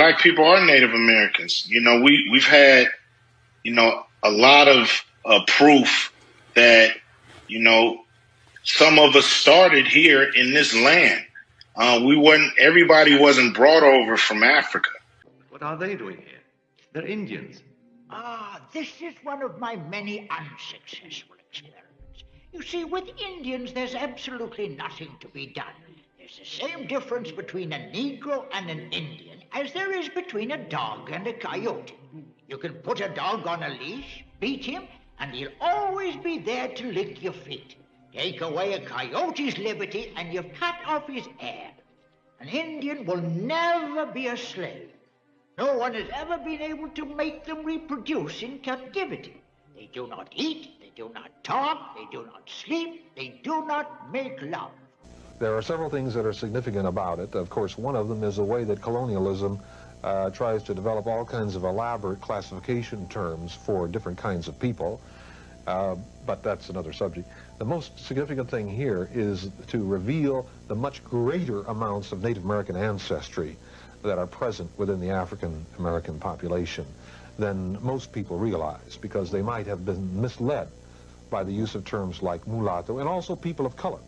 black people are Native Americans. We've had, a lot of proof that, some of us started here in this land. Everybody wasn't brought over from Africa. What are they doing here? They're Indians. This is one of my many unsuccessful experiments. You see, with Indians, there's absolutely nothing to be done. There's the same difference between a Negro and an Indian as there is between a dog and a coyote. You can put a dog on a leash, beat him, and he'll always be there to lick your feet. Take away a coyote's liberty and you've cut off his heir. An Indian will never be a slave. No one has ever been able to make them reproduce in captivity. They do not eat, they do not talk, they do not sleep, they do not make love. There are several things that are significant about it. Of course, one of them is the way that colonialism tries to develop all kinds of elaborate classification terms for different kinds of people, but that's another subject. The most significant thing here is to reveal the much greater amounts of Native American ancestry that are present within the African American population than most people realize, because they might have been misled by the use of terms like mulatto and also people of color.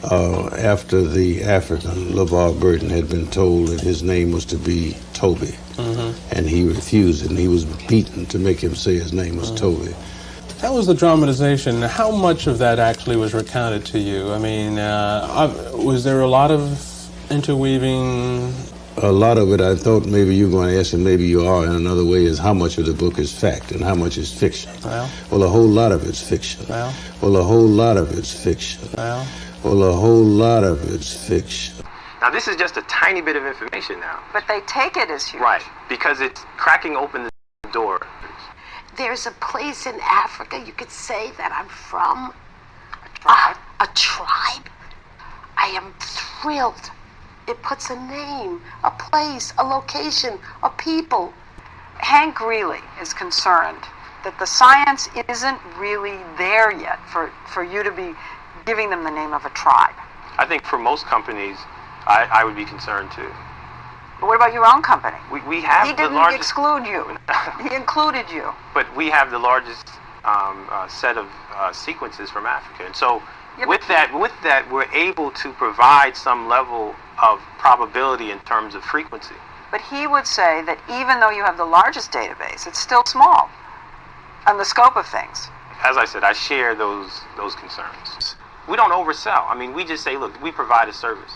After the African, LeVar Burton had been told that his name was to be Toby, and he refused it, and he was beaten to make him say his name was Toby. That was the dramatization. How much of that actually was recounted to you? I mean, was there a lot of interweaving? A lot of it, I thought maybe you were going to ask, and maybe you are in another way, is how much of the book is fact and how much is fiction. Well, a whole lot of it's fiction. Well, a whole lot of it's fiction. Well, a whole lot of it's fiction. Now, this is just a tiny bit of information now. But they take it as huge. Right, because it's cracking open the door. There's a place in Africa you could say that I'm from. A tribe? A tribe? I am thrilled. It puts a name, a place, a location, a people. Hank Greeley is concerned that the science isn't really there yet for you to be giving them the name of a tribe. I think for most companies, I would be concerned too. But what about your own company? We have he the didn't largest... exclude you. He included you. But we have the largest set of sequences from Africa. And so with that, we're able to provide some level of probability in terms of frequency. But he would say that even though you have the largest database, it's still small on the scope of things. As I said, I share those concerns. We don't oversell. I mean, we just say, look, we provide a service.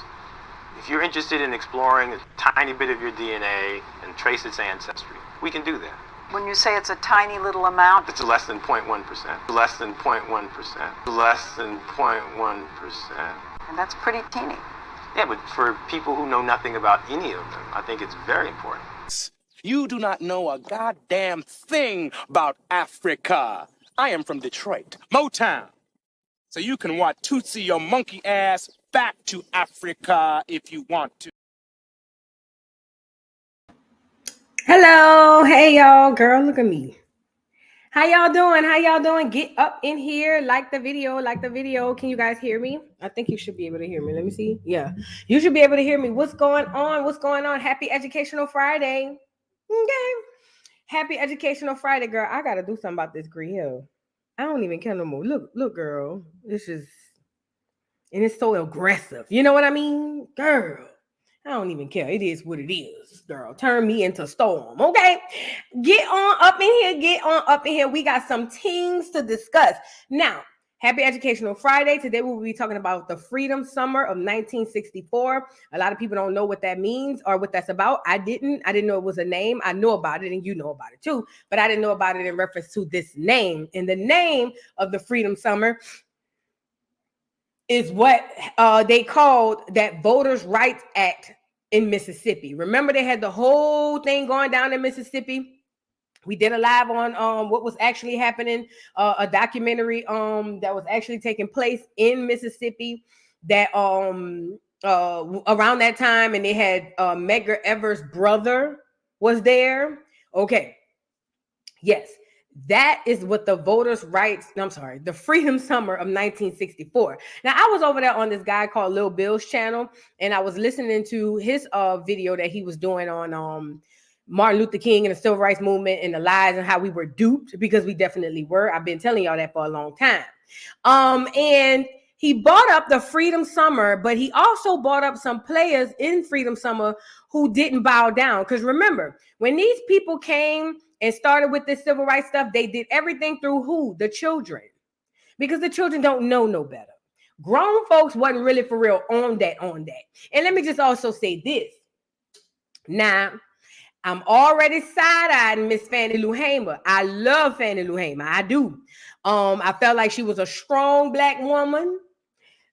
If you're interested in exploring a tiny bit of your DNA and trace its ancestry, we can do that. When you say it's a tiny little amount, it's less than 0.1%. Less than 0.1%. Less than 0.1%. And that's pretty teeny. Yeah, but for people who know nothing about any of them, I think it's very important. You do not know a goddamn thing about Africa. I am from Detroit, Motown. So you can want Tootsie your monkey ass back to Africa if you want to. Hello, hey y'all, girl, look at me. How y'all doing? How y'all doing? Get up in here, like the video. Can you guys hear me? I think you should be able to hear me. Let me see. Yeah, you should be able to hear me. What's going on? Happy Educational Friday. Okay. Happy Educational Friday, girl. I gotta do something about this grill. I don't even care no more. Look, girl. This is, and it's so aggressive. You know what I mean? Girl, I don't even care. It is what it is, girl. Turn me into Storm, okay? Get on up in here. We got some things to discuss. Now, happy Educational Friday. Today we will be talking about the Freedom Summer of 1964. A lot of people don't know what that means or what that's about. I didn't know it was a name. I know about it, and you know about it too, but I didn't know about it in reference to this name. And the name of the Freedom Summer is what they called that Voters' Rights Act in Mississippi. Remember, they had the whole thing going down in Mississippi. We did a live on what was actually happening, a documentary that was actually taking place in Mississippi that around that time, and they had Medgar Evers' brother was there. Okay. Yes. That is what the the Freedom Summer of 1964. Now, I was over there on this guy called Lil Bill's channel, and I was listening to his video that he was doing on Martin Luther King and the Civil Rights Movement and the lies and how we were duped, because we definitely were. I've been telling y'all that for a long time. And he brought up the Freedom Summer, but he also brought up some players in Freedom Summer who didn't bow down. Because remember, when these people came and started with this civil rights stuff, they did everything through who? The children. Because the children don't know no better. Grown folks wasn't really for real on that. And let me just also say this. Now, I'm already side-eyeing Miss Fannie Lou Hamer. I love Fannie Lou Hamer. I do. I felt like she was a strong Black woman.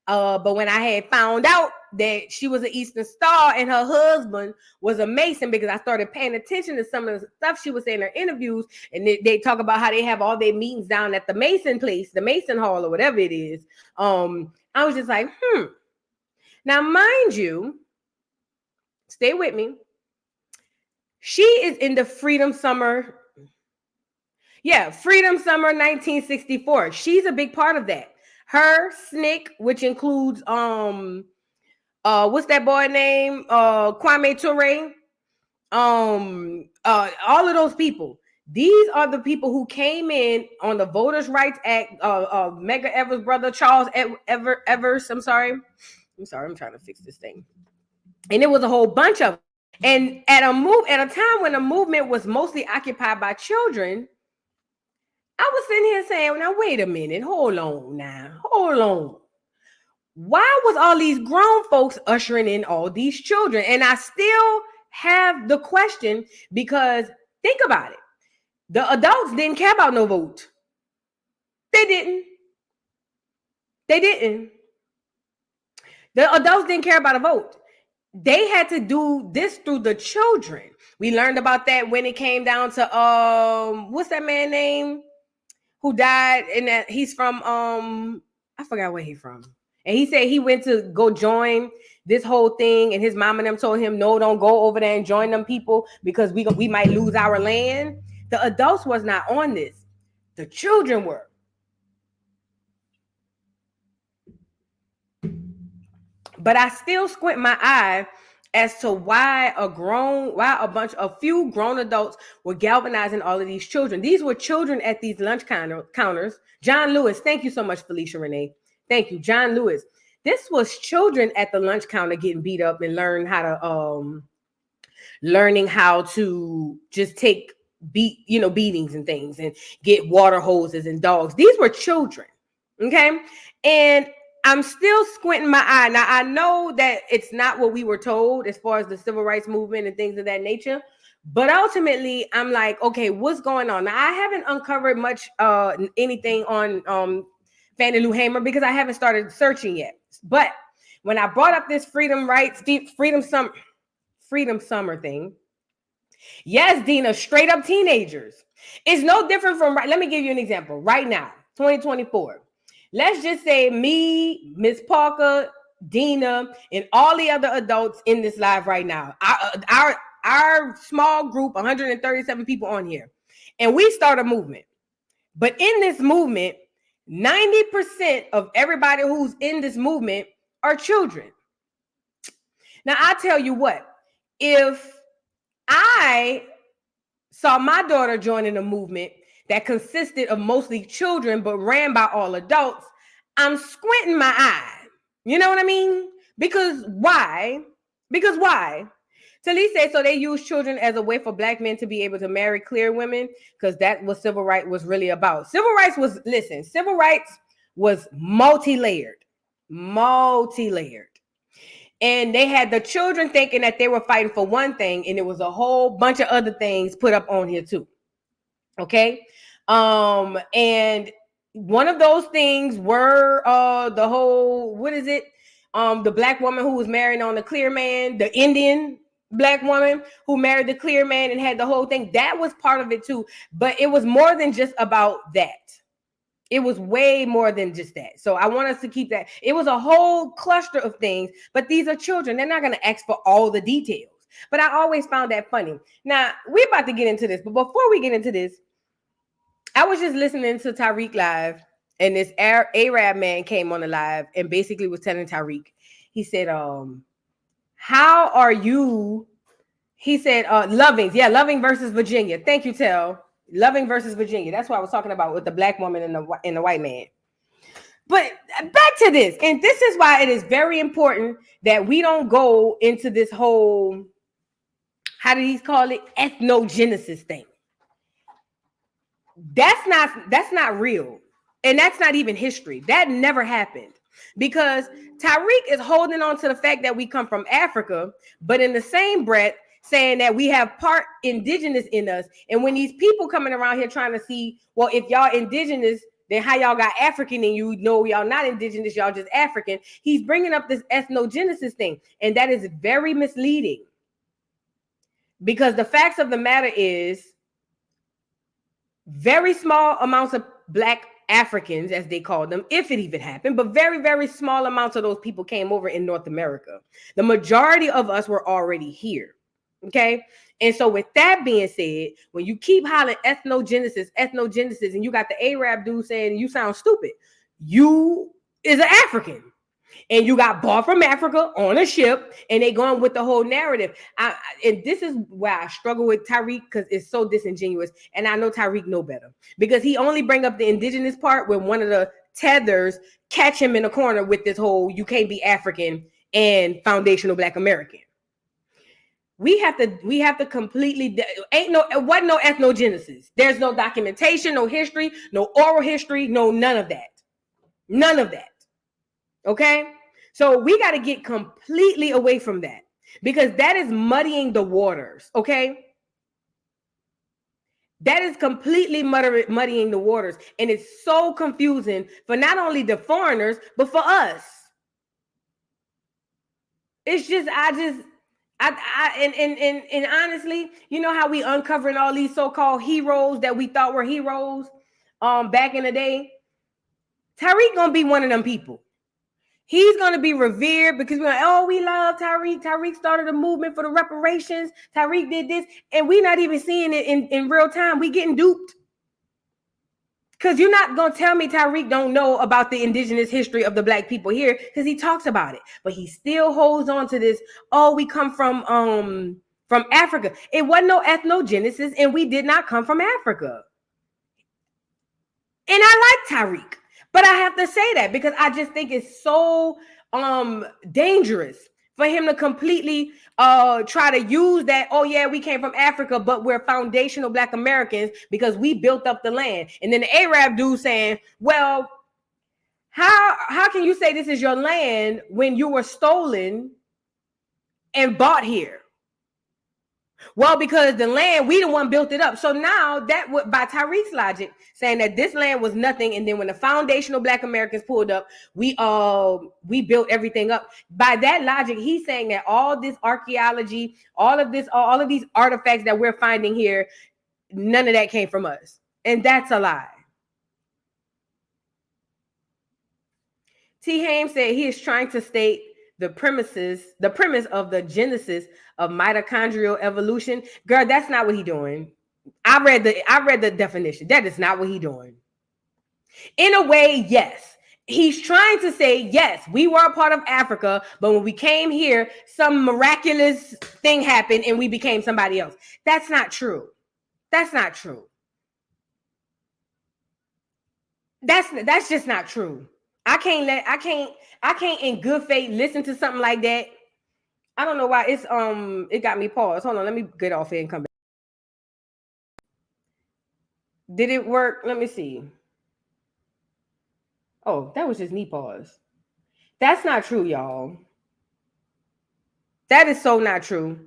But when I had found out that she was an Eastern Star and her husband was a Mason, because I started paying attention to some of the stuff she was saying in her interviews, and they talk about how they have all their meetings down at the Mason place, the Mason Hall or whatever it is. I was just like, Now, mind you, stay with me. She is in the Freedom Summer. Yeah, Freedom Summer 1964. She's a big part of that. Her, SNCC, which includes what's that boy name? Kwame Ture. All of those people. These are the people who came in on the Voters' Rights Act. Medgar Evers' brother, Charles Evers. I'm sorry, I'm trying to fix this thing. And it was a whole bunch of them. And at a time when the movement was mostly occupied by children, I was sitting here saying, now, wait a minute, hold on. Why was all these grown folks ushering in all these children? And I still have the question, because think about it. The adults didn't care about no vote. They didn't. The adults didn't care about a vote. They had to do this through the children. We learned about that when it came down to what's that man name who died? And that he's from I forgot where he's from. And he said he went to go join this whole thing, and his mom and them told him, no, don't go over there and join them people, because we might lose our land. The adults was not on this. The children were. But I still squint my eye as to why a few grown adults were galvanizing all of these children. These were children at these lunch counters. John Lewis, thank you so much, Felicia Renee. Thank you, John Lewis. This was children at the lunch counter getting beat up and learning how to just take beatings and things and get water hoses and dogs. These were children, okay? And I'm still squinting my eye. Now, I know that it's not what we were told as far as the civil rights movement and things of that nature, but ultimately, I'm like, okay, what's going on? Now, I haven't uncovered much anything on Fannie Lou Hamer, because I haven't started searching yet. But when I brought up this Freedom Summer thing, yes, Dina, straight up teenagers. It's no different from, let me give you an example. Right now, 2024. Let's just say me, Miss Parker, Dina, and all the other adults in this live right now. Our small group, 137 people on here, and we start a movement. But in this movement, 90% of everybody who's in this movement are children. Now, I tell you what, if I saw my daughter joining a movement that consisted of mostly children but ran by all adults, I'm squinting my eye. You know what I mean? Because why? Talise said, so they use children as a way for Black men to be able to marry clear women, because that's what civil rights was really about. Civil rights was multi-layered. And they had the children thinking that they were fighting for one thing, and it was a whole bunch of other things put up on here too. Okay. And one of those things were the whole, the Black woman who was marrying on the clear man, the Indian Black woman who married the clear man and had the whole thing. That was part of it too. But it was more than just about that. It was way more than just that. So I want us to keep that. It was a whole cluster of things, but these are children. They're not going to ask for all the details. But I always found that funny. Now, we're about to get into this, but before we get into this, I was just listening to Tariq live, and this Arab man came on the live and basically was telling Tariq, he said, how are you? He said, Loving, yeah, Loving versus Virginia. Thank you, Tell. Loving versus Virginia. That's what I was talking about with the black woman and the white man. But back to this, and this is why it is very important that we don't go into this whole, how did he call it, ethnogenesis thing. That's not real, and that's not even history. That never happened, because Tariq is holding on to the fact that we come from Africa, but in the same breath saying that we have part indigenous in us. And when these people coming around here trying to see, well, if y'all indigenous, then how y'all got African and you know y'all not indigenous, y'all just African. He's bringing up this ethnogenesis thing, and that is very misleading, because the facts of the matter is very small amounts of black Africans, as they call them, if it even happened, but very, very small amounts of those people came over in North America. The majority of us were already here. Okay. And so with that being said, when you keep hollering ethnogenesis, and you got the Arab dude saying you sound stupid, you is an African. And you got bought from Africa on a ship, and they going with the whole narrative. And this is where I struggle with Tariq, because it's so disingenuous. And I know Tariq know better, because he only bring up the indigenous part when one of the tethers catch him in a corner with this whole you can't be African and foundational Black American. We have to completely wasn't no ethnogenesis. There's no documentation, no history, no oral history, no none of that. None of that. Okay, so we got to get completely away from that, because that is muddying the waters. Okay, that is completely muddying the waters, and it's so confusing for not only the foreigners but for us. It's just and honestly, you know how we uncovering all these so-called heroes that we thought were heroes back in the day. Tariq gonna be one of them people. He's going to be revered because we're like, oh, we love Tariq. Tariq started a movement for the reparations. Tariq did this. And we're not even seeing it in real time. We getting duped. Because you're not going to tell me Tariq don't know about the indigenous history of the Black people here, because he talks about it. But he still holds on to this, oh, we come from Africa. It wasn't no ethnogenesis, and we did not come from Africa. And I like Tariq. But I have to say that because I just think it's so dangerous for him to completely try to use that, oh yeah, we came from Africa, but we're foundational Black Americans because we built up the land. And then the Arab dude saying, well, how can you say this is your land when you were stolen and bought here? Well, because the land, we the one built it up. So now that by Tariq's logic, saying that this land was nothing, and then when the foundational Black Americans pulled up, we built everything up. By that logic, he's saying that all this archaeology, all of these artifacts that we're finding here, none of that came from us. And that's a lie. T. Haim said he is trying to state the premise of the genesis of mitochondrial evolution. Girl, that's not what he's doing. I read the definition. That is not what he's doing. In a way, yes. He's trying to say, yes, we were a part of Africa, but when we came here, some miraculous thing happened and we became somebody else. That's not true. That's not true. That's just not true. I can't in good faith listen to something like that. I don't know why it got me paused. Hold on, let me get off here and come back. Did it work? Let me see. Oh, that was just me pause. That's not true, y'all. That is so not true.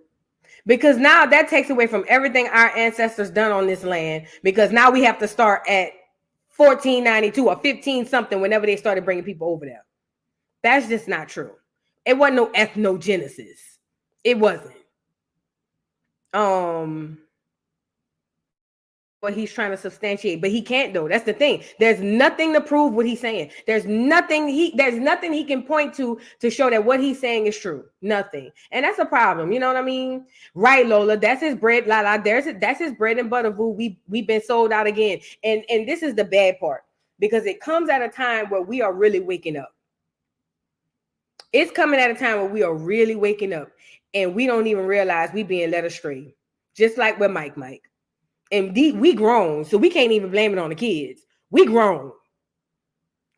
Because now that takes away from everything our ancestors done on this land, because now we have to start at 1492 or 15 something whenever they started bringing people over there. That's just not true. It wasn't no ethnogenesis. It wasn't. what he's trying to substantiate, but he can't though. That's the thing. There's nothing to prove what he's saying. There's nothing he can point to show that what he's saying is true. Nothing. And that's a problem. You know what I mean? Right, Lola. That's his bread. That's his bread and butter. Boo. We've been sold out again. And this is the bad part, because it comes at a time where we are really waking up. It's coming at a time where we are really waking up, and we don't even realize we being led astray. Just like with Mike. And we grown, so we can't even blame it on the kids. We grown.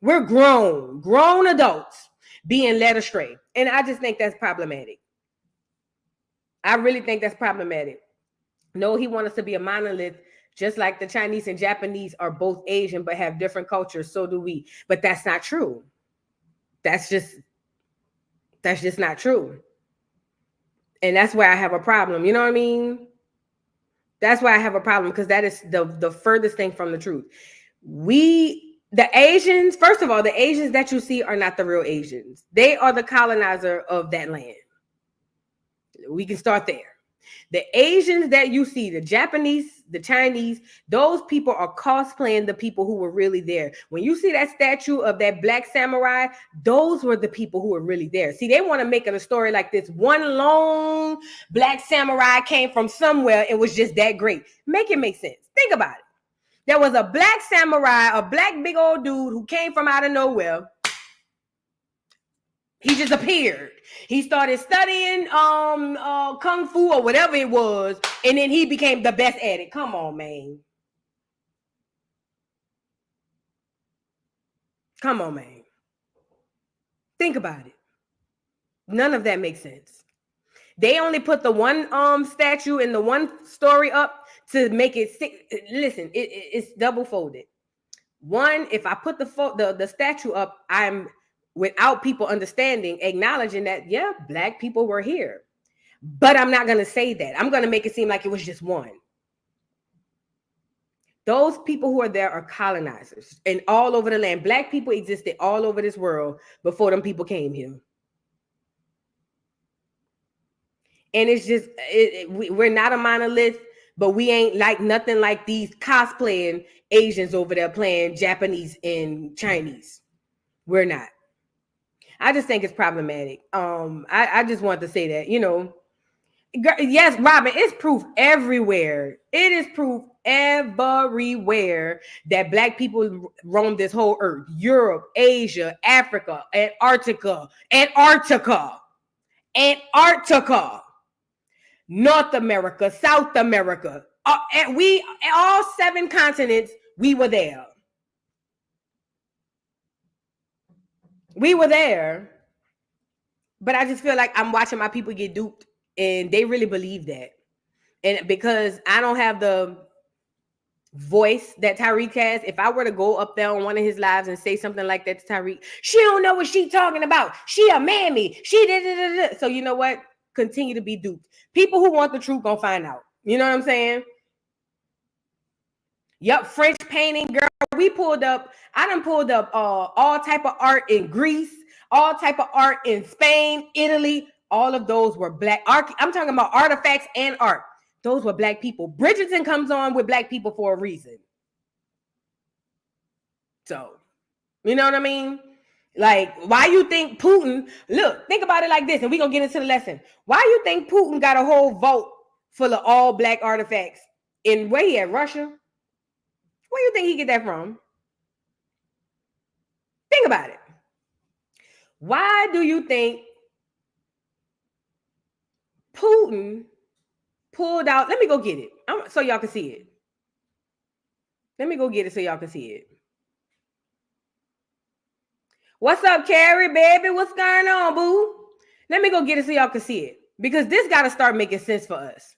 We're grown adults being led astray. And I just think that's problematic. I really think that's problematic. No, he wants us to be a monolith, just like the Chinese and Japanese are both Asian but have different cultures. So do we. But that's not true. That's just not true. And that's where I have a problem. You know what I mean? That's why I have a problem, because that is the furthest thing from the truth. The Asians, first of all, the Asians that you see are not the real Asians. They are the colonizer of that land. We can start there. The Asians that you see, the Japanese, the Chinese, those people are cosplaying the people who were really there. When you see that statue of that black samurai, those were the people who were really there. See, they want to make it a story like this one lone black samurai came from somewhere and was just that great. Make it make sense. Think about it. There was a black samurai, a black big old dude who came from out of nowhere. He just appeared. He started studying kung fu or whatever it was, and then he became the best at it. Come on, man. Come on, man. Think about it. None of that makes sense. They only put the one statue and the one story up to make it listen, it's double folded. One, if I put the statue up, I'm without people understanding, acknowledging that, yeah, black people were here. But I'm not going to say that. I'm going to make it seem like it was just one. Those people who are there are colonizers and all over the land. Black people existed all over this world before them people came here. And it's just, we're not a monolith, but we ain't like nothing like these cosplaying Asians over there playing Japanese and Chinese. We're not. I just think it's problematic. I just want to say that, you know, yes, Robin, it's proof everywhere. It is proof everywhere that black people roam this whole earth. Europe, Asia, Africa, Antarctica, North America, South America. And we, all 7 continents, we were there. We were there, but I just feel like I'm watching my people get duped, and they really believe that. And because I don't have the voice that Tariq has, if I were to go up there on one of his lives and say something like that to Tariq, she don't know what she's talking about. She a mammy. She did. So you know what? Continue to be duped. People who want the truth gonna find out. You know what I'm saying? Yep, French painting, girl. I done pulled up all type of art in Greece, all type of art in Spain, Italy. All of those were black. I'm talking about artifacts and art. Those were black people. Bridgerton comes on with black people for a reason. So, you know what I mean? Like, why you think Putin, look, think about it like this, and we're going to get into the lesson. Why you think Putin got a whole vault full of all black artifacts in where he at, Russia? Where you think he get that from? Think about it. Why do you think Putin pulled out? Let me go get it so y'all can see it. Let me go get it so y'all can see it. What's up, Carrie, baby? What's going on, boo? Let me go get it so y'all can see it. Because this got to start making sense for us.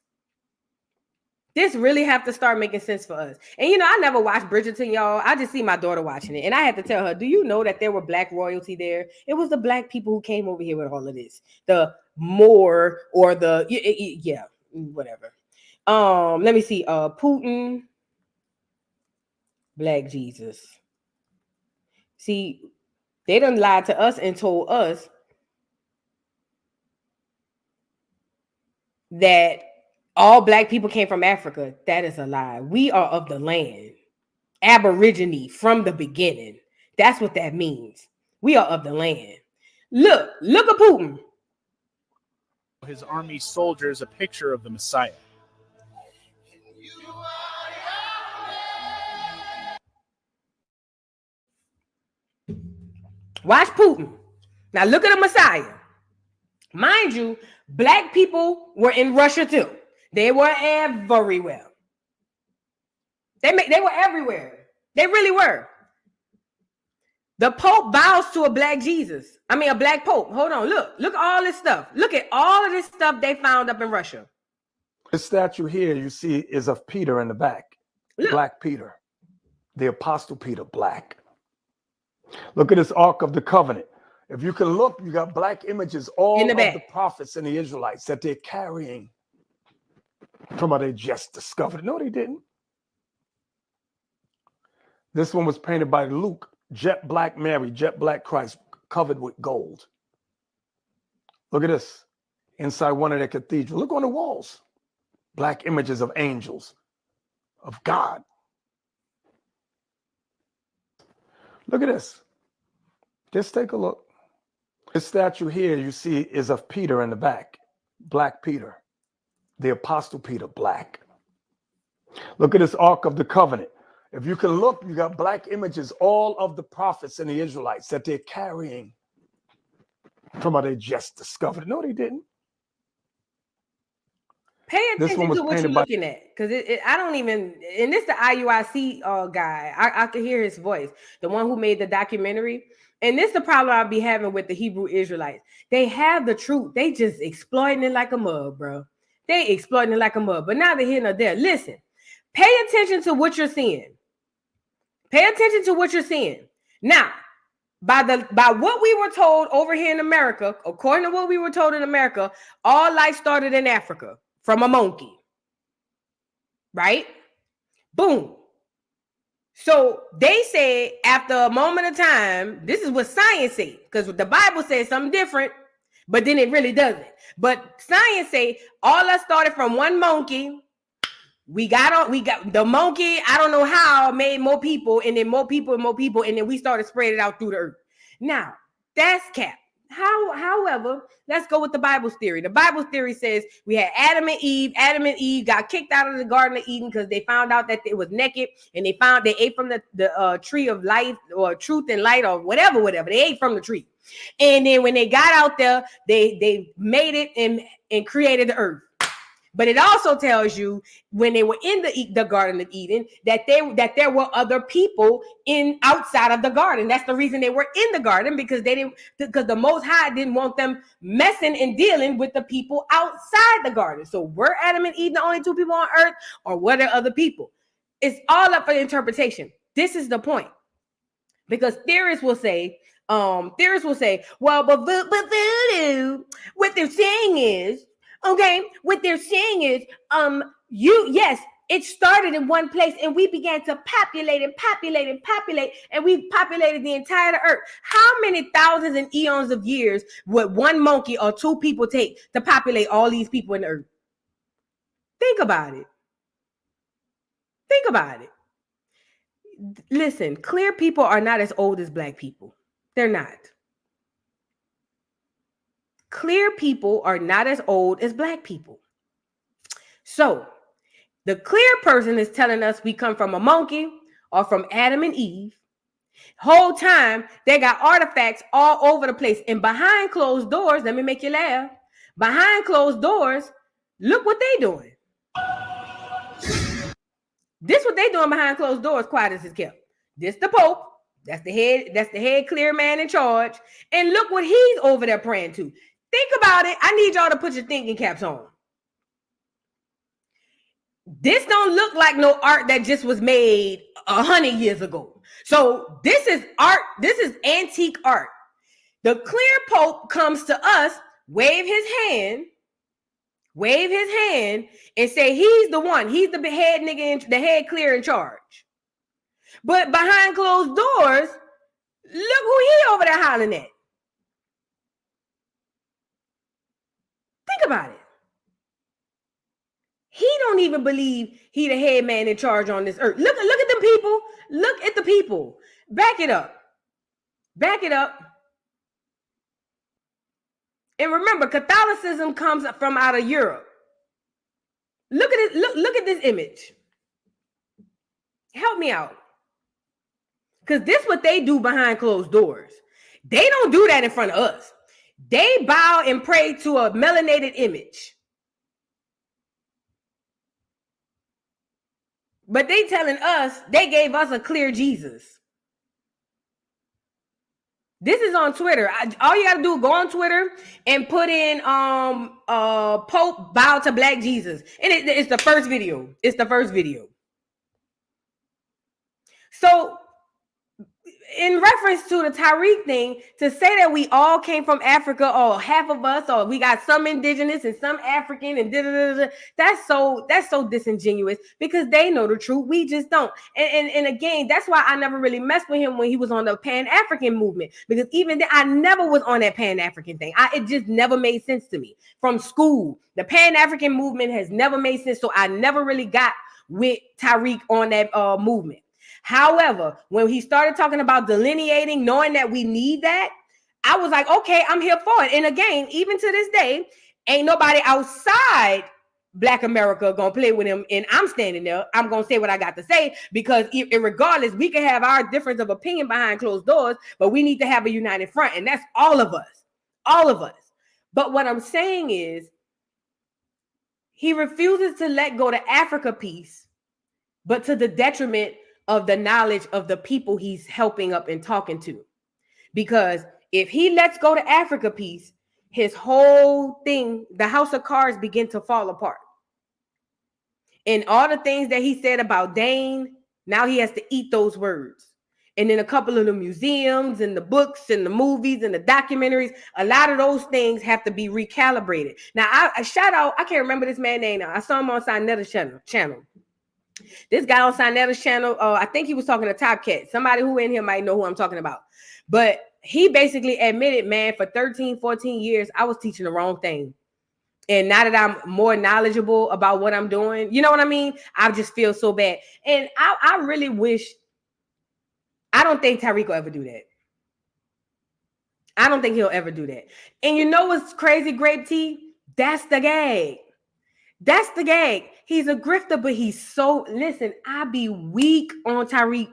This really have to start making sense for us. And, you know, I never watched Bridgerton, y'all. I just see my daughter watching it. And I had to tell her, do you know that there were black royalty there? It was the black people who came over here with all of this. The Moor or the, yeah, whatever. Let me see. Putin, Black Jesus. See, they done lied to us and told us that all black people came from Africa. That is a lie. We are of the land. Aborigine from the beginning. That's what that means. We are of the land. Look at Putin. His army soldiers a picture of the Messiah. Watch Putin. Now look at the Messiah. Mind you, black people were in Russia too. They were everywhere. They were everywhere. They really were. The Pope bows to a black Jesus. I mean, a black Pope. Hold on. Look at all this stuff. Look at all of this stuff they found up in Russia. This statue here you see is of Peter in the back. Look. Black Peter. The Apostle Peter, black. Look at this Ark of the Covenant. If you can look, you got black images, all of the prophets and the Israelites that they're carrying from what they just discovered. No, they didn't. This one was painted by Luke, jet black Mary, jet black Christ, covered with gold. Look at this, inside one of the cathedrals. Look on the walls. Black images of angels, of God. Look at this. Just take a look. This statue here you see is of Peter in the back. Black Peter. The Apostle Peter, black. Look at this Ark of the Covenant. If you can look, you got black images, all of the prophets and the Israelites that they're carrying from what they just discovered. No, they didn't. Pay attention to what you're looking at, because I don't even, and this the IUIC guy. I can hear his voice, the one who made the documentary. And this the problem I'll be having with the Hebrew Israelites. They have the truth. They just exploiting it like a mug, bro. They exploiting it like a mug. But now they're here nor there. Listen, pay attention to what you're seeing. Pay attention to what you're seeing. Now, by what we were told over here in America, according to what we were told in America, all life started in Africa from a monkey. Right? Boom. So they say after a moment of time, this is what science says, because the Bible says something different, but then it really doesn't. But science say all us started from one monkey. We got the monkey. I don't know how made more people, and then more people, and then we started spreading it out through the earth. Now that's cap. However, let's go with the Bible's theory. The Bible's theory says we had Adam and Eve. Adam and Eve got kicked out of the Garden of Eden because they found out that they was naked, and they ate from the tree of life or truth and light or whatever. They ate from the tree, and then when they got out there, they made it and created the earth. But it also tells you when they were in the Garden of Eden that there were other people outside of the garden. That's the reason they were in the garden, because the Most High didn't want them messing and dealing with the people outside the garden. So were Adam and Eve the only two people on earth, or were there other people? It's all up for interpretation. This is the point, because theorists will say, well, but voodoo, what they're saying is. Okay, what they're saying is, it started in one place, and we began to populate, and we populated the entire earth. How many thousands and eons of years would one monkey or two people take to populate all these people in the earth? Think about it. Listen, clear people are not as old as black people. They're not. Clear people are not as old as black people. So the clear person is telling us we come from a monkey or from Adam and Eve. Whole time they got artifacts all over the place. And behind closed doors, let me make you laugh. Behind closed doors, look what they doing. This what they doing behind closed doors, quiet as it's kept. This the Pope. That's the head clear man in charge. And look what he's over there praying to. Think about it. I need y'all to put your thinking caps on. This don't look like no art that just was made 100 years ago. So this is art. This is antique art. The clear Pope comes to us, wave his hand, and say he's the one. He's the head nigga, the head clear in charge. But behind closed doors, look who he over there hollering at. Think about it. He don't even believe he the head man in charge on this earth. Look at the people. Look at the people. Back it up. Back it up. And remember, Catholicism comes from out of Europe. Look at it. Look at this image. Help me out. Because this is what they do behind closed doors. They don't do that in front of us. They bow and pray to a melanated image. But they telling us they gave us a clear Jesus. This is on Twitter. All you gotta do is go on Twitter and put in Pope bow to Black Jesus. And it's the first video. It's the first video. So in reference to the Tariq thing, to say that we all came from Africa, or half of us, or we got some indigenous and some African, and that's so disingenuous, because they know the truth. We just don't. And again, that's why I never really messed with him when he was on the Pan-African movement, because even then I never was on that Pan-African thing. It just never made sense to me. From school, the Pan-African movement has never made sense, so I never really got with Tariq on that movement. However, when he started talking about delineating, knowing that we need that, I was like, okay, I'm here for it. And again, even to this day, ain't nobody outside Black America gonna play with him. And I'm standing there. I'm gonna say what I got to say, because regardless, we can have our difference of opinion behind closed doors, but we need to have a united front. And that's all of us. All of us. But what I'm saying is, he refuses to let go the Africa piece, but to the detriment of the knowledge of the people he's helping up and talking to. Because if he lets go to Africa piece, his whole thing, the house of cards, begin to fall apart. And all the things that he said about Dane, now he has to eat those words. And then a couple of the museums and the books and the movies and the documentaries, a lot of those things have to be recalibrated. Now, I shout out, I can't remember this man's name now. I saw him on Sinetta's channel. This guy on Sinetta's channel, I think he was talking to Top Cat. Somebody who in here might know who I'm talking about. But he basically admitted, man, for 13, 14 years, I was teaching the wrong thing. And now that I'm more knowledgeable about what I'm doing, you know what I mean? I just feel so bad. And I really wish, I don't think Tariq will ever do that. I don't think he'll ever do that. And you know what's crazy, Grape Tea? That's the gag. That's the gag. He's a grifter, but he's so, listen, I be weak on Tariq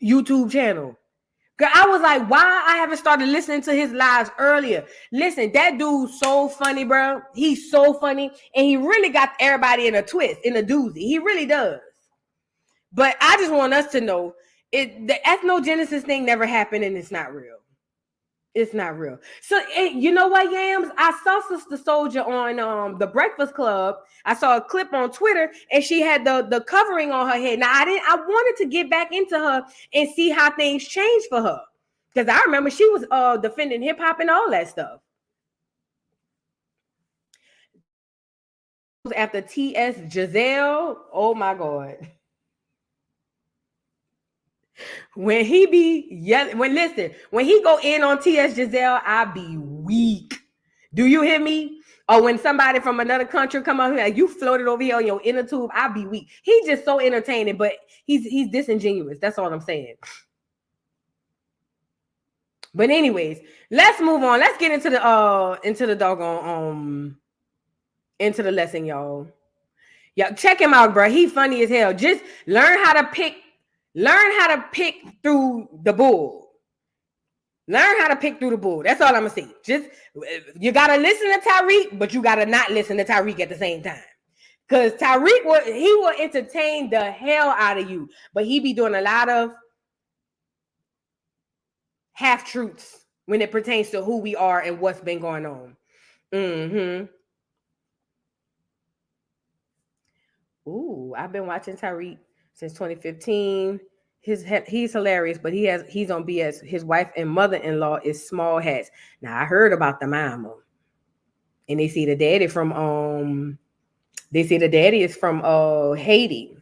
YouTube channel. Girl, I was like, why I haven't started listening to his lives earlier? Listen, that dude's so funny, bro. He's so funny. And he really got everybody in a twist, in a doozy. He really does. But I just want us to know, the ethnogenesis thing never happened, and it's not real. It's not real. So, you know what, Yams? I saw Sister Soldier on the Breakfast Club. I saw a clip on Twitter, and she had the covering on her head. Now, I wanted to get back into her and see how things changed for her, because I remember she was defending hip hop and all that stuff. After T.S. Giselle, oh my God. When he be yelling, when he go in on T.S. Giselle, I be weak. Do you hear me? Or when somebody from another country come out here, like, you floated over here on your inner tube, I be weak. He's just so entertaining, but he's disingenuous. That's all I'm saying. But anyways, let's move on. Let's get into the doggone into the lesson, y'all. Yeah, check him out, bro. He funny as hell. Just learn how to pick through the bull. Learn how to pick through the bull. That's all I'm gonna say. Just, you gotta listen to Tariq, but you gotta not listen to Tariq at the same time. Because Tariq will entertain the hell out of you, but he be doing a lot of half-truths when it pertains to who we are and what's been going on. Ooh, I've been watching Tariq since 2015. He's hilarious, but he's on BS. His wife and mother-in-law is small hats. Now, I heard about the mama, and they see the daddy from is from Haiti.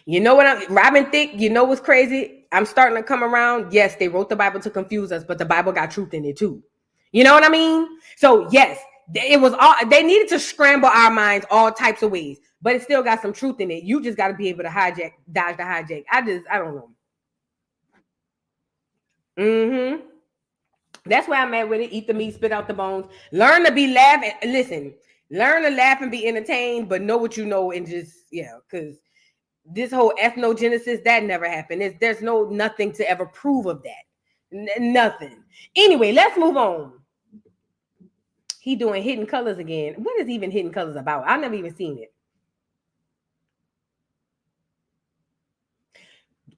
You know what, Robin Thicke, you know what's crazy? I'm starting to come around. Yes, they wrote the Bible to confuse us, but the Bible got truth in it too. You know what I mean? So yes, it was all they needed to scramble our minds all types of ways, but it still got some truth in it. You just got to be able to dodge the hijack. I don't know. That's why I'm at with it. Eat the meat, spit out the bones. Learn to be laughing. Listen, learn to laugh and be entertained, but know what you know and just, because this whole ethnogenesis, that never happened. There's nothing to ever prove of that. Nothing. Anyway, let's move on. He doing Hidden Colors again. What is even Hidden Colors about? I've never even seen it.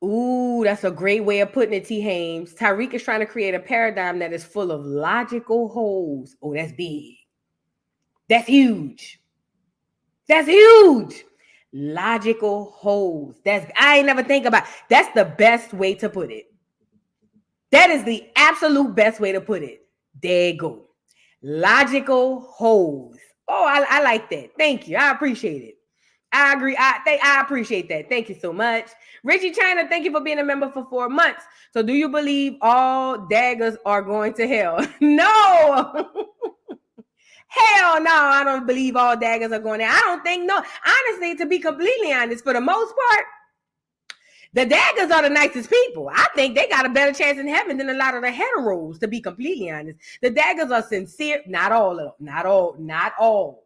Ooh, that's a great way of putting it, T. Hames. Tariq is trying to create a paradigm that is full of logical holes. Oh, that's big. That's huge. That's huge. Logical holes. I ain't never think about. That's the best way to put it. That is the absolute best way to put it. There you go. Logical holes. Oh, I like that. Thank you. I appreciate it. I agree. I appreciate that. Thank you so much. Richie China, thank you for being a member for 4 months. So do you believe all daggers are going to hell? No. Hell no, I don't believe all daggers are going there. I don't think, no. Honestly, to be completely honest, for the most part, the daggers are the nicest people. I think they got a better chance in heaven than a lot of the heteros, to be completely honest. The daggers are sincere. Not all of them. Not all.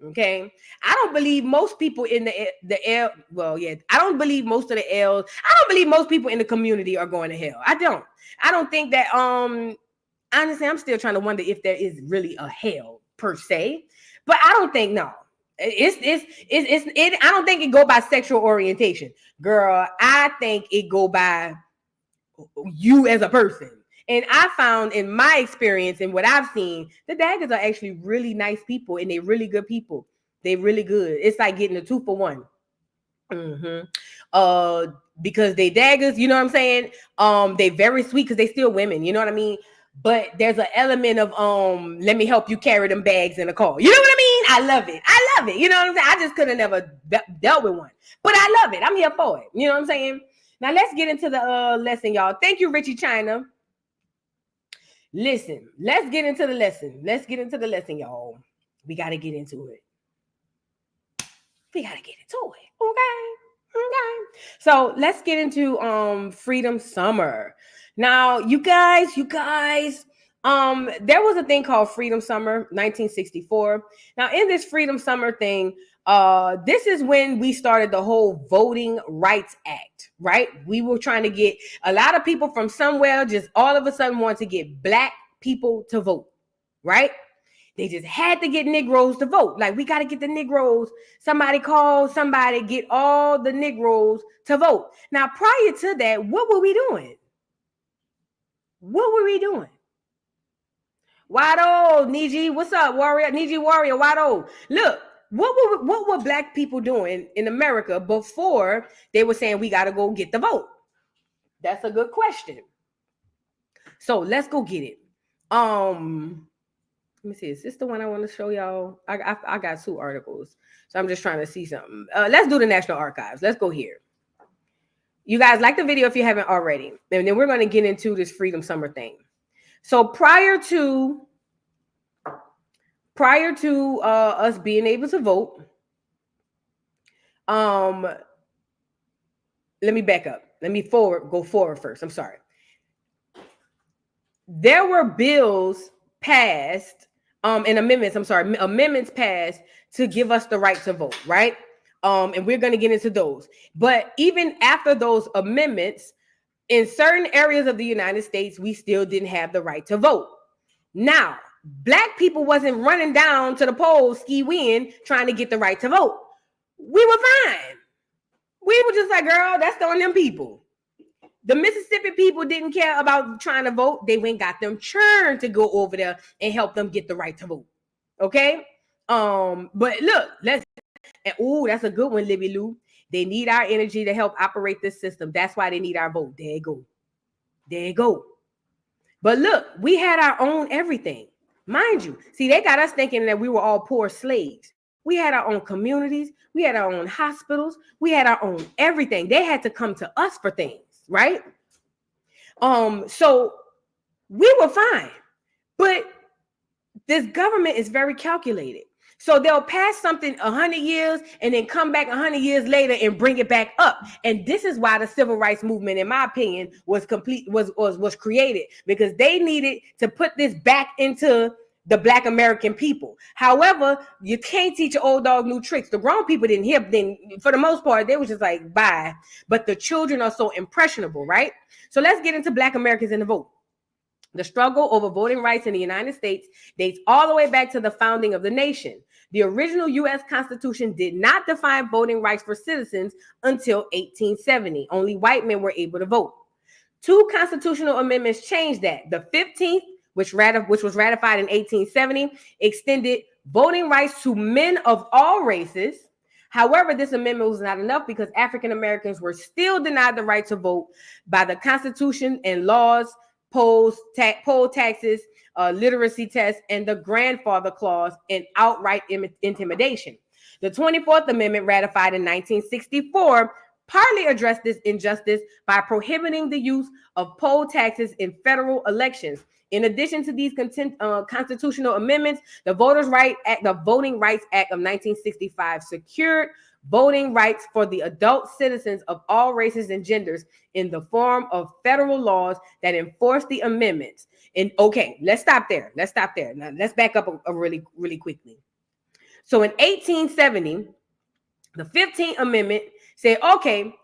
Okay, I don't believe most people in the L. Well, yeah, I don't believe most of the L's. I don't believe most people in the community are going to hell. I don't think that. Honestly, I'm still trying to wonder if there is really a hell per se, but I don't think no. I don't think it go by sexual orientation, girl. I think it go by you as a person. And I found in my experience and what I've seen, the daggers are actually really nice people and they're really good people. They're really good. It's like getting a 2-for-1. Because they daggers, you know what I'm saying? They very sweet because they still women, you know what I mean? But there's an element of let me help you carry them bags in the car. You know what I mean? I love it. You know what I'm saying? I just could have never dealt with one. But I love it. I'm here for it. You know what I'm saying? Now let's get into the lesson, y'all. Thank you, Richie China. Listen, let's get into the lesson. Let's get into the lesson, y'all. We got to get into it. Okay. So let's get into Freedom Summer. Now, you guys, there was a thing called Freedom Summer, 1964. Now, in this Freedom Summer thing, this is when we started the whole Voting Rights Act, right? We were trying to get a lot of people from somewhere just all of a sudden want to get black people to vote, right? They just had to get Negroes to vote. Like, we got to get the Negroes. Somebody call somebody, get all the Negroes to vote. Now, prior to that, what were we doing? Wado, Niji, what's up, warrior? Niji warrior, Wado. Look, what were black people doing in America before they were saying we got to go get the vote? That's a good question. So let's go get it. Let me see. Is this the one I want to show y'all? I got 2 articles, so I'm just trying to see something. Let's do the National Archives. Let's go here. You guys like the video if you haven't already, and then we're going to get into this Freedom Summer thing. So prior to us being able to vote, let me back up. Let me go forward first. I'm sorry. There were bills passed, and amendments passed to give us the right to vote, right? And we're going to get into those. But even after those amendments, in certain areas of the United States, we still didn't have the right to vote. Now, black people wasn't running down to the polls, ski-win, trying to get the right to vote. We were fine. We were just like, girl, that's on them people. The Mississippi people didn't care about trying to vote. They went got them churned to go over there and help them get the right to vote. Okay? But look, that's a good one, Libby Lou. They need our energy to help operate this system. That's why they need our vote. There you go. But look, we had our own everything. Mind you, see, they got us thinking that we were all poor slaves. We had our own communities. We had our own hospitals. We had our own everything. They had to come to us for things, right? So we were fine. But this government is very calculated. So they'll pass something 100 years and then come back 100 years later and bring it back up. And this is why the civil rights movement, in my opinion, was created, because they needed to put this back into the Black American people. However, you can't teach an old dog new tricks. The grown people didn't hear, then for the most part, they was just like, bye. But the children are so impressionable, right? So let's get into Black Americans in the vote. The struggle over voting rights in the United States dates all the way back to the founding of the nation. The original U.S. Constitution did not define voting rights for citizens until 1870. Only white men were able to vote. 2 constitutional amendments changed that. The 15th, which was ratified in 1870, extended voting rights to men of all races. However, this amendment was not enough because African Americans were still denied the right to vote by the Constitution and laws, poll taxes, literacy tests, and the grandfather clause, and outright intimidation. The 24th Amendment, ratified in 1964, partly addressed this injustice by prohibiting the use of poll taxes in federal elections. In addition to these constitutional amendments, the Voting Rights Act of 1965 secured voting rights for the adult citizens of all races and genders in the form of federal laws that enforce the amendments. And okay, let's stop there. Now, let's back up really, really quickly. So in 1870, the 15th Amendment said, okay,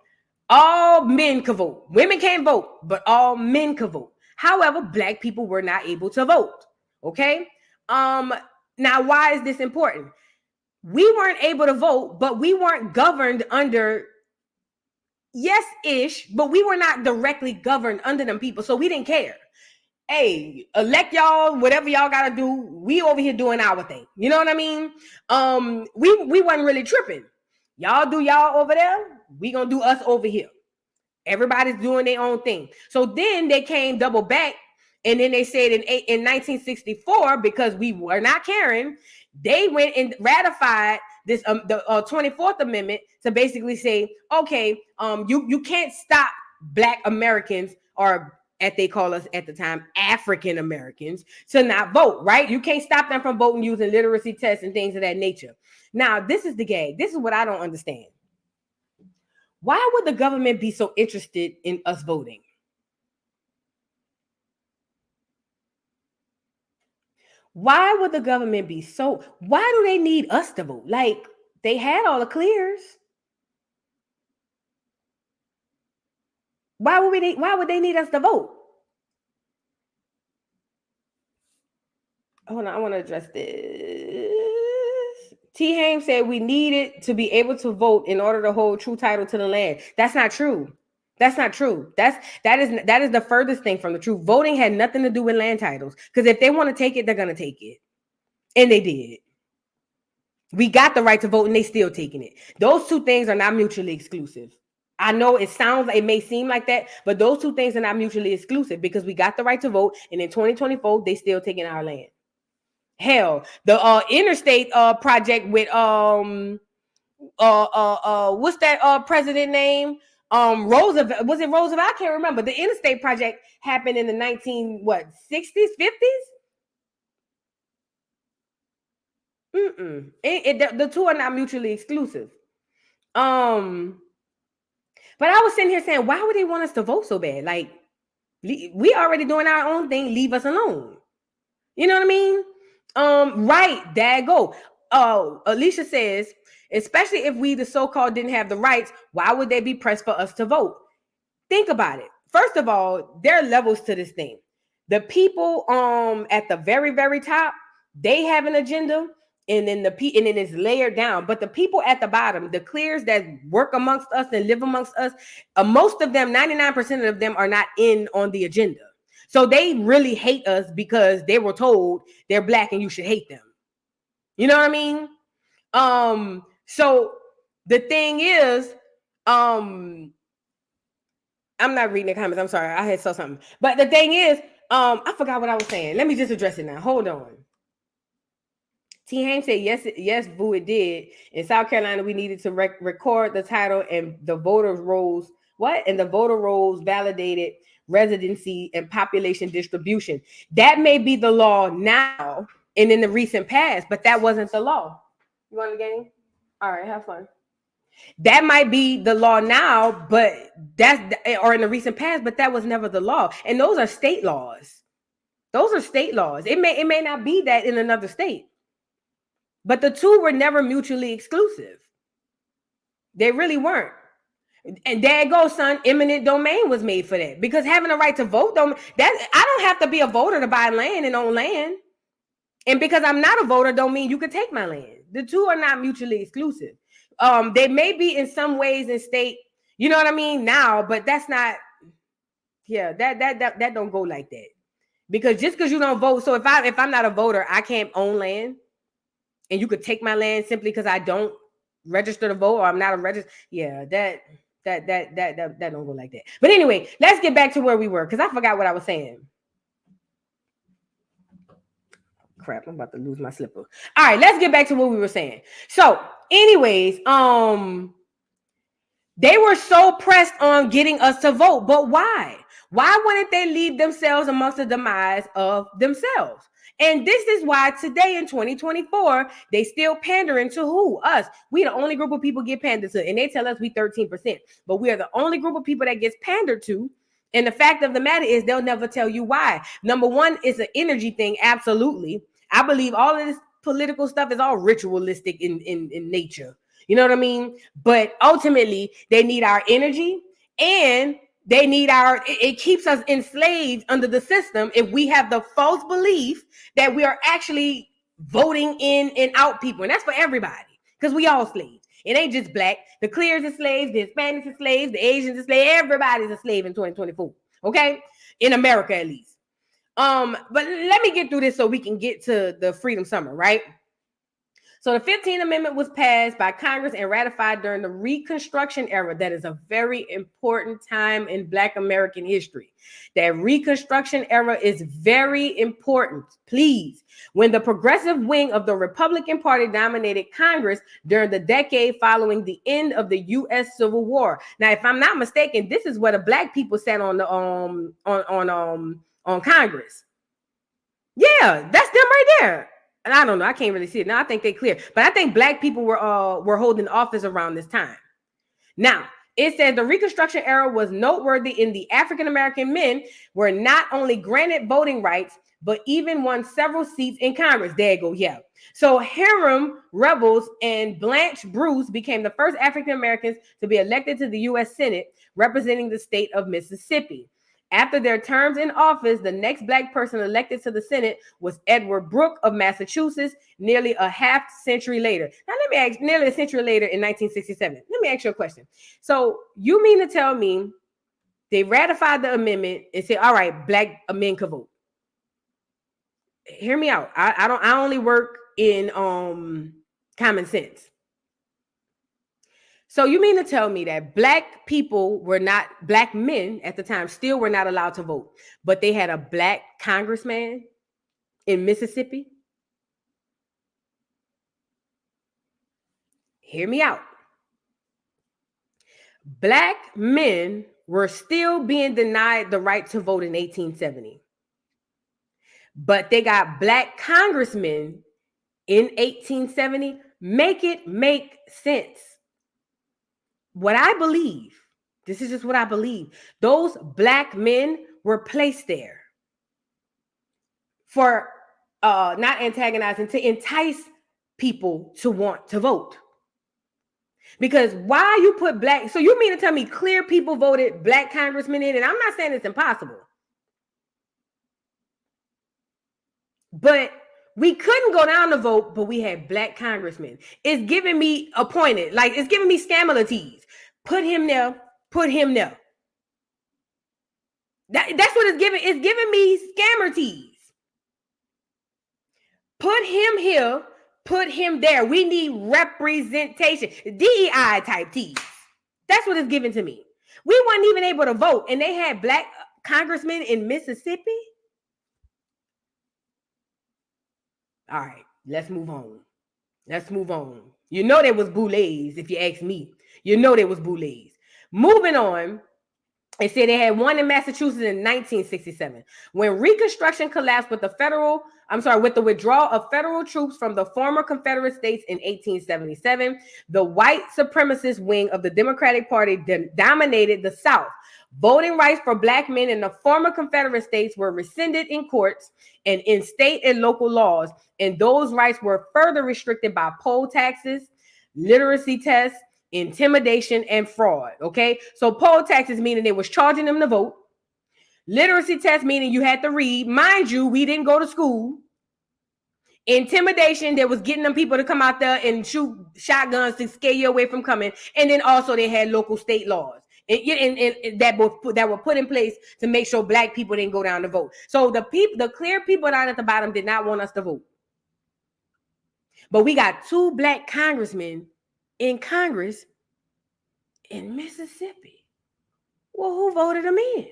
all men could vote. Women can't vote, but all men could vote. However, Black people were not able to vote. Okay. Now, why is this important? We weren't able to vote, but we weren't governed under, yes-ish, but we were not directly governed under them people, so we didn't care. Hey, elect y'all, whatever y'all gotta do, we over here doing our thing. You know what I mean? We wasn't really tripping. Y'all do y'all over there, we gonna do us over here. Everybody's doing their own thing. So then they came double back, and then they said in 1964, because we were not caring, they went and ratified this the 24th Amendment to basically say, okay, you can't stop Black Americans, or as they call us at the time, African Americans, to not vote, right? You can't stop them from voting using literacy tests and things of that nature. Now, this is the gag. This is what I don't understand. Why would the government be so interested in us voting? Why would the government be so? Why do they need us to vote? Like, they had all the clears. Why would they need us to vote? Hold on, I want to address this. T. Hames said we needed to be able to vote in order to hold true title to the land. That's not true. That's not true. That is the furthest thing from the truth. Voting had nothing to do with land titles, because if they want to take it, they're going to take it. And they did. We got the right to vote and they still taking it. Those two things are not mutually exclusive. I know it may seem like that, but those two things are not mutually exclusive, because we got the right to vote, and in 2024, they still taking our land. Hell, the interstate project with what's that president name? Roosevelt. Was it Roosevelt? I can't remember. The interstate project happened in the 60s, 50s? The two are not mutually exclusive. But I was sitting here saying, why would they want us to vote so bad? Like, we already doing our own thing. Leave us alone. You know what I mean? Right, dago. Alicia says, especially if we, the so-called, didn't have the rights, why would they be pressed for us to vote? Think about it. First of all, there are levels to this thing. The people at the very, very top, they have an agenda, and then then it's layered down. But the people at the bottom, the clears that work amongst us and live amongst us, most of them, 99% of them, are not in on the agenda. So they really hate us because they were told they're Black and you should hate them. You know what I mean? So the thing is, I'm not reading the comments. I'm sorry. I had saw something. But the thing is, I forgot what I was saying. Let me just address it now. Hold on. T. Hames said, yes, boo, it did. In South Carolina, we needed to record the title and the voter rolls. What? And the voter rolls validated residency, and population distribution. That may be the law now and in the recent past, but that wasn't the law. You want the game? All right, have fun. That might be the law now, but or in the recent past, but that was never the law. And those are state laws. Those are state laws. It may not be that in another state, but the two were never mutually exclusive. They really weren't. And there it goes, son. Eminent domain was made for that, because having a right to vote I don't have to be a voter to buy land and own land. And because I'm not a voter, don't mean you can take my land. The two are not mutually exclusive. They may be in some ways in state, you know what I mean, now, but that's not. Yeah, that don't go like that. Because just because you don't vote, so if I'm not a voter, I can't own land, and you could take my land simply because I don't register to vote or I'm not a register. Yeah, that don't go like that. But anyway, let's get back to where we were, because I forgot what I was saying. Crap, I'm about to lose my slipper. All right, let's get back to what we were saying. So, anyways, they were so pressed on getting us to vote, but why? Why wouldn't they leave themselves amongst the demise of themselves? And this is why today in 2024, they still pandering to who? Us. We the only group of people get pandered to, and they tell us we 13%, but we are the only group of people that gets pandered to. And the fact of the matter is they'll never tell you why. Number one, it's an energy thing. Absolutely. I believe all of this political stuff is all ritualistic in nature. You know what I mean? But ultimately, they need our energy, and they need it keeps us enslaved under the system if we have the false belief that we are actually voting in and out people. And that's for everybody, because we all slaves. It ain't just black. The clears are slaves, the Hispanics are slaves, the Asians are slaves. Everybody's a slave in 2024. Okay? In America, at least. But let me get through this so we can get to the Freedom Summer, right? So the 15th Amendment was passed by Congress and ratified during the Reconstruction Era. That is a very important time in Black American history. That Reconstruction Era is very important. Please, when the progressive wing of the Republican Party dominated Congress during the decade following the end of the U.S. Civil War. Now, if I'm not mistaken, this is where the Black people sat on the on Congress. Yeah, that's them right there. And I don't know, I can't really see it. Now I think they clear. But I think Black people were holding office around this time. Now, it says the Reconstruction Era was noteworthy in the African-American men were not only granted voting rights, but even won several seats in Congress. There you go, yeah. So Hiram Rebels and Blanche Bruce became the first African-Americans to be elected to the U.S. Senate, representing the state of Mississippi. After their terms in office, the next Black person elected to the Senate was Edward Brooke of Massachusetts, nearly a half century later. Now, let me ask, nearly a century later in 1967. Let me ask you a question. So you mean to tell me they ratified the amendment and said, all right, Black men can vote? Hear me out. I only work in common sense. So you mean to tell me that Black people were not, Black men at the time still were not allowed to vote, but they had a Black congressman in Mississippi? Hear me out. Black men were still being denied the right to vote in 1870, but they got Black congressmen in 1870. Make it make sense. What I believe, this is just what I believe, those Black men were placed there for not antagonizing, to entice people to want to vote. Because why you put Black, so you mean to tell me clear people voted Black congressmen in? And I'm not saying it's impossible, but we couldn't go down to vote, but we had Black congressmen. It's giving me appointed, like it's giving me scamalities. Put him there, put him there. That's what it's giving. It's giving me scammer teas. Put him here, put him there. We need representation. DEI type teas. That's what it's giving to me. We weren't even able to vote, and they had Black congressmen in Mississippi. All right, let's move on. Let's move on. You know there was boulets, if you ask me. You know there was boulets. Moving on. It said they had one in Massachusetts in 1967. When Reconstruction collapsed with the withdrawal of federal troops from the former Confederate states in 1877, the white supremacist wing of the Democratic Party dominated the South. Voting rights for black men in the former Confederate states were rescinded in courts and in state and local laws, and those rights were further restricted by poll taxes, literacy tests, intimidation, and fraud. Okay, so poll taxes meaning they was charging them to vote. Literacy test meaning you had to read. Mind you, we didn't go to school. Intimidation, that was getting them people to come out there and shoot shotguns to scare you away from coming. And then also they had local state laws and that were put in place to make sure black people didn't go down to vote. So the clear people down at the bottom did not want us to vote. But we got 2 black congressmen in Congress in Mississippi. Well, who voted them in?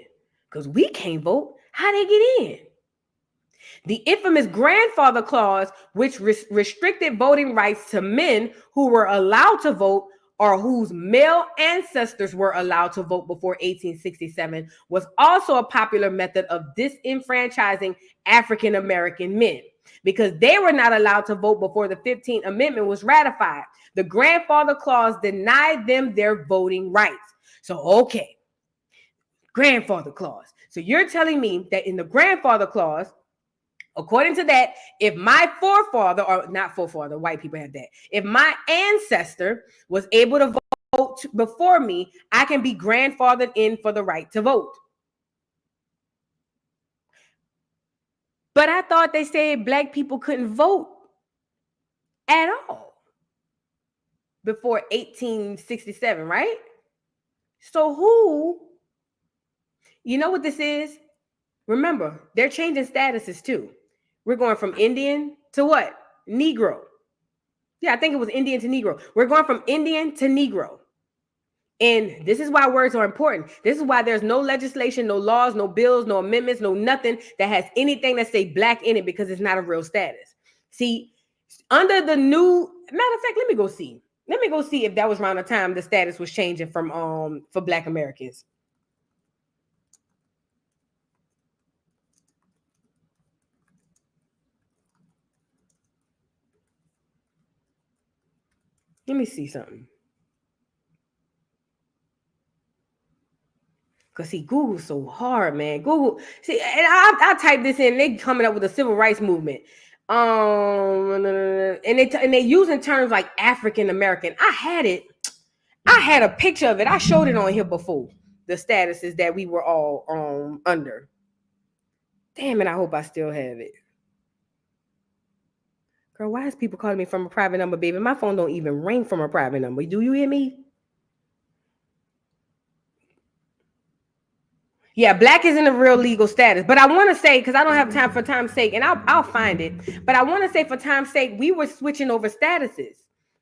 Because we can't vote. How they get in? The infamous grandfather clause, which restricted voting rights to men who were allowed to vote or whose male ancestors were allowed to vote before 1867, was also a popular method of disenfranchising African American men. Because they were not allowed to vote before the 15th Amendment was ratified. The grandfather clause denied them their voting rights. So, okay, grandfather clause. So you're telling me that in the grandfather clause, according to that, if my forefather, or not forefather, white people have that, if my ancestor was able to vote before me, I can be grandfathered in for the right to vote. But I thought they said black people couldn't vote at all before 1867, right? So who, you know what this is? Remember, they're changing statuses too. We're going from Indian to what? Negro. Yeah, I think it was Indian to Negro. We're going from Indian to Negro. And this is why words are important. This is why there's no legislation, no laws, no bills, no amendments, no nothing that has anything that say black in it, because it's not a real status. See, under the new, matter of fact, let me go see. Let me go see if that was around the time the status was changing from for black Americans. Let me see something. Because see, Google's so hard, man. Google, see, and I type this in, and they coming up with a civil rights movement. And they using terms like African American. I had a picture of it. I showed it on here before. The statuses that we were all under. Damn it, I hope I still have it. Girl, why is people calling me from a private number, baby? My phone don't even ring from a private number. Do you hear me? Yeah, black isn't a real legal status. But I want to say, because I don't have time for time's sake, and I'll find it. But I want to say for time's sake, we were switching over statuses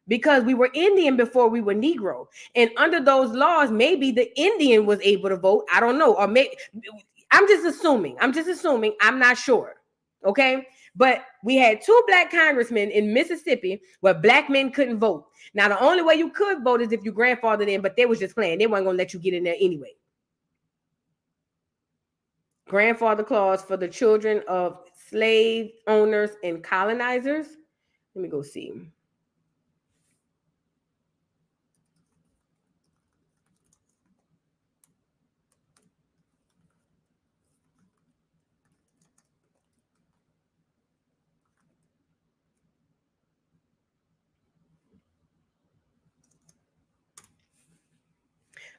because we were Indian before we were Negro. And under those laws, maybe the Indian was able to vote. I don't know. Or maybe I'm just assuming. I'm not sure. Okay. But we had 2 black congressmen in Mississippi where black men couldn't vote. Now, the only way you could vote is if you grandfathered in, but they was just playing. They weren't going to let you get in there anyway. Grandfather clause for the children of slave owners and colonizers. Let me go see.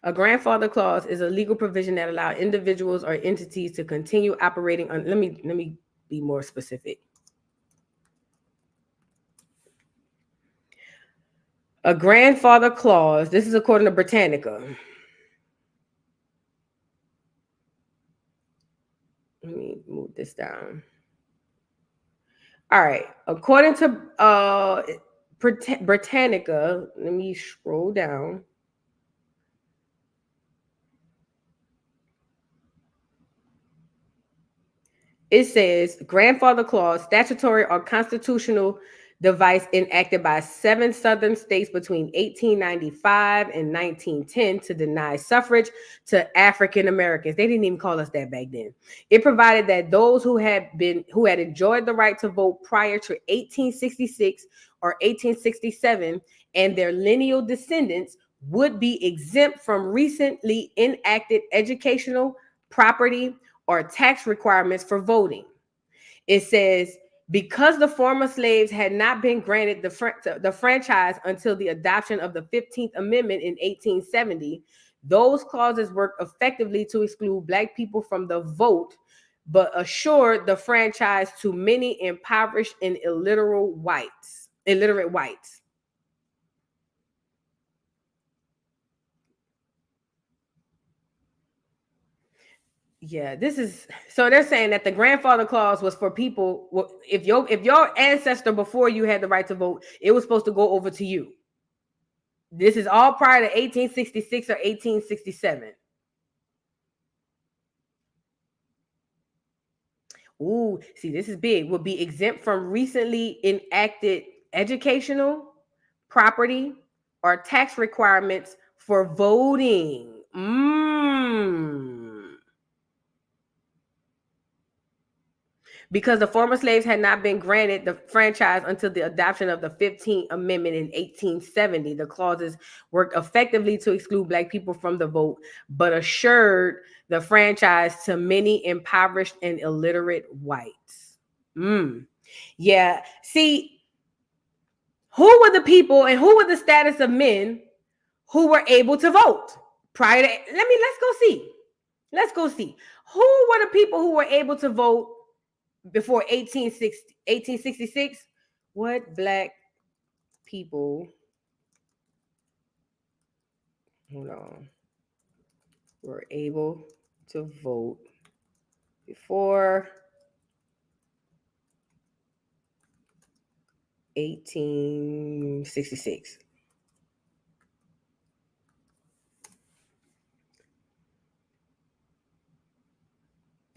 A grandfather clause is a legal provision that allows individuals or entities to continue operating on. Let me be more specific. A grandfather clause, this is according to Britannica. Let me move this down. All right. According to Britannica, let me scroll down. It says grandfather clause, statutory or constitutional device enacted by 7 southern states between 1895 and 1910 to deny suffrage to African Americans. They didn't even call us that back then. It provided that those who had enjoyed the right to vote prior to 1866 or 1867 and their lineal descendants would be exempt from recently enacted educational, property, or tax requirements for voting. It says, because the former slaves had not been granted the franchise until the adoption of the 15th Amendment in 1870, those clauses worked effectively to exclude Black people from the vote, but assured the franchise to many impoverished and illiterate whites. Yeah, this is so they're saying that the grandfather clause was for people. If your ancestor before you had the right to vote, it was supposed to go over to you. This is all prior to 1866 or 1867. Ooh, see, this is big. Will be exempt from recently enacted educational, property, or tax requirements for voting. Because the former slaves had not been granted the franchise until the adoption of the 15th Amendment in 1870. The clauses worked effectively to exclude Black people from the vote, but assured the franchise to many impoverished and illiterate whites. Yeah. See, who were the people and who were the status of men who were able to vote prior to, let's go see. Who were the people who were able to vote before 1866? What Black people, were able to vote before 1866?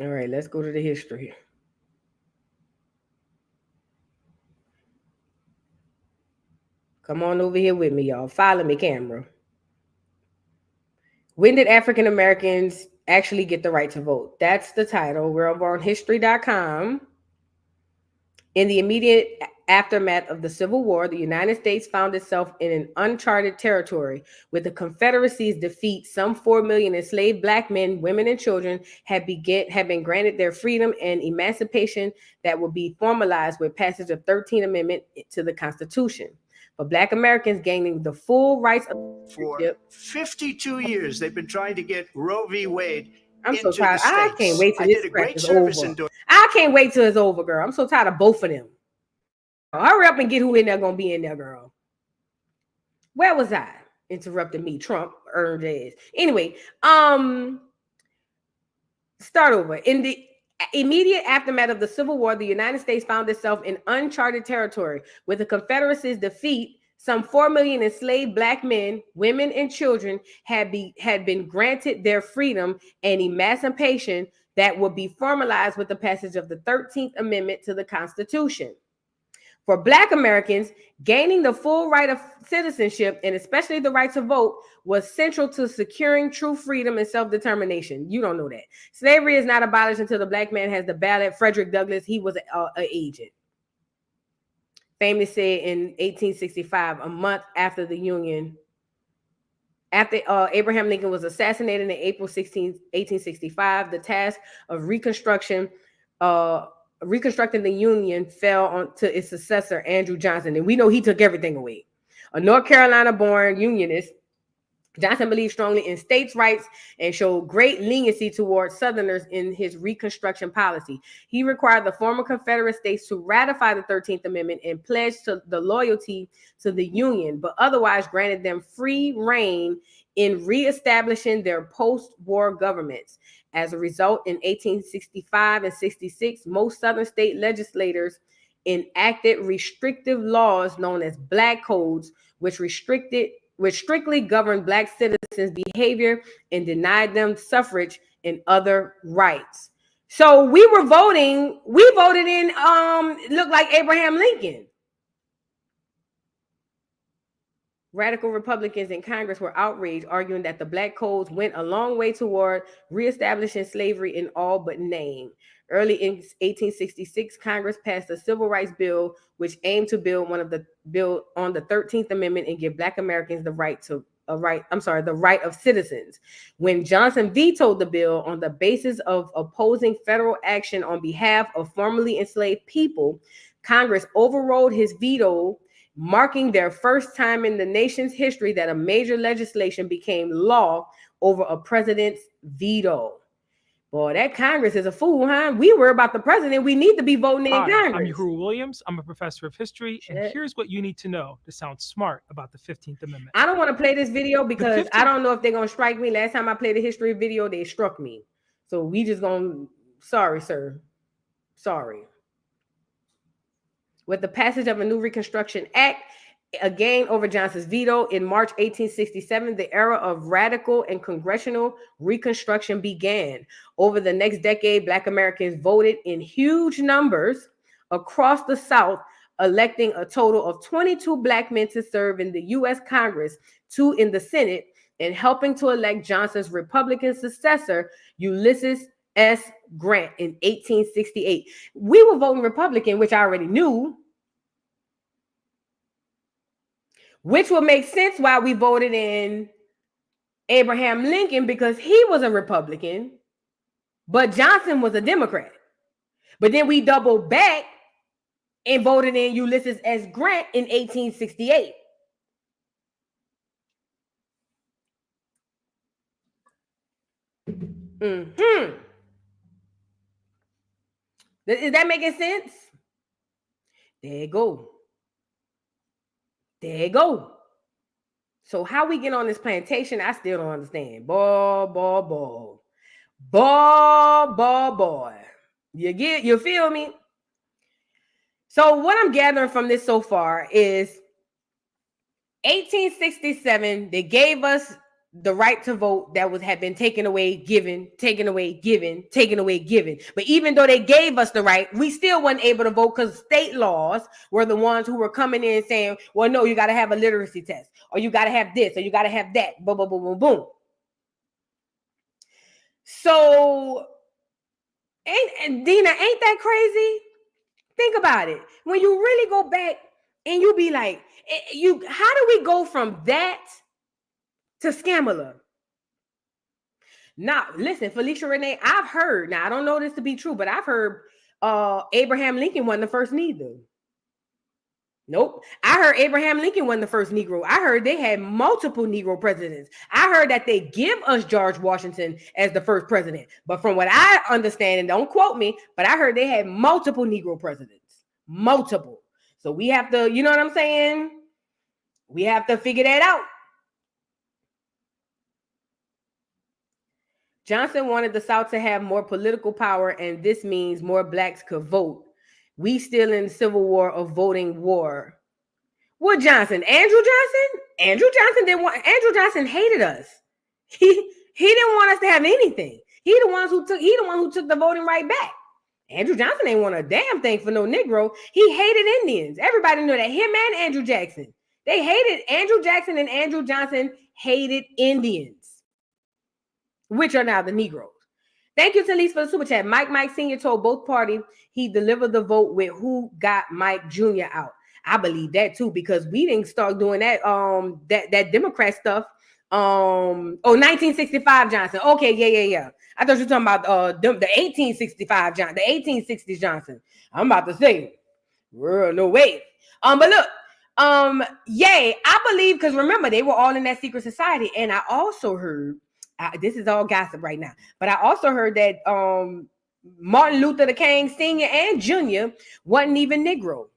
All right, let's go to the history. Come on over here with me, y'all. Follow me, camera. When did African Americans actually get the right to vote? That's the title. We're over on history.com. In the immediate aftermath of the Civil War, the United States found itself in an uncharted territory. With the Confederacy's defeat, some 4 million enslaved Black men, women, and children had been granted their freedom and emancipation that would be formalized with passage of 13th Amendment to the Constitution. For Black Americans gaining the full rights of for 52 years, they've been trying to get Roe v. Wade. I'm so tired. I can't wait till this crap is over. I can't wait till it's over, girl. I'm so tired of both of them. Hurry up and get who in there gonna be in there, girl. Where was I? Interrupted me. Trump earned ass. Anyway, start over. In the immediate aftermath of the Civil War, the United States found itself in uncharted territory. With the Confederacy's defeat, some 4 million enslaved Black men, women, and children had been granted their freedom and emancipation that would be formalized with the passage of the 13th Amendment to the Constitution. For Black Americans, gaining the full right of citizenship, and especially the right to vote, was central to securing true freedom and self-determination. You don't know that. Slavery is not abolished until the Black man has the ballot. Frederick Douglass, he was an agent. Famously said in 1865, a month after the Union, after Abraham Lincoln was assassinated in April 16, 1865, the task of reconstructing the Union fell on to its successor, Andrew Johnson. And we know he took everything away. A North Carolina-born Unionist, Johnson believed strongly in states' rights and showed great leniency towards Southerners in his Reconstruction policy. He required the former Confederate states to ratify the 13th Amendment and pledge to the loyalty to the Union, but otherwise granted them free reign in reestablishing their post-war governments. As a result, in 1865 and 66, most Southern state legislators enacted restrictive laws known as Black Codes, which strictly governed Black citizens' behavior and denied them suffrage and other rights. So we were voting. We voted in looked like Abraham Lincoln. Radical Republicans in Congress were outraged, arguing that the black codes went a long way toward reestablishing slavery in all but name. Early in 1866, Congress passed a civil rights bill which aimed to build on the 13th Amendment and give black Americans the right of citizens. When Johnson vetoed the bill on the basis of opposing federal action on behalf of formerly enslaved people, Congress overrode his veto, marking their first time in the nation's history that a major legislation became law over a president's veto. Boy, that Congress is a fool, huh? We worry about the president. We need to be voting in Congress. I'm Uhuru Williams. I'm a professor of history, and here's what you need to know to sound smart about the 15th Amendment. I don't want to play this video because I don't know if they're going to strike me. Last time I played a history video, they struck me. So we just going to, sorry, sir. Sorry. With the passage of a new Reconstruction Act, again over Johnson's veto, in March 1867, the era of radical and congressional reconstruction began. Over the next decade, Black Americans voted in huge numbers across the South, electing a total of 22 Black men to serve in the U.S. Congress, 2 in the Senate, and helping to elect Johnson's Republican successor, Ulysses S. Grant, in 1868. We were voting Republican, which I already knew, which would make sense why we voted in Abraham Lincoln, because he was a Republican, but Johnson was a Democrat. But then we doubled back and voted in Ulysses S. Grant in 1868. Is that making sense? There you go. There you go. So how we get on this plantation, I still don't understand. Boy. You feel me? So what I'm gathering from this so far is 1867, they gave us the right to vote that had been taken away, given. But even though they gave us the right, we still weren't able to vote because state laws were the ones who were coming in saying, well, no, you got to have a literacy test, or you got to have this, or you got to have that. Boom, boom, boom, boom, boom. So, and Dina, ain't that crazy? Think about it. When you really go back and you be like, how do we go from that to Scamala? Now, listen, Felicia Renee, I've heard, now I don't know this to be true, but I've heard Abraham Lincoln wasn't the first neither. Nope. I heard Abraham Lincoln wasn't the first Negro. I heard they had multiple Negro presidents. I heard that they give us George Washington as the first president. But from what I understand, and don't quote me, but I heard they had multiple Negro presidents. Multiple. So we have to, you know what I'm saying? We have to figure that out. Johnson wanted the South to have more political power, and this means more Blacks could vote. We still in the Civil War of voting war. What Johnson? Andrew Johnson? Andrew Johnson hated us. He didn't want us to have anything. He the one who took the voting right back. Andrew Johnson ain't want a damn thing for no Negro. He hated Indians. Everybody knew that. Him and Andrew Jackson. They hated Andrew Jackson, and Andrew Johnson hated Indians, which are now the Negroes. Thank you, Talise, for the super chat. Mike Sr. told both parties he delivered the vote with who got Mike Jr. out. I believe that too, because we didn't start doing that that Democrat stuff. 1965 Johnson. Okay, yeah. I thought you were talking about the 1865 Johnson, the 1860s Johnson. I'm about to say, no way. But look, I believe, because remember, they were all in that secret society, and I also heard. This is all gossip right now, but I also heard that Martin Luther King Sr. and Jr. wasn't even Negro.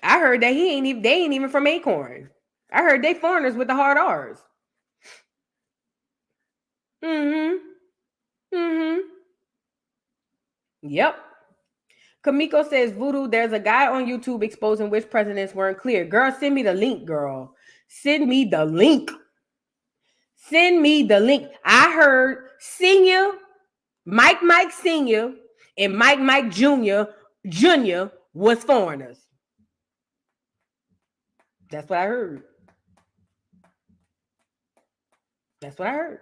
I heard that they ain't even from Acorn. I heard they foreigners with the hard R's. Yep. Kamiko says, Voodoo, there's a guy on YouTube exposing which presidents weren't clear. Girl, send me the link, girl. Send me the link. I heard Senior, Mike Senior, and Mike Jr. was foreigners. That's what I heard. That's what I heard.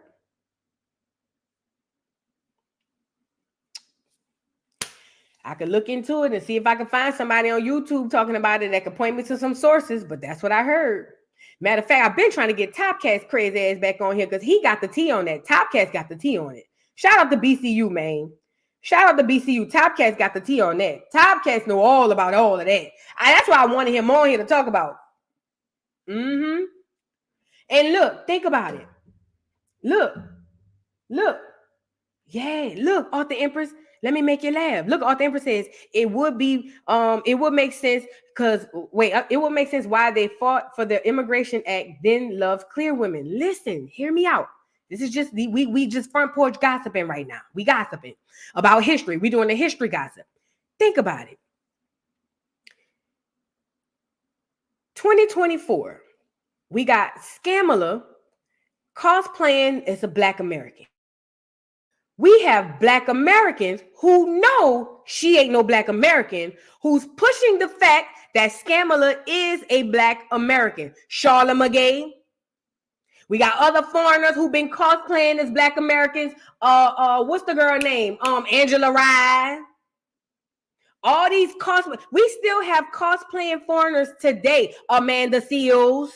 I could look into it and see if I can find somebody on YouTube talking about it that could point me to some sources, but that's what I heard. Matter of fact, I've been trying to get Topcat's crazy ass back on here because he got the T on that. Topcat's got the T on it. Shout out to BCU, man. Shout out to BCU. Topcat's got the T on that. Topcats know all about all of that. That's why I wanted him on here to talk about. And look, think about it. Look. Yeah, look, Author Empress. Let me make you laugh. Look, Author Empress says it would make sense because it would make sense why they fought for the Immigration Act, then loved clear women. Listen, hear me out. This is just we just front porch gossiping right now. We gossiping about history. We doing the history gossip. Think about it. 2024, we got Scamala cosplaying as a Black American. We have Black Americans who know she ain't no Black American, who's pushing the fact that Scamala is a Black American. Charlotte McGay. We got other foreigners who've been cosplaying as Black Americans. What's the girl name? Angela Rye. All these cosplay. We still have cosplaying foreigners today. Amanda Seals.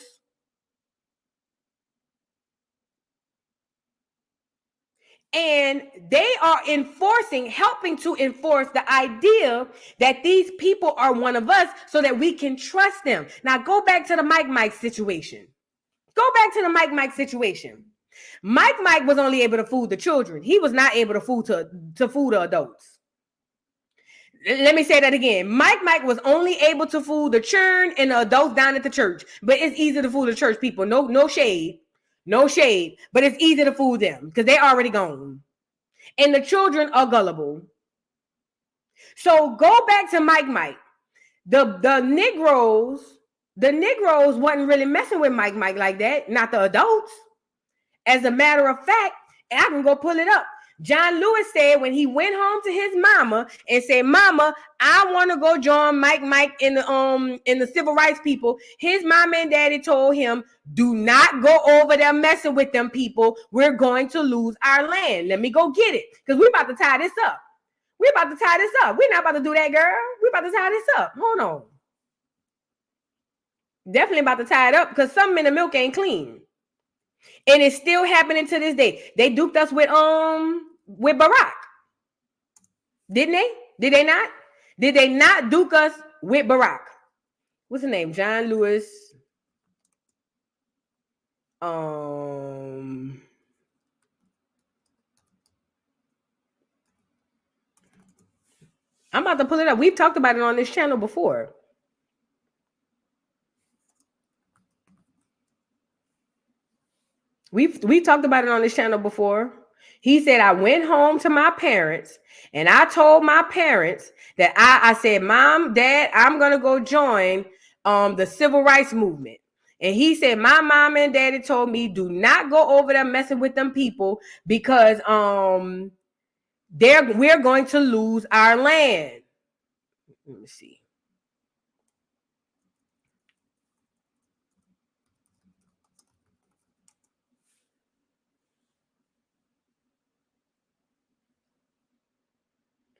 And they are helping to enforce the idea that these people are one of us so that we can trust them. Now go back to the Mike situation. Mike was only able to fool the children. He was not able to fool the adults. Let me say that again. Mike was only able to fool the churn and the adults down at the church. But it's easy to fool the church people. No shade. No shade, but it's easy to fool them because they're already gone. And the children are gullible. So go back to Mike. The Negroes wasn't really messing with Mike like that, not the adults. As a matter of fact, and I can go pull it up. John Lewis said when he went home to his mama and said, "Mama, I want to go join Mike in the civil rights people." His mama and daddy told him, "Do not go over there messing with them people. We're going to lose our land. Let me go get it because we're about to tie this up. We're not about to do that, girl. We're about to tie this up. Hold on. Definitely about to tie it up because something in the milk ain't clean." And it's still happening to this day. They duped us with Barack. Didn't they? Did they not? Did they not duke us with Barack? What's his name? John Lewis. I'm about to pull it up. We've talked about it on this channel before. We've talked about it on this channel before. He said, I went home to my parents and I told my parents that I said, "Mom, Dad, I'm going to go join the civil rights movement." And he said, "My mom and daddy told me, do not go over there messing with them people because we're going to lose our land." Let me see.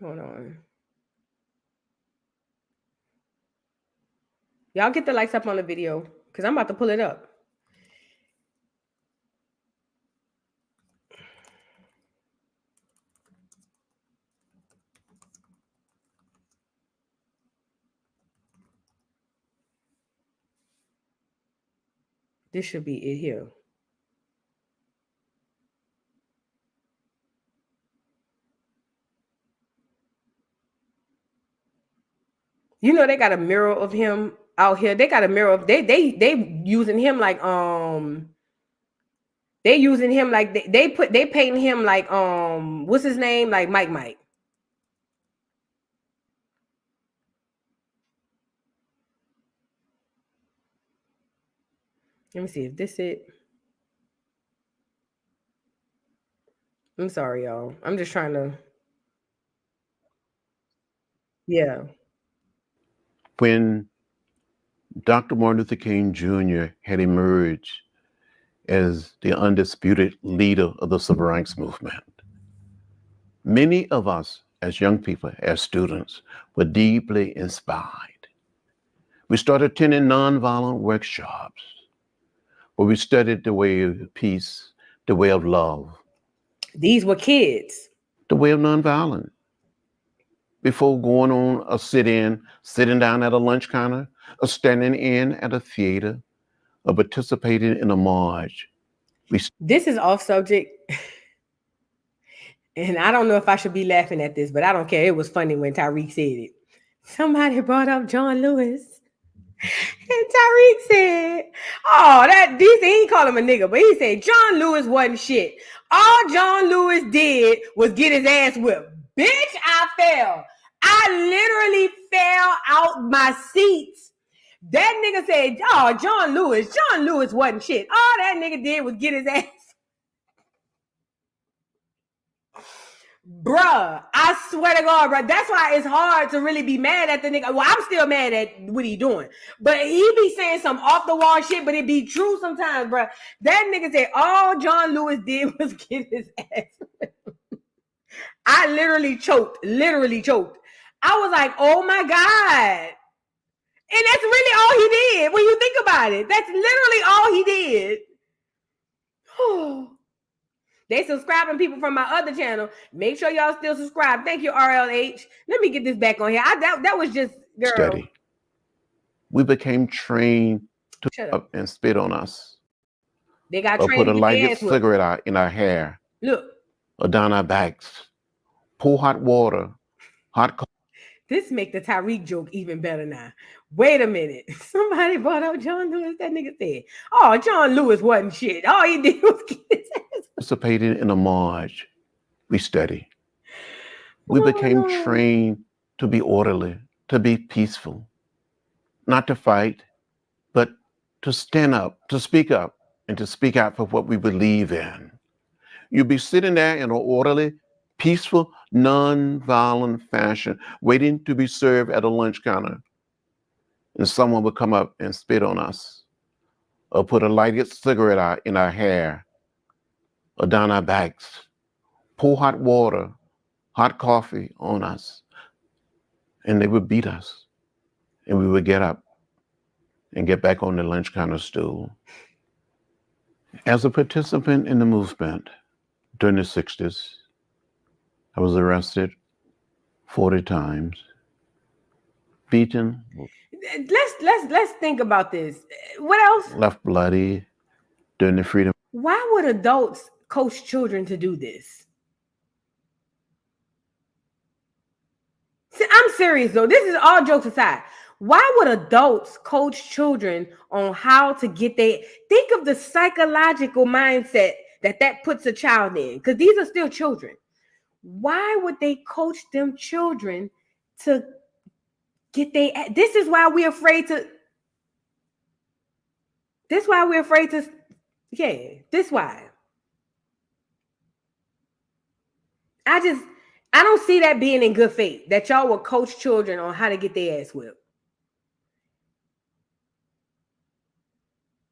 Hold on. Y'all get the lights up on the video because I'm about to pull it up. This should be it here. You know they got a mirror of him out here. They got a mirror of they using him like they using him like they painting him like what's his name, like Mike. Let me see if this it. I'm sorry, y'all. I'm just trying to. Yeah. When Dr. Martin Luther King Jr. had emerged as the undisputed leader of the civil rights movement. Many of us, as young people, as students, were deeply inspired. We started attending nonviolent workshops where we studied the way of peace, the way of love. These were kids. The way of nonviolence. Before going on a sit-in, sitting down at a lunch counter, or standing in at a theater, or participating in a march. This is off subject. And I don't know if I should be laughing at this, but I don't care. It was funny when Tariq said it. Somebody brought up John Lewis. And Tariq said, oh, he didn't call him a nigga, but he said John Lewis wasn't shit. All John Lewis did was get his ass whipped. Bitch, I fell. I literally fell out my seat. That nigga said, oh, John Lewis wasn't shit. All that nigga did was get his ass. Bruh, I swear to God, bruh. That's why it's hard to really be mad at the nigga. Well, I'm still mad at what he doing. But he be saying some off the wall shit, but it be true sometimes, bruh. That nigga said all John Lewis did was get his ass. I literally choked. I was like, oh my God. And that's really all he did when you think about it. That's literally all he did. They subscribing people from my other channel. Make sure y'all still subscribe. Thank you, RLH. Let me get this back on here. That was just, girl. Study. We became trained to Shut up and spit on us. They got or trained put a to get their lighted ass whipped. cigarette out in our hair. Look. Or down our backs. Pour hot water. Hot coffee. This make the Tariq joke even better now. Wait a minute. Somebody brought up John Lewis. That nigga said, oh, John Lewis wasn't shit. All he did was get his ass. Participated in a march. We study. We became trained to be orderly, to be peaceful, not to fight, but to stand up, and to speak out for what we believe in. You'll be sitting there in an orderly, peaceful, non-violent fashion, waiting to be served at a lunch counter. And someone would come up and spit on us, or put a lighted cigarette out in our hair, or down our backs, pour hot water, hot coffee on us, and they would beat us. And we would get up and get back on the lunch counter stool. As a participant in the movement during the 60s, I was arrested 40 times, beaten. Let's think about this. What else? Left bloody during the freedom. Why would adults coach children to do this? See, I'm serious though. This is all jokes aside. Why would adults coach children on how to get their... Think of the psychological mindset that puts a child in, because these are still children. Why would they coach them children to get their... This is why we're afraid to... This is why we're afraid to... Yeah, this why. I don't see that being in good faith, that y'all will coach children on how to get their ass whipped.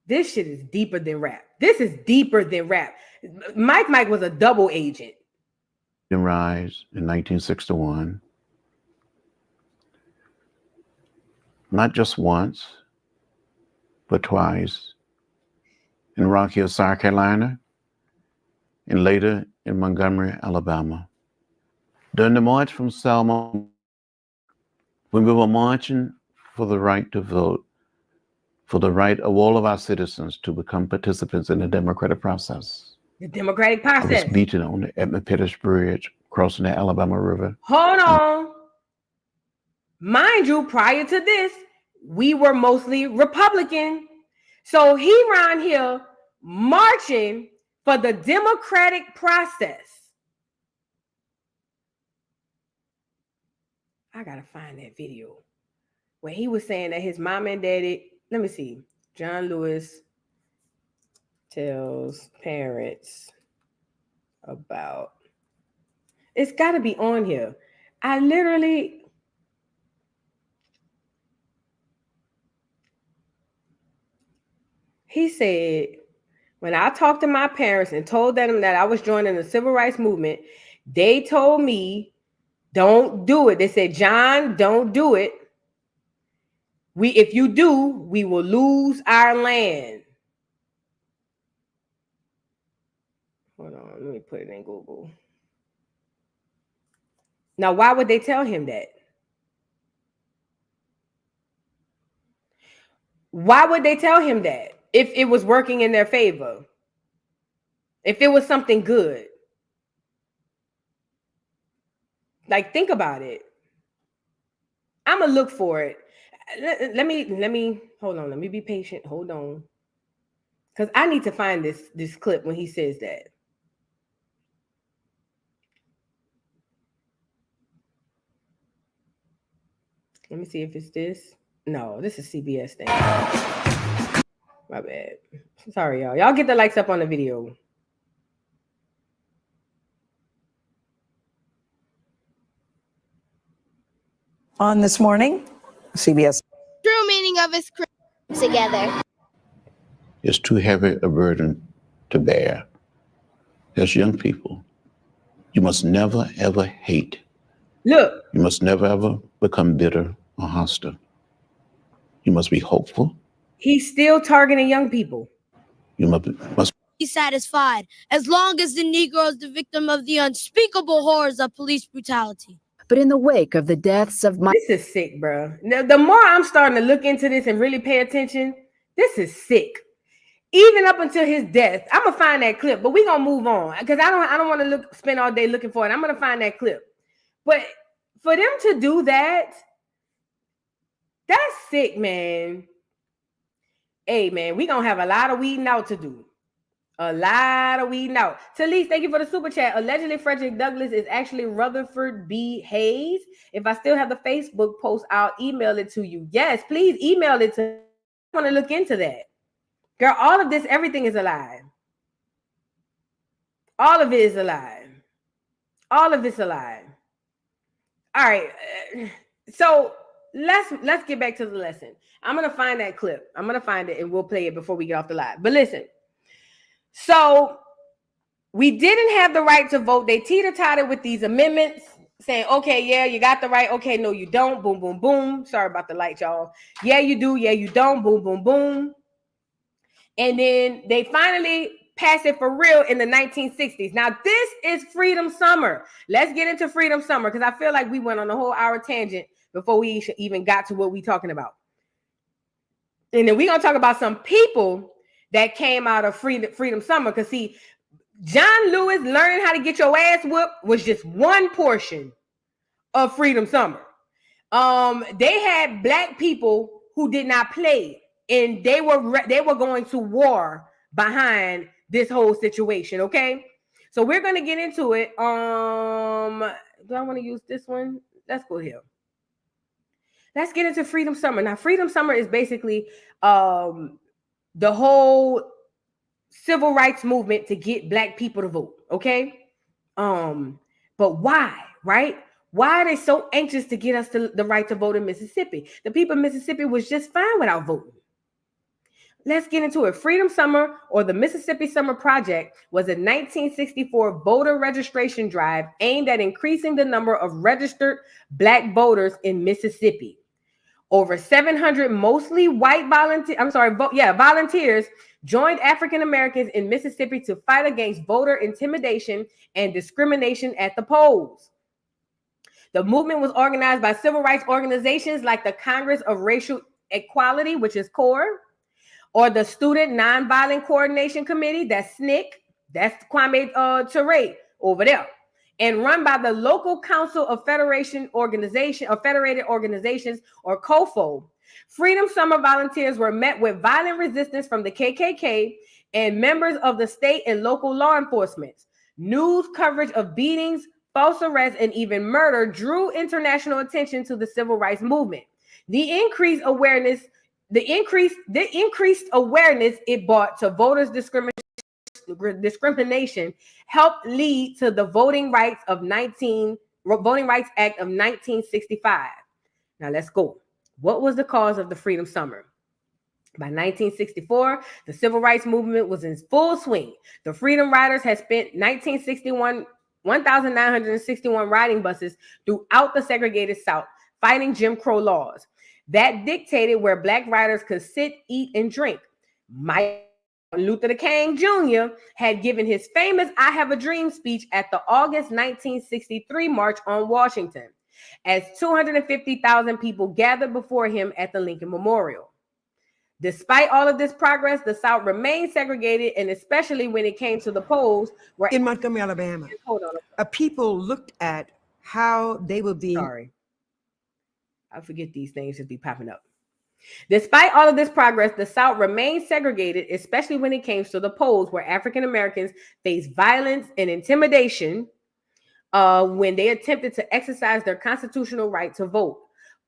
This shit is deeper than rap. This is deeper than rap. Mike was a double agent. Rise in 1961. Not just once, but twice. In Rock Hill, South Carolina, and later in Montgomery, Alabama. During the march from Selma, when we were marching for the right to vote, for the right of all of our citizens to become participants in the democratic process. The democratic I process. was beaten on the Edmund Pettus Bridge, crossing the Alabama River. Hold on. Mind you, prior to this, we were mostly Republican. So he around here marching for the democratic process. I gotta find that video where he was saying that his mom and daddy, let me see, John Lewis tells parents about, it's gotta be on here. I literally, He said, when I talked to my parents and told them that I was joining the civil rights movement, they told me, don't do it. They said, John, don't do it. If you do, we will lose our land. Hold on, let me put it in Google. Now, why would they tell him that? Why would they tell him that if it was working in their favor? If it was something good? Like, think about it. I'm gonna look for it. Let me hold on. Let me be patient. Hold on, because I need to find this clip when he says that. Let me see if it's this. No, this is CBS thing. My bad. Sorry, y'all. Y'all get the likes up on the video. On this morning, CBS. True meaning of his together. It's too heavy a burden to bear. As young people, you must never, ever hate. Look. You must never, ever become bitter or hostile. You must be hopeful. He's still targeting young people. You must Be satisfied as long as the Negro is the victim of the unspeakable horrors of police brutality. But in the wake of the deaths of my... This is sick, bro. Now, the more I'm starting to look into this and really pay attention, this is sick. Even up until his death, I'm gonna find that clip, but we're gonna move on because I don't want to spend all day looking for it. I'm gonna find that clip. But for them to do that, that's sick, man. Hey, man, we're gonna have a lot of weeding out to do. A lot of weeding out. Talise, thank you for the super chat. Allegedly, Frederick Douglass is actually Rutherford B. Hayes. If I still have the Facebook post, I'll email it to you. Yes, please email it to me. I want to look into that. Girl, all of this, everything is a lie. All of it is a lie. All of it's a lie. All right. So let's get back to the lesson. I'm gonna find that clip. I'm gonna find it and we'll play it before we get off the live. But listen. So we didn't have the right to vote. They teeter-totted with these amendments saying, okay, yeah, you got the right. Okay, no, you don't. Boom, boom, boom. Sorry about the light, y'all. Yeah, you do. Yeah, you don't. Boom, boom, boom. And then they finally passed it for real in the 1960s. Now, this is Freedom Summer. Let's get into Freedom Summer because I feel like we went on a whole hour tangent before we even got to what we're talking about. And then we're going to talk about some people that came out of Freedom Summer. Because, see, John Lewis learning how to get your ass whooped was just one portion of Freedom Summer. They had black people who did not play, and they were going to war behind this whole situation. Okay, so we're going to get into it. Do I want to use this one? Let's go here. Let's get into Freedom Summer. Now, Freedom Summer is basically the whole civil rights movement to get black people to vote. Okay. But why, right? Why are they so anxious to get us the right to vote in Mississippi? The people of Mississippi was just fine without voting. Let's get into it. Freedom Summer, or the Mississippi Summer Project, was a 1964 voter registration drive aimed at increasing the number of registered black voters in Mississippi. Over 700 mostly white volunteers joined African Americans in Mississippi to fight against voter intimidation and discrimination at the polls. The movement was organized by civil rights organizations like the Congress of Racial Equality, which is CORE, or the Student Nonviolent Coordination Committee, that's SNCC, that's Kwame Ture over there, and run by the Local Council of Federated Organizations, or COFO. Freedom Summer volunteers were met with violent resistance from the KKK and members of the state and local law enforcement. News coverage of beatings, false arrests, and even murder drew international attention to the civil rights movement. The increased awareness it brought to voters' discrimination helped lead to the Voting Rights Act of 1965. Now let's go. What was the cause of the Freedom Summer? By 1964, the civil rights movement was in full swing. The Freedom Riders had spent 1,961 riding buses throughout the segregated South, fighting Jim Crow laws. That dictated where Black riders could sit, eat, and drink. Martin Luther King Jr. had given his famous I Have a Dream speech at the August 1963 March on Washington, as 250,000 people gathered before him at the Lincoln Memorial. Despite all of this progress, the South remained segregated, and especially when it came to the polls. In Montgomery, Alabama, people looked at how they were being... Sorry. I forget these things just be popping up. Despite all of this progress, the South remained segregated, especially when it came to the polls, where African Americans faced violence and intimidation when they attempted to exercise their constitutional right to vote.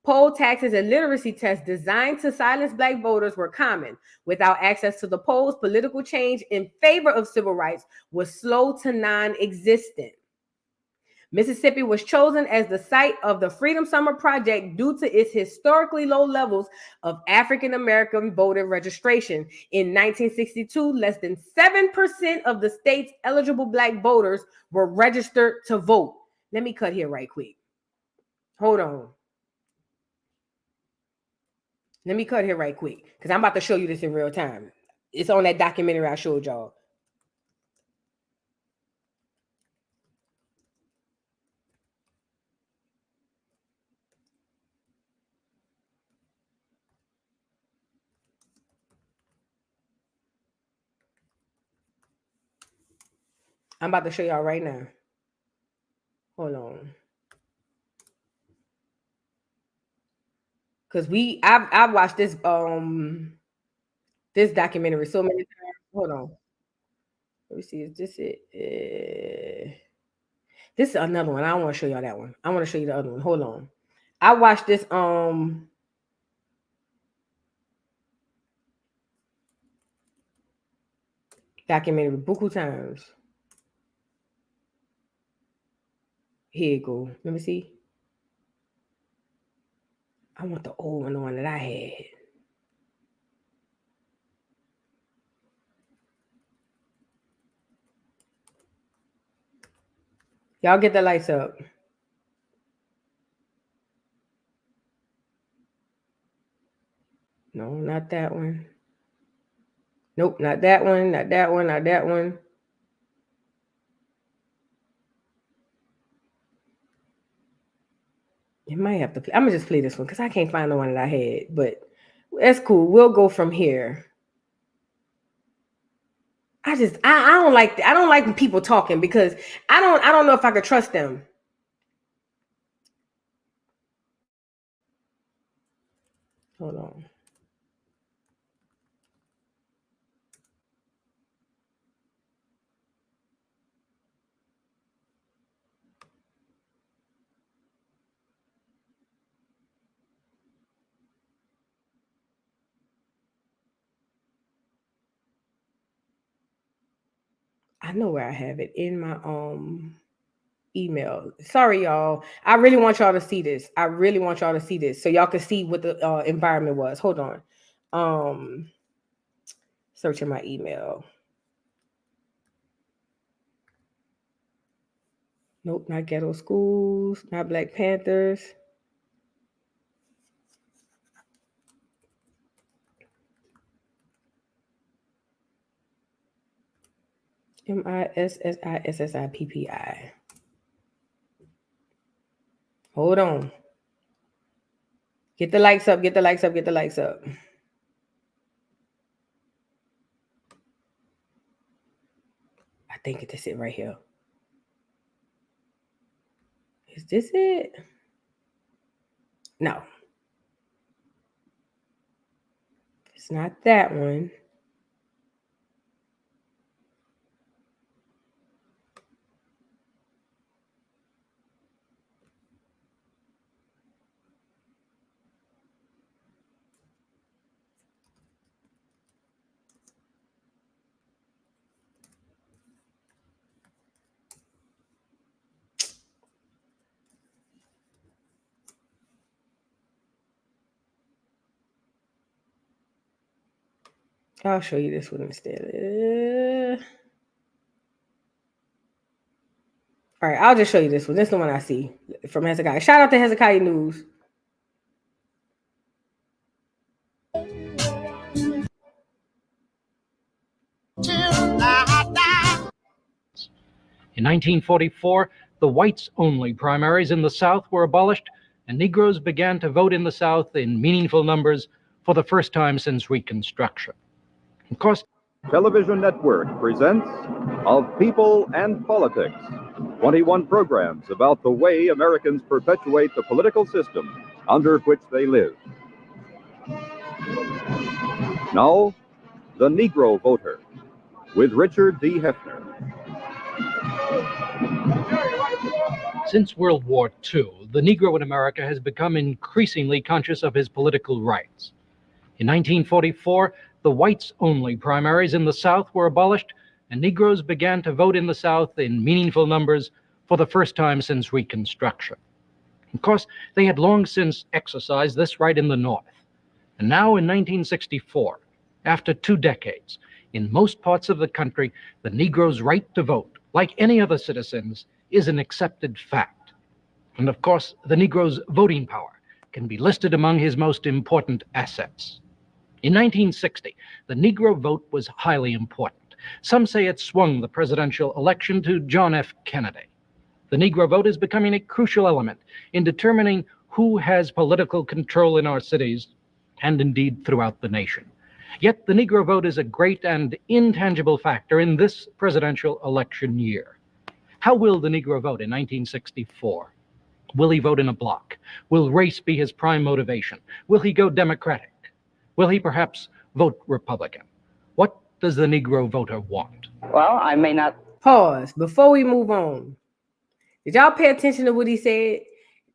Poll taxes and literacy tests designed to silence Black voters were common. Without access to the polls, political change in favor of civil rights was slow to non-existent. Mississippi was chosen as the site of the Freedom Summer Project due to its historically low levels of African American voter registration. In 1962, less than 7% of the state's eligible Black voters were registered to vote. Let me cut here right quick. Hold on. Let me cut here right quick because I'm about to show you this in real time. It's on that documentary I showed y'all. I'm about to show y'all right now. Hold on. Because I've watched this this documentary so many times. Hold on. Let me see. Is this it? This is another one. I don't want to show y'all that one. I want to show you the other one. Hold on. I watched this documentary beaucoup times. Here you go. Let me see. I want the old one, the one that I had. Y'all get the lights up. No, not that one. Nope, not that one, not that one, not that one. You might have to play. I'm gonna just play this one because I can't find the one that I had, but that's cool. We'll go from here. I don't like when people talking because I don't know if I could trust them. Hold on. I know where I have it in my email. Sorry, y'all. I really want y'all to see this. I really want y'all to see this so y'all can see what the environment was. Hold on. Searching my email. Nope, not ghetto schools, not Black Panthers. MISSISSIPPI. Hold on. Get the likes up, get the likes up, get the likes up. I think it's it right here. Is this it? No. It's not that one. I'll show you this one instead. All right, I'll just show you this one. This is the one I see from Hezekiah. Shout out to Hezekiah News. In 1944, the whites-only primaries in the South were abolished, and Negroes began to vote in the South in meaningful numbers for the first time since Reconstruction. Of course, Television Network presents Of People and Politics, 21 programs about the way Americans perpetuate the political system under which they live. Now, The Negro Voter, with Richard D. Hefner. Since World War II, the Negro in America has become increasingly conscious of his political rights. In 1944, the whites-only primaries in the South were abolished, and Negroes began to vote in the South in meaningful numbers for the first time since Reconstruction. Of course, they had long since exercised this right in the North. And now in 1964, after 2 decades, in most parts of the country, the Negro's right to vote, like any other citizens, is an accepted fact. And of course, the Negro's voting power can be listed among his most important assets. In 1960, the Negro vote was highly important. Some say it swung the presidential election to John F. Kennedy. The Negro vote is becoming a crucial element in determining who has political control in our cities and indeed throughout the nation. Yet the Negro vote is a great and intangible factor in this presidential election year. How will the Negro vote in 1964? Will he vote in a bloc? Will race be his prime motivation? Will he go Democratic? Will he perhaps vote Republican? What does the Negro voter want? Well, I may not. Pause before we move on. Did y'all pay attention to what he said?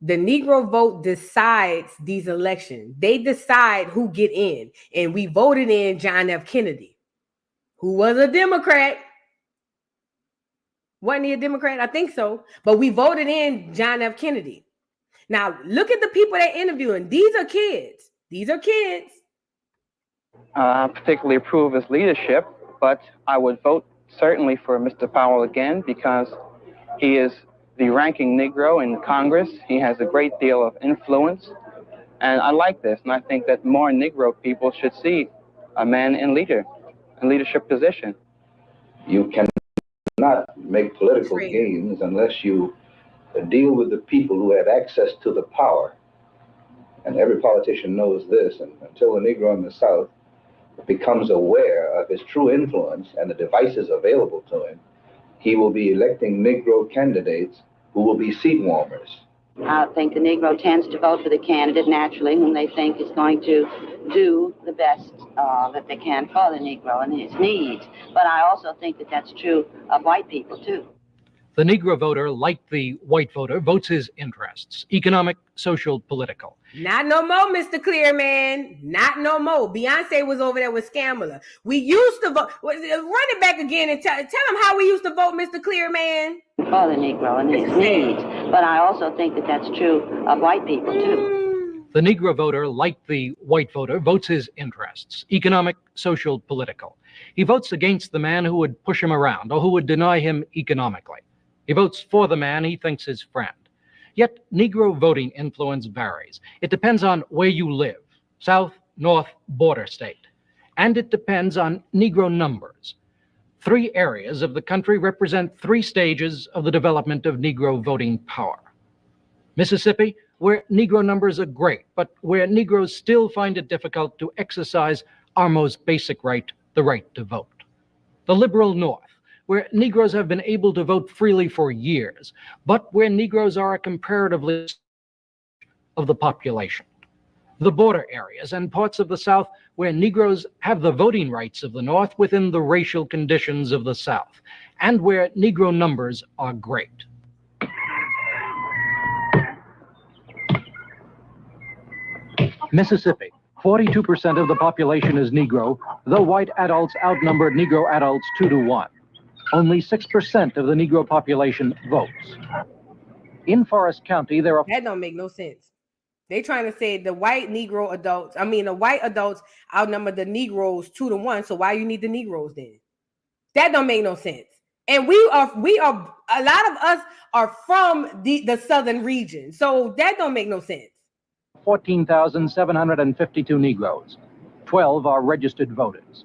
The Negro vote decides these elections. They decide who get in. And we voted in John F. Kennedy, who was a Democrat. Wasn't he a Democrat? I think so. But we voted in John F. Kennedy. Now, look at the people they're interviewing. These are kids. These are kids. I particularly approve his leadership, but I would vote certainly for Mr. Powell again because he is the ranking Negro in Congress. He has a great deal of influence, and I like this, and I think that more Negro people should see a man in leadership position. You cannot make political gains unless you deal with the people who have access to the power. And every politician knows this, and until the Negro in the South becomes aware of his true influence and the devices available to him, he will be electing Negro candidates who will be seat warmers. I think the Negro tends to vote for the candidate naturally whom they think is going to do the best that they can for the Negro and his needs. But I also think that that's true of white people, too. The Negro voter, like the white voter, votes his interests, economic, social, political. Not no more, Mr. Clearman. Not no more. Beyonce was over there with Scamala. We used to vote. Run it back again and tell them how we used to vote, Mr. Clearman. For the Negro and his needs. But I also think that that's true of white people, too. The Negro voter, like the white voter, votes his interests, economic, social, political. He votes against the man who would push him around or who would deny him economically. He votes for the man he thinks his friend. Yet Negro voting influence varies. It depends on where you live, South, North, border state. And it depends on Negro numbers. 3 areas of the country represent 3 stages of the development of Negro voting power. Mississippi, where Negro numbers are great, but where Negroes still find it difficult to exercise our most basic right, the right to vote. The liberal North, where Negroes have been able to vote freely for years, but where Negroes are a comparatively of the population. The border areas and parts of the South where Negroes have the voting rights of the North within the racial conditions of the South, and where Negro numbers are great. Mississippi, 42% of the population is Negro, though white adults outnumber Negro adults 2 to 1. Only 6% of the Negro population votes. In Forest County, there are... That don't make no sense. They trying to say the white adults outnumber the Negroes 2-1. So why you need the Negroes then? That don't make no sense. And we are a lot of us are from the southern region. So that don't make no sense. 14,752 Negroes. 12 are registered voters.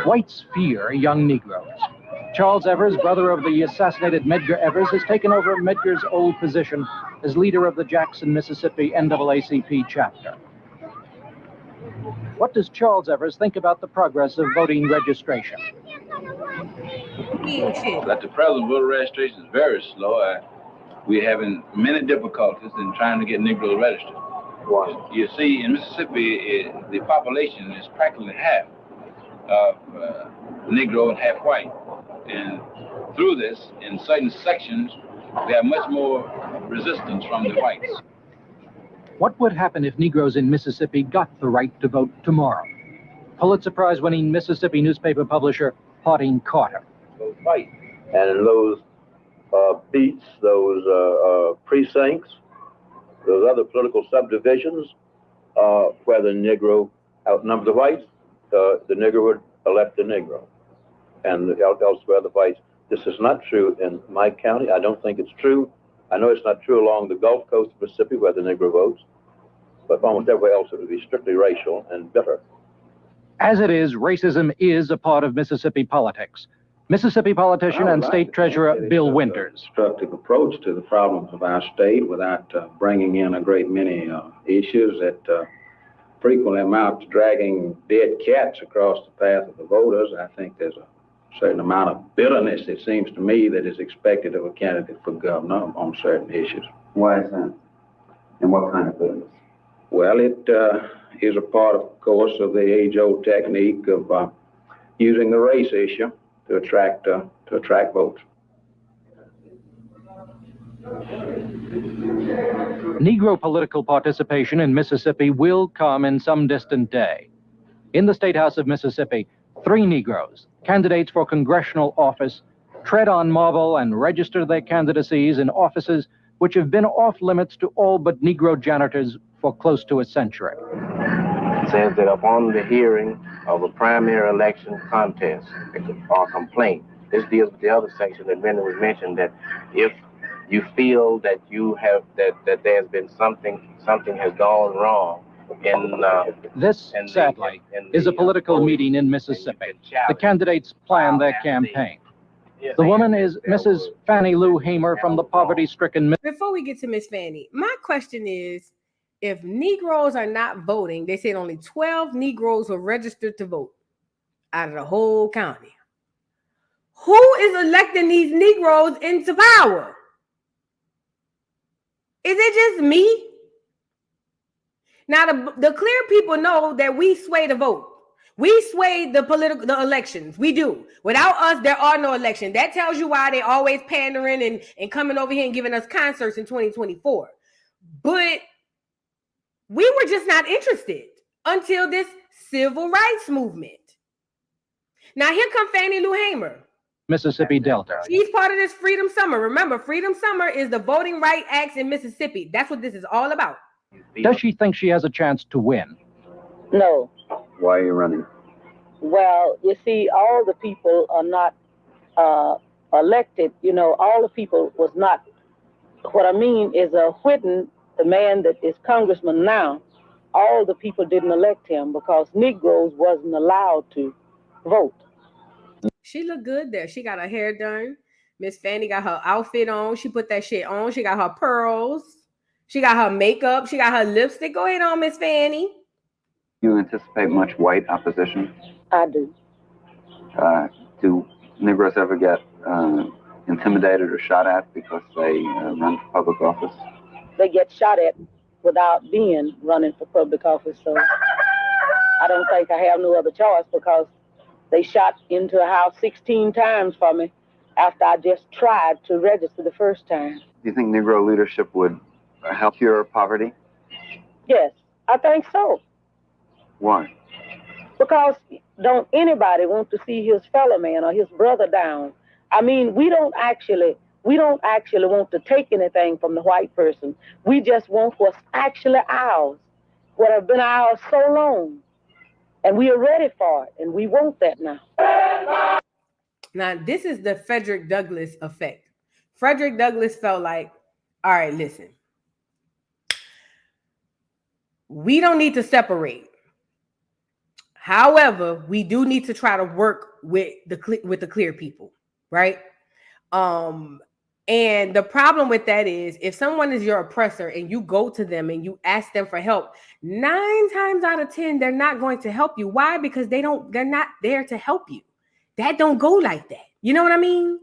Whites fear young Negroes. Charles Evers, brother of the assassinated Medgar Evers, has taken over Medgar's old position as leader of the Jackson, Mississippi NAACP chapter. What does Charles Evers think about the progress of voting registration? At the present, voter registration is very slow. We're having many difficulties in trying to get Negroes registered. Wow. You see, in Mississippi, the population is practically half of Negro and half white. And through this, in certain sections, we have much more resistance from the whites. What would happen if Negroes in Mississippi got the right to vote tomorrow? Pulitzer Prize-winning Mississippi newspaper publisher Harding Carter. Right. And in those beats, those precincts, those other political subdivisions, where the Negro outnumbered the whites, the Negro would elect the Negro. And elsewhere, the whites. This is not true in my county. I don't think it's true. I know it's not true along the Gulf Coast of Mississippi where the Negro votes, but almost everywhere else it would be strictly racial and bitter. As it is, racism is a part of Mississippi politics. Mississippi politician and state treasurer Bill Winters. Constructive approach to the problems of our state without bringing in a great many issues that frequently amount to dragging dead cats across the path of the voters. I think there's a certain amount of bitterness, it seems to me, that is expected of a candidate for governor on certain issues. Why is that? And what kind of bitterness? Well, it is a part, of course, of the age-old technique of using the race issue to attract votes. Negro political participation in Mississippi will come in some distant day. In the State House of Mississippi, 3 Negroes, candidates for congressional office, tread on marble and register their candidacies in offices which have been off limits to all but Negro janitors for close to a century. It says that upon the hearing of a primary election contest or complaint, this deals with the other section that Brenda was mentioned, that if you feel that you have that there's been something has gone wrong this, sadly, is a political meeting in Mississippi. The candidates plan their campaign. The woman is Mrs. Fannie Lou Hamer from the poverty-stricken... Before we get to Miss Fannie, my question is, if Negroes are not voting, they said only 12 Negroes were registered to vote out of the whole county. Who is electing these Negroes into power? Is it just me? Now, the clear people know that we sway the vote. We sway the elections. We do. Without us, there are no elections. That tells you why they always pandering and coming over here and giving us concerts in 2024. But we were just not interested until this civil rights movement. Now, here comes Fannie Lou Hamer. Mississippi Delta. She's part of this Freedom Summer. Remember, Freedom Summer is the Voting Rights Acts in Mississippi. That's what this is all about. Does she think she has a chance to win? No. Why are you running? Well, you see, all the people are not elected. You know, all the people was not. What I mean is Whitten, the man that is congressman now, all the people didn't elect him because Negroes wasn't allowed to vote. She looked good there. She got her hair done. Miss Fannie got her outfit on. She put that shit on. She got her pearls. She got her makeup. She got her lipstick. Go ahead on, Miss Fannie. You anticipate much white opposition? I do. Do Negroes ever get intimidated or shot at because they run for public office? They get shot at without being running for public office. So I don't think I have no other choice because they shot into a house 16 times for me after I just tried to register the first time. Do you think Negro leadership would help cure poverty? Yes, I think so. Why? Because don't anybody want to see his fellow man or his brother down. I mean, we don't actually We don't actually want to take anything from the white person. We just want what's actually ours, what have been ours so long. And we are ready for it, and we want that now. Now, this is the Frederick Douglass effect. Frederick Douglass felt like, all right, listen, we don't need to separate. However, we do need to try to work with the clear people, right? And the problem with that is if someone is your oppressor and you go to them and you ask them for help, 9 times out of 10, they're not going to help you. Why? Because they're not there to help you. That don't go like that. You know what I mean?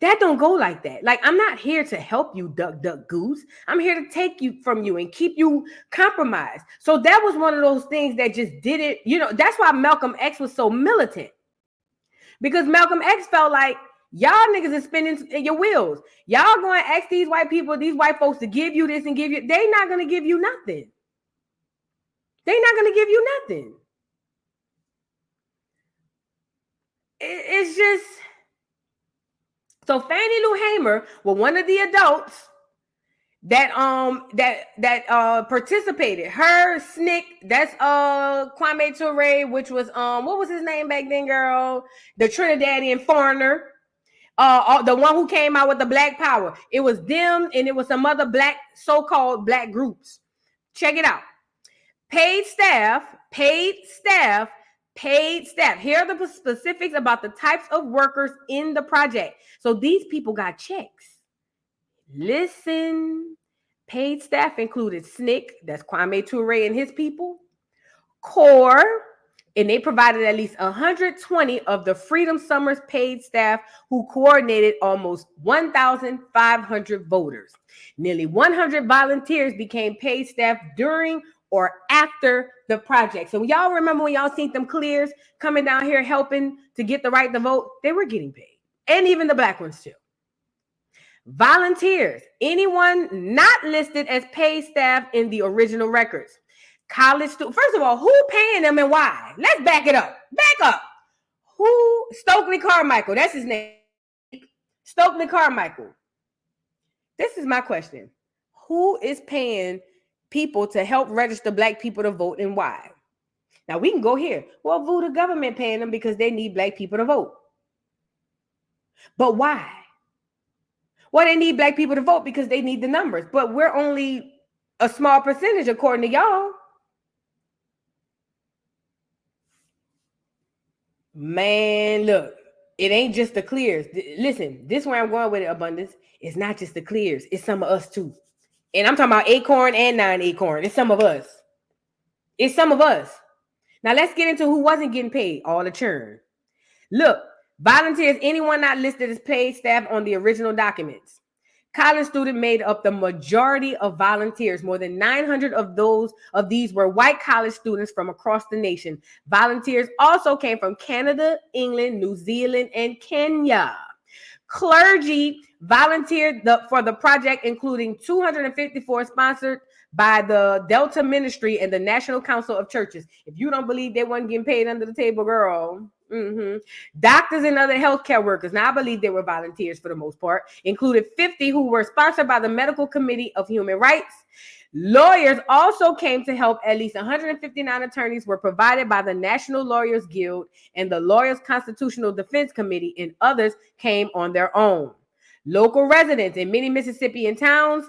That don't go like that. Like, I'm not here to help you, duck, goose. I'm here to take you from you and keep you compromised. So that was one of those things that just did it. You know, that's why Malcolm X was so militant. Because Malcolm X felt like, y'all niggas is spinning your wheels. Y'all going to ask these white people, these white folks to give you this and give you. They're not going to give you nothing. They're not going to give you nothing. It's just... So Fannie Lou Hamer was one of the adults that participated. Her SNCC, that's Kwame Ture, which was what was his name back then, girl? The Trinidadian foreigner. The one who came out with the Black Power. It was them and it was some other black, so-called black groups. Check it out. Paid staff. Here are the specifics about the types of workers in the project. So these people got checks. Listen. Paid staff included SNCC, that's Kwame Ture and his people, CORE, and they provided at least 120 of the Freedom Summers paid staff who coordinated almost 1,500 voters. Nearly 100 volunteers became paid staff during or after the project. So y'all remember when y'all seen them clears coming down here helping to get the right to vote? They were getting paid. And even the black ones too. Volunteers, anyone not listed as paid staff in the original records. College students. First of all, who paying them and why? Let's back it up. Back up. Who? Stokely Carmichael. That's his name. Stokely Carmichael. This is my question. Who is paying people to help register black people to vote and why? Now we can go here. Well, the government paying them because they need black people to vote. But why? Well, they need black people to vote because they need the numbers. But we're only a small percentage according to y'all. Man, look, it ain't just the clears. Listen, this is where I'm going with it, Abundance. It's not just the clears. It's some of us too. And I'm talking about Acorn and non-Acorn. It's some of us. It's some of us. Now let's get into who wasn't getting paid. All the churn. Look, volunteers, anyone not listed as paid staff on the original documents. College student made up the majority of volunteers. More than 900 of these were white college students from across the nation. Volunteers also came from Canada, England, New Zealand, and Kenya. Clergy volunteered for the project, including 254 sponsored by the Delta Ministry and the National Council of Churches. If you don't believe they weren't getting paid under the table, girl. Doctors and other healthcare workers, now I believe they were volunteers for the most part, included 50 who were sponsored by the Medical Committee of Human Rights. Lawyers also came to help. At least 159 attorneys were provided by the National Lawyers Guild and the Lawyers Constitutional Defense Committee, and others came on their own. Local residents in many Mississippi towns,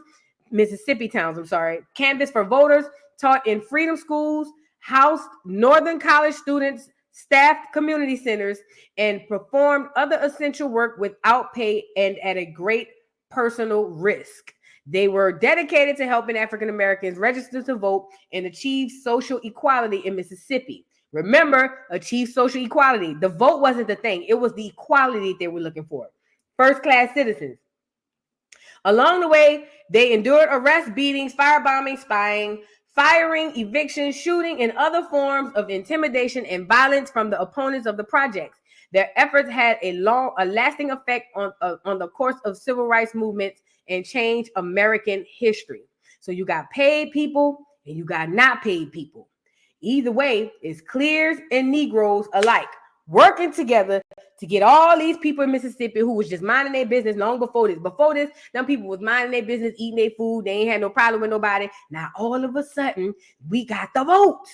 canvassed for voters, taught in freedom schools, housed Northern College students, staffed community centers, and performed other essential work without pay and at a great personal risk. They were dedicated to helping African Americans register to vote and achieve social equality in Mississippi. Remember, achieve social equality. The vote wasn't the thing. It was the equality they were looking for. First-class citizens. Along the way, they endured arrests, beatings, firebombing, spying, firing, eviction, shooting, and other forms of intimidation and violence from the opponents of the projects. Their efforts had a lasting effect on the course of civil rights movements and changed American history. So you got paid people and you got not paid people. Either way, it's clears and Negroes alike. working together to get all these people in Mississippi who was just minding their business long before this. Before this, them people was minding their business, eating their food. They ain't had no problem with nobody. Now, all of a sudden, we got the vote.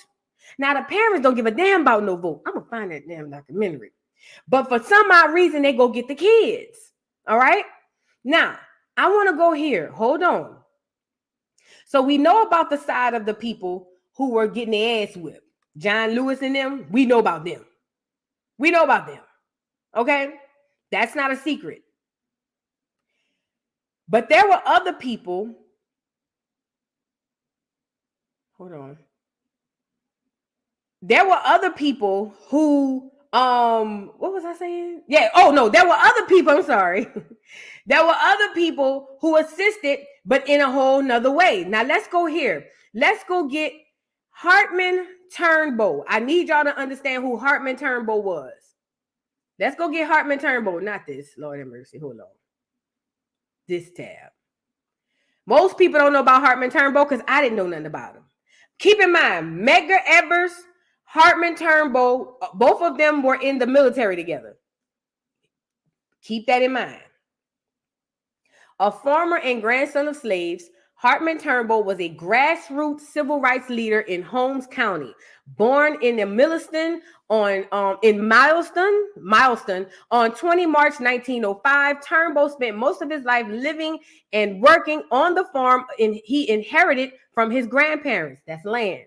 Now, the parents don't give a damn about no vote. I'm going to find that damn documentary. But for some odd reason, they go get the kids. All right? Now, I want to go here. Hold on. So we know about the side of the people who were getting their ass whipped. John Lewis and them, we know about them. We know about them. Okay? That's not a secret. But there were other people. Hold on. There were other people who, what was I saying? Yeah. Oh, no, there were other people. I'm sorry. There were other people who assisted, but in a whole nother way. Now, let's go here. Let's go get Hartman Turnbull. I need y'all to understand who Hartman Turnbull was. Let's go get Hartman Turnbull. Not this. Lord have mercy. Hold on. This tab. Most people don't know about Hartman Turnbull because I didn't know nothing about him. Keep in mind, Medgar Evers, Hartman Turnbull, both of them were in the military together. Keep that in mind. A farmer and grandson of slaves, Hartman Turnbull was a grassroots civil rights leader in Holmes County. Born in Milston on 20 March 1905, Turnbull spent most of his life living and working on the farm he inherited from his grandparents. That's land.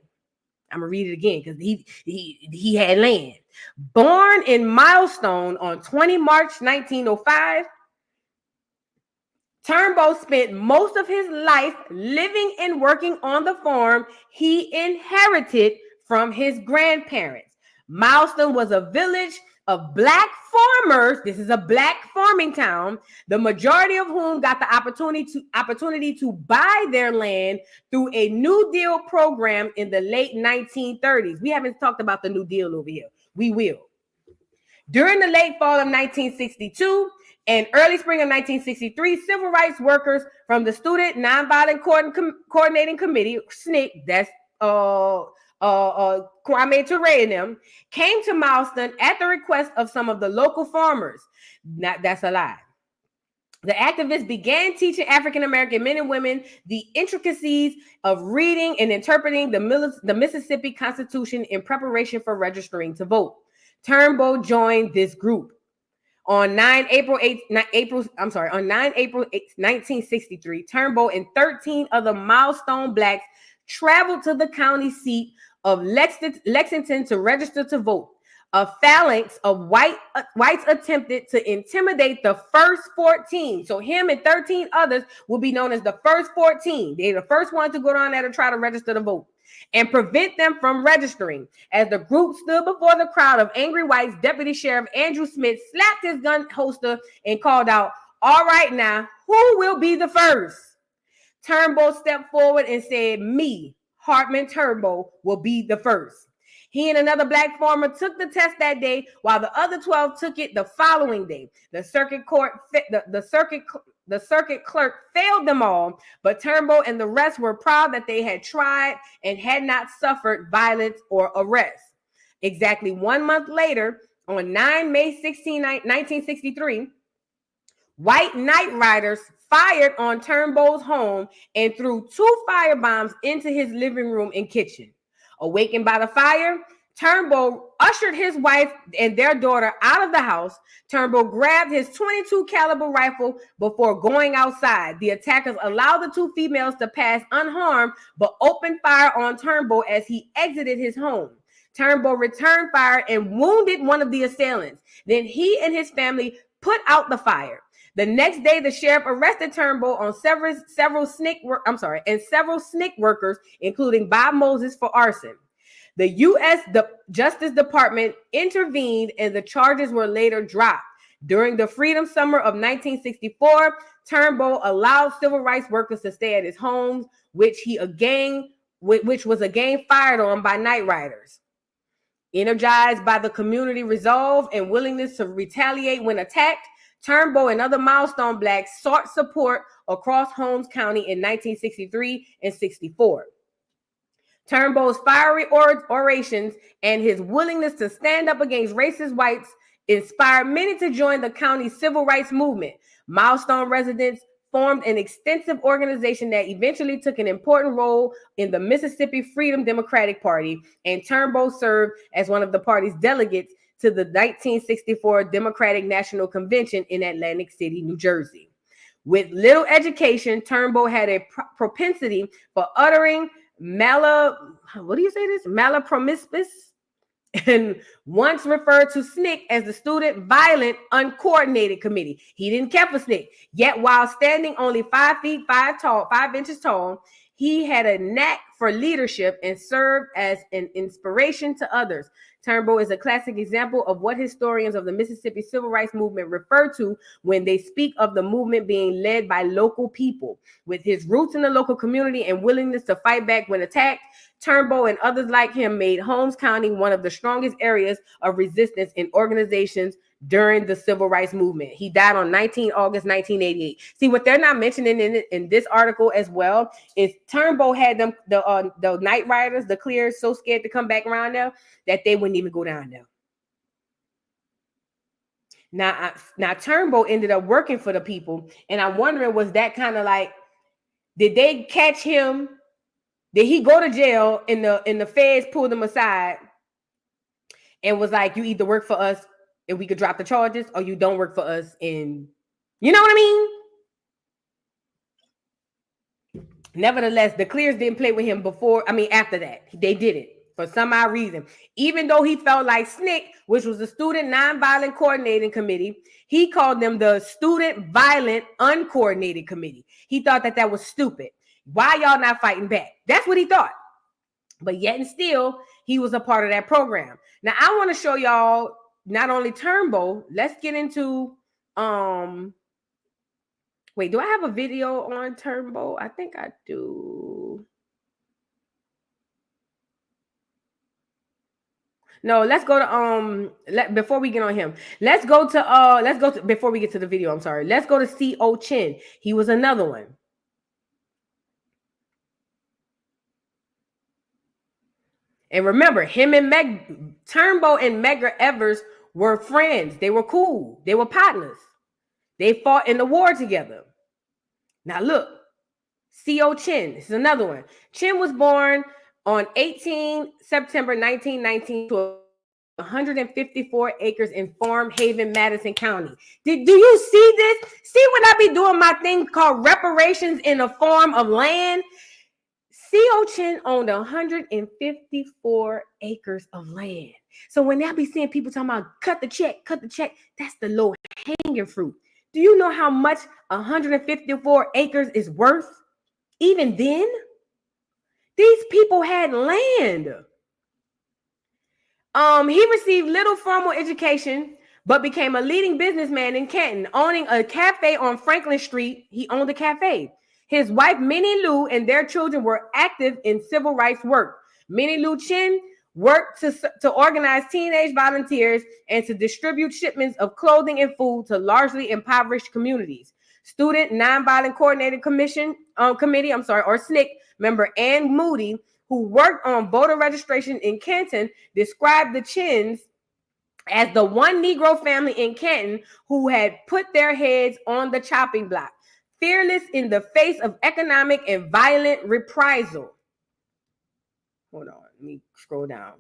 I'm gonna read it again because he had land. Born in Milestone on 20 March 1905, Turnbull spent most of his life living and working on the farm he inherited from his grandparents. Milestone was a village of black farmers. This is a black farming town, the majority of whom got the opportunity to buy their land through a New Deal program in the late 1930s. We haven't talked about the New Deal over here. We will. During the late fall of 1962 and early spring of 1963, civil rights workers from the Student Nonviolent Coordinating Committee, SNCC, that's Kwame Ture and them, came to Milestone at the request of some of the local farmers. That's a lie. The activists began teaching African-American men and women the intricacies of reading and interpreting the Mississippi Constitution in preparation for registering to vote. Turnbull joined this group. On 9 April 1963, Turnbull and 13 other Milestone blacks traveled to the county seat of Lexington to register to vote. A phalanx of whites attempted to intimidate the first 14. So him and 13 others will be known as the first 14. They're the first ones to go down there to try to register to vote and prevent them from registering. As the group stood before the crowd of angry whites, Deputy Sheriff Andrew Smith slapped his gun holster and called out, "All right now, who will be the first?" Turnbull stepped forward and said, "Me, Hartman Turnbull, will be the first." He and another black farmer took the test that day, while the other 12 took it the following day. The circuit clerk failed them all, but Turnbull and the rest were proud that they had tried and had not suffered violence or arrest. Exactly 1 month later, on 9 May 16, 1963, white night riders fired on Turnbull's home and threw 2 firebombs into his living room and kitchen. Awakened by the fire, Turnbull ushered his wife and their daughter out of the house. Turnbull grabbed his .22 caliber rifle before going outside. The attackers allowed the 2 females to pass unharmed, but opened fire on Turnbull as he exited his home. Turnbull returned fire and wounded one of the assailants. Then he and his family put out the fire. The next day, the sheriff arrested Turnbull on several SNCC workers, including Bob Moses, for arson. The U.S. Justice Department intervened, and the charges were later dropped. During the Freedom Summer of 1964, Turnbull allowed civil rights workers to stay at his homes, which was again fired on by night riders. Energized by the community resolve and willingness to retaliate when attacked, Turnbull and other Milestone blacks sought support across Holmes County in 1963 and 64. Turnbull's fiery orations and his willingness to stand up against racist whites inspired many to join the county's civil rights movement. Milestone residents formed an extensive organization that eventually took an important role in the Mississippi Freedom Democratic Party, and Turnbull served as one of the party's delegates to the 1964 Democratic National Convention in Atlantic City, New Jersey. With little education, Turnbull had a propensity for uttering malapromiscus, and once referred to SNCC as the Student Violent Uncoordinated Committee. He didn't care for SNCC. Yet while standing only 5 inches tall, he had a knack for leadership and served as an inspiration to others. Turnbull is a classic example of what historians of the Mississippi Civil Rights Movement refer to when they speak of the movement being led by local people. With his roots in the local community and willingness to fight back when attacked, Turnbull and others like him made Holmes County one of the strongest areas of resistance in organizations during the Civil Rights Movement. He died on August 1988. See, what they're not mentioning in this article as well is Turnbull had them, the night riders, the clears, so scared to come back around there that they wouldn't even go down there. Now Turnbull ended up working for the people, and I'm wondering, was that kind of like, did they catch him? Did he go to jail and the feds pulled him aside and was like, you either work for us and we could drop the charges, or you don't work for us and you know what I mean? Nevertheless, the Clears didn't play with him after that. They didn't for some odd reason. Even though he felt like SNCC, which was the Student Nonviolent Coordinating Committee, he called them the Student Violent Uncoordinated Committee. He thought that was stupid. Why y'all not fighting back? That's what he thought. But yet and still, he was a part of that program. Now, I want to show y'all not only Turnbull. Let's get into wait, do I have a video on Turnbull? I think I do. No, let's go to before we get on him. Let's go to before we get to the video, I'm sorry. Let's go to C.O. Chin. He was another one. And remember, him and Turnbull and Medgar Evers were friends. They were cool. They were partners. They fought in the war together. Now look, C.O. Chin. This is another one. Chin was born on 18 September 1919 to 154 acres in Farm Haven, Madison County. Do you see this? See when I be doing my thing called reparations in the form of land? C.O. Chin owned 154 acres of land. So when I be seeing people talking about cut the check, that's the low hanging fruit. Do you know how much 154 acres is worth? Even then, these people had land. He received little formal education, but became a leading businessman in Canton, owning a cafe on Franklin Street. He owned a cafe. His wife, Minnie Lou, and their children were active in civil rights work. Minnie Lou Chin worked to organize teenage volunteers and to distribute shipments of clothing and food to largely impoverished communities. Student Nonviolent Coordinating Committee, or SNCC member Ann Moody, who worked on voter registration in Canton, described the Chins as the one Negro family in Canton who had put their heads on the chopping block, fearless in the face of economic and violent reprisal. Hold on, let me scroll down.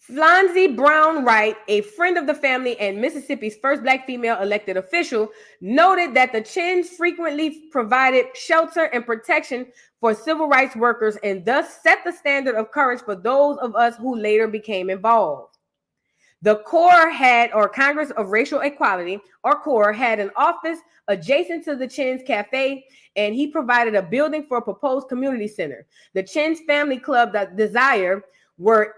Flonzie Brown Wright, a friend of the family and Mississippi's first Black female elected official, noted that the Chins frequently provided shelter and protection for civil rights workers and thus set the standard of courage for those of us who later became involved. The CORE Congress of Racial Equality, or CORE, had an office adjacent to the Chins Cafe, and he provided a building for a proposed community center. The Chins Family Club, that Desire, where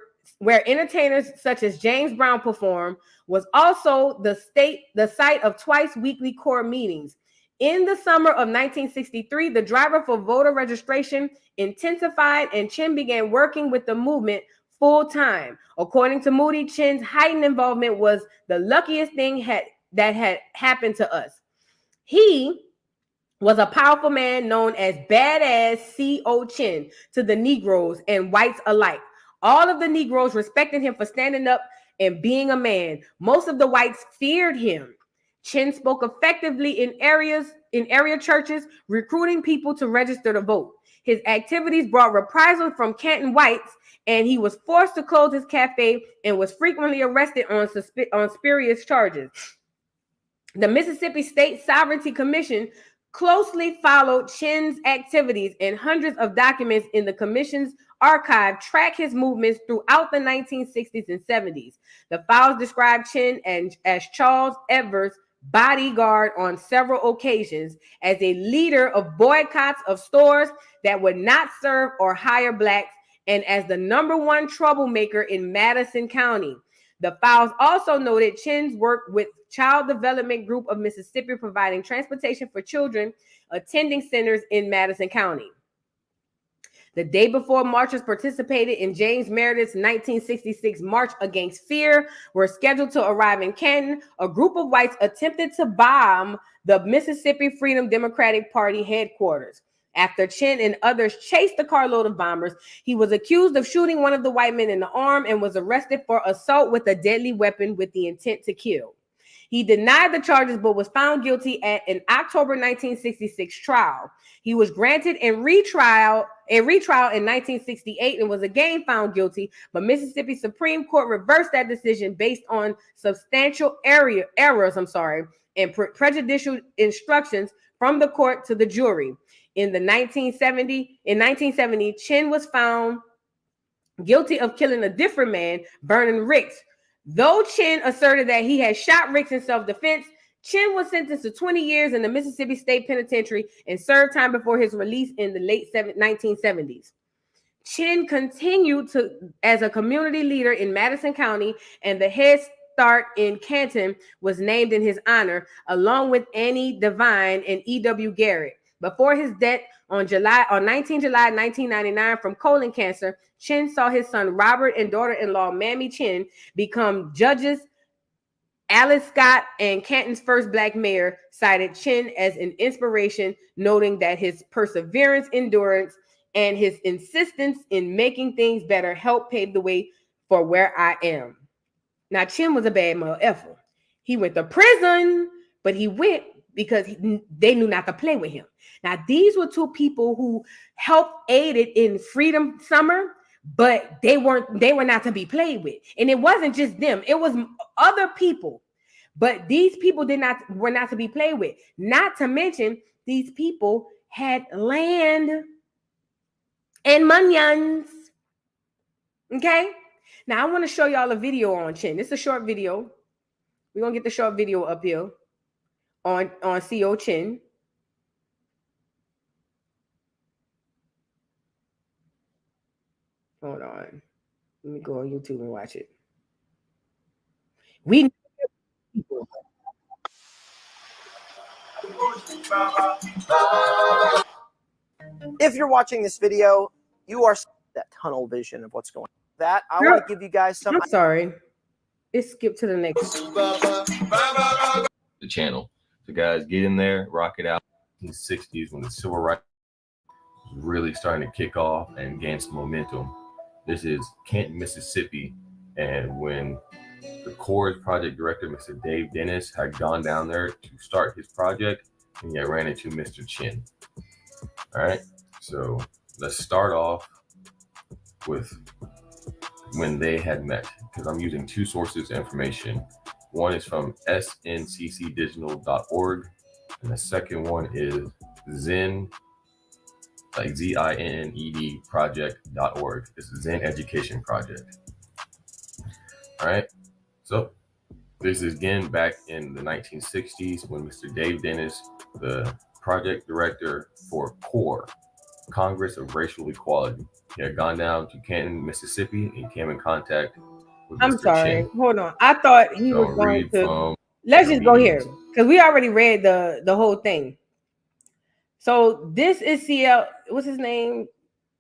entertainers such as James Brown performed, was also the site of twice weekly CORE meetings. In the summer of 1963, the drive for voter registration intensified, and Chin began working with the movement full time. According to Moody, Chin's heightened involvement was the luckiest thing that had happened to us. He was a powerful man known as Badass C.O. Chin to the Negroes and whites alike. All of the Negroes respected him for standing up and being a man. Most of the whites feared him. Chin spoke effectively in area churches, recruiting people to register to vote. His activities brought reprisals from Canton whites, and he was forced to close his cafe and was frequently arrested on spurious charges. The Mississippi State Sovereignty Commission closely followed Chin's activities, and hundreds of documents in the commission's archive track his movements throughout the 1960s and 70s. The files describe Chin as Charles Evers' bodyguard on several occasions, as a leader of boycotts of stores that would not serve or hire blacks, and as the #1 troublemaker in Madison County. The files also noted Chin's work with Child Development Group of Mississippi, providing transportation for children attending centers in Madison County. The day before marchers participated in James Meredith's 1966 March Against Fear were scheduled to arrive in Canton, a group of whites attempted to bomb the Mississippi Freedom Democratic Party headquarters. After Chin and others chased the carload of bombers, he was accused of shooting one of the white men in the arm and was arrested for assault with a deadly weapon with the intent to kill. He denied the charges but was found guilty at an October 1966 trial. He was granted a retrial in 1968 and was again found guilty, but Mississippi Supreme Court reversed that decision based on substantial errors and prejudicial instructions from the court to the jury. In 1970, Chin was found guilty of killing a different man, Vernon Ricks. Though Chin asserted that he had shot Ricks in self-defense, Chin was sentenced to 20 years in the Mississippi State Penitentiary and served time before his release in the late 1970s. Chin continued as a community leader in Madison County, and the Head Start in Canton was named in his honor, along with Annie Devine and E.W. Garrett. Before his death on 19 July 1999 from colon cancer, Chin saw his son Robert and daughter-in-law Mamie Chin become judges. Alice Scott and Canton's first black mayor cited Chin as an inspiration, noting that his perseverance, endurance, and his insistence in making things better helped pave the way for where I am. Now, Chin was a bad motherfucker. He went to prison, but he went because they knew not to play with him. Now, these were two people who helped aided in Freedom Summer, but they were not to be played with. And it wasn't just them, it was other people. But these people were not to be played with. Not to mention, these people had land and monions. Okay? Now, I want to show y'all a video on Chin. This is a short video. We're going to get the short video up here on C.O. Chin. Hold on. Let me go on YouTube and watch it. If you're watching this video, you are that tunnel vision of what's going on. That I want to give you guys some. I'm sorry. It skipped to the next. The channel. So guys, get in there, rock it out. In the 60s, when the civil rights was really starting to kick off and gain some momentum. This is Canton, Mississippi, and when the Corps project director, Mr. Dave Dennis, had gone down there to start his project, and he ran into Mr. Chin. All right, so let's start off with when they had met, because I'm using two sources of information. One is from snccdigital.org, and the second one is Zen, like ZINNED project.org. This is Zen Education Project. All right, so this is again back in the 1960s when Mr. Dave Dennis, the project director for CORE, Congress of Racial Equality, he had gone down to Canton, Mississippi, and he came in contact with I'm Mr. sorry. Chin. Hold on. I thought he was going to. Let's just go here because we already read the whole thing. So this is CL. What's his name?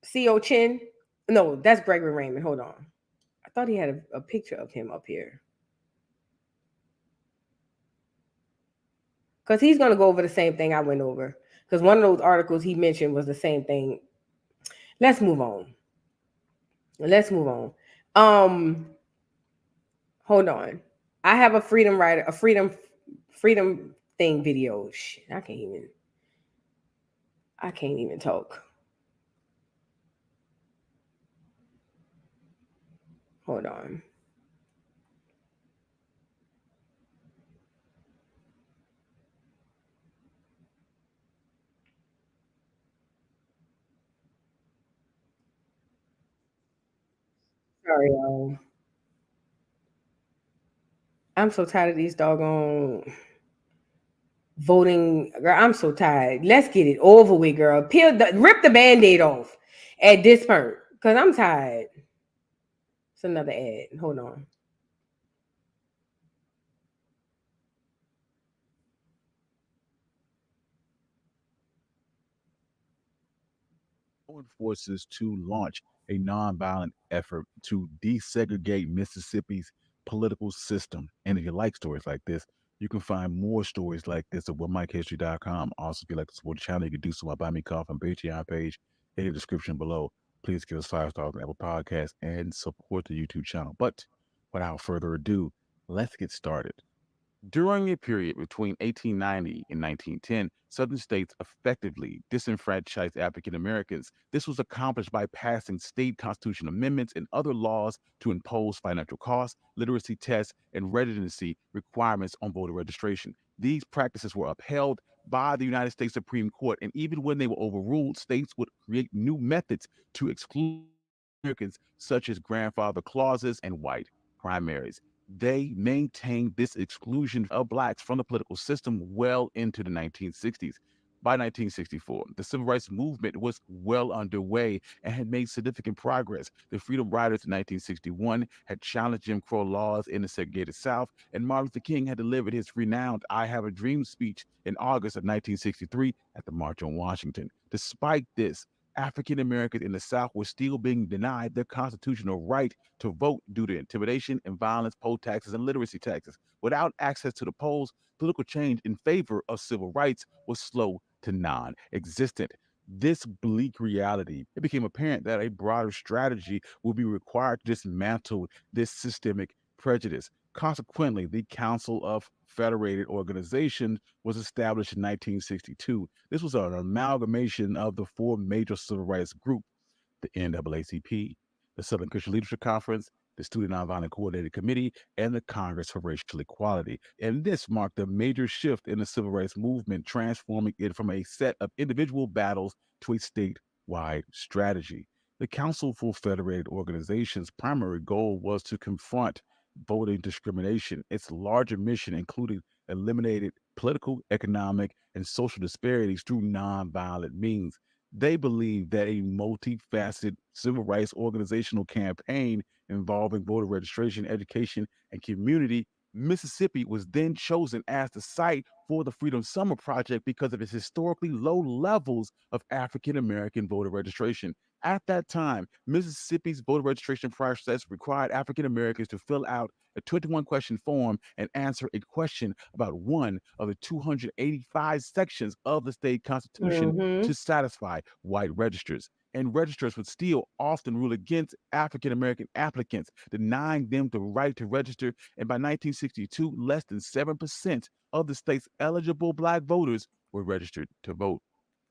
C.O. Chin. No, that's Gregory Raymond. Hold on. I thought he had a picture of him up here. Because he's going to go over the same thing I went over. because one of those articles he mentioned was the same thing. Let's move on. Hold on. I have a freedom thing video. Shit, I can't even talk. Hold on. Sorry, y'all. I'm so tired of these doggone voting. Girl, I'm so tired. Let's get it over with, girl. Rip the Band-Aid off at this point, because I'm tired. It's another ad. Hold on. Forces to launch a nonviolent effort to desegregate Mississippi's political system. And if you like stories like this, you can find more stories like this at whatmikehistory.com. Also, if you like to support the channel, you can do so by Buy Me Coffee and Patreon page in the description below. Please give us 5 stars on Apple Podcasts and support the YouTube channel. But without further ado, let's get started. During a period between 1890 and 1910, Southern states effectively disenfranchised African Americans. This was accomplished by passing state constitutional amendments and other laws to impose financial costs, literacy tests, and residency requirements on voter registration. These practices were upheld by the United States Supreme Court, and even when they were overruled, states would create new methods to exclude Americans, such as grandfather clauses and white primaries. They maintained this exclusion of blacks from the political system well into the 1960s. By 1964, the civil rights movement was well underway and had made significant progress. The Freedom Riders in 1961 had challenged Jim Crow laws in the segregated South, and Martin Luther King had delivered his renowned I Have a Dream speech in August of 1963 at the March on Washington. Despite this, African Americans in the South were still being denied their constitutional right to vote due to intimidation and violence, poll taxes, and literacy taxes. Without access to the polls, political change in favor of civil rights was slow to non-existent. This bleak reality, it became apparent that a broader strategy would be required to dismantle this systemic prejudice. Consequently, the Council of Federated Organizations was established in 1962. This was an amalgamation of the 4 major civil rights groups: the NAACP, the Southern Christian Leadership Conference, the Student Nonviolent Coordinating Committee, and the Congress for Racial Equality. And this marked a major shift in the civil rights movement, transforming it from a set of individual battles to a statewide strategy. The Council for Federated Organizations' primary goal was to confront voting discrimination. Its larger mission included eliminating political, economic, and social disparities through nonviolent means. They believed that a multifaceted civil rights organizational campaign involving voter registration, education, and community, Mississippi was then chosen as the site for the Freedom Summer Project because of its historically low levels of African American voter registration. At that time, Mississippi's voter registration process required African Americans to fill out a 21-question form and answer a question about one of the 285 sections of the state constitution to satisfy white registers. And registrars would still often rule against African American applicants, denying them the right to register. And by 1962, less than 7% of the state's eligible black voters were registered to vote.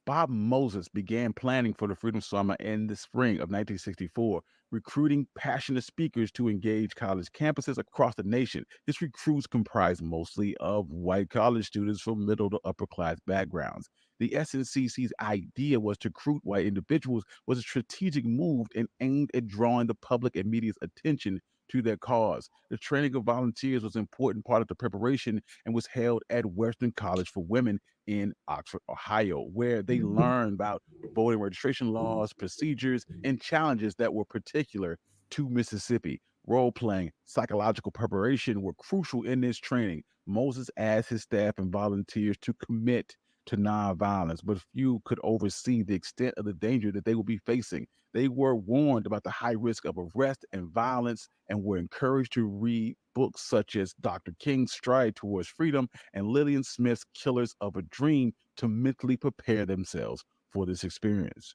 Bob Moses began planning for the Freedom Summer in the spring of 1964, recruiting passionate speakers to engage college campuses across the nation. His recruits comprised mostly of white college students from middle to upper class backgrounds. The SNCC's idea was to recruit white individuals was a strategic move and aimed at drawing the public and media's attention to their cause. The training of volunteers was an important part of the preparation and was held at Western College for Women in Oxford, Ohio, where they learned about voting registration laws, procedures, and challenges that were particular to Mississippi. Role-playing, psychological preparation were crucial in this training. Moses asked his staff and volunteers to commit to nonviolence, but few could oversee the extent of the danger that they would be facing. They were warned about the high risk of arrest and violence and were encouraged to read books such as Dr. King's Stride Towards Freedom and Lillian Smith's Killers of a Dream to mentally prepare themselves for this experience.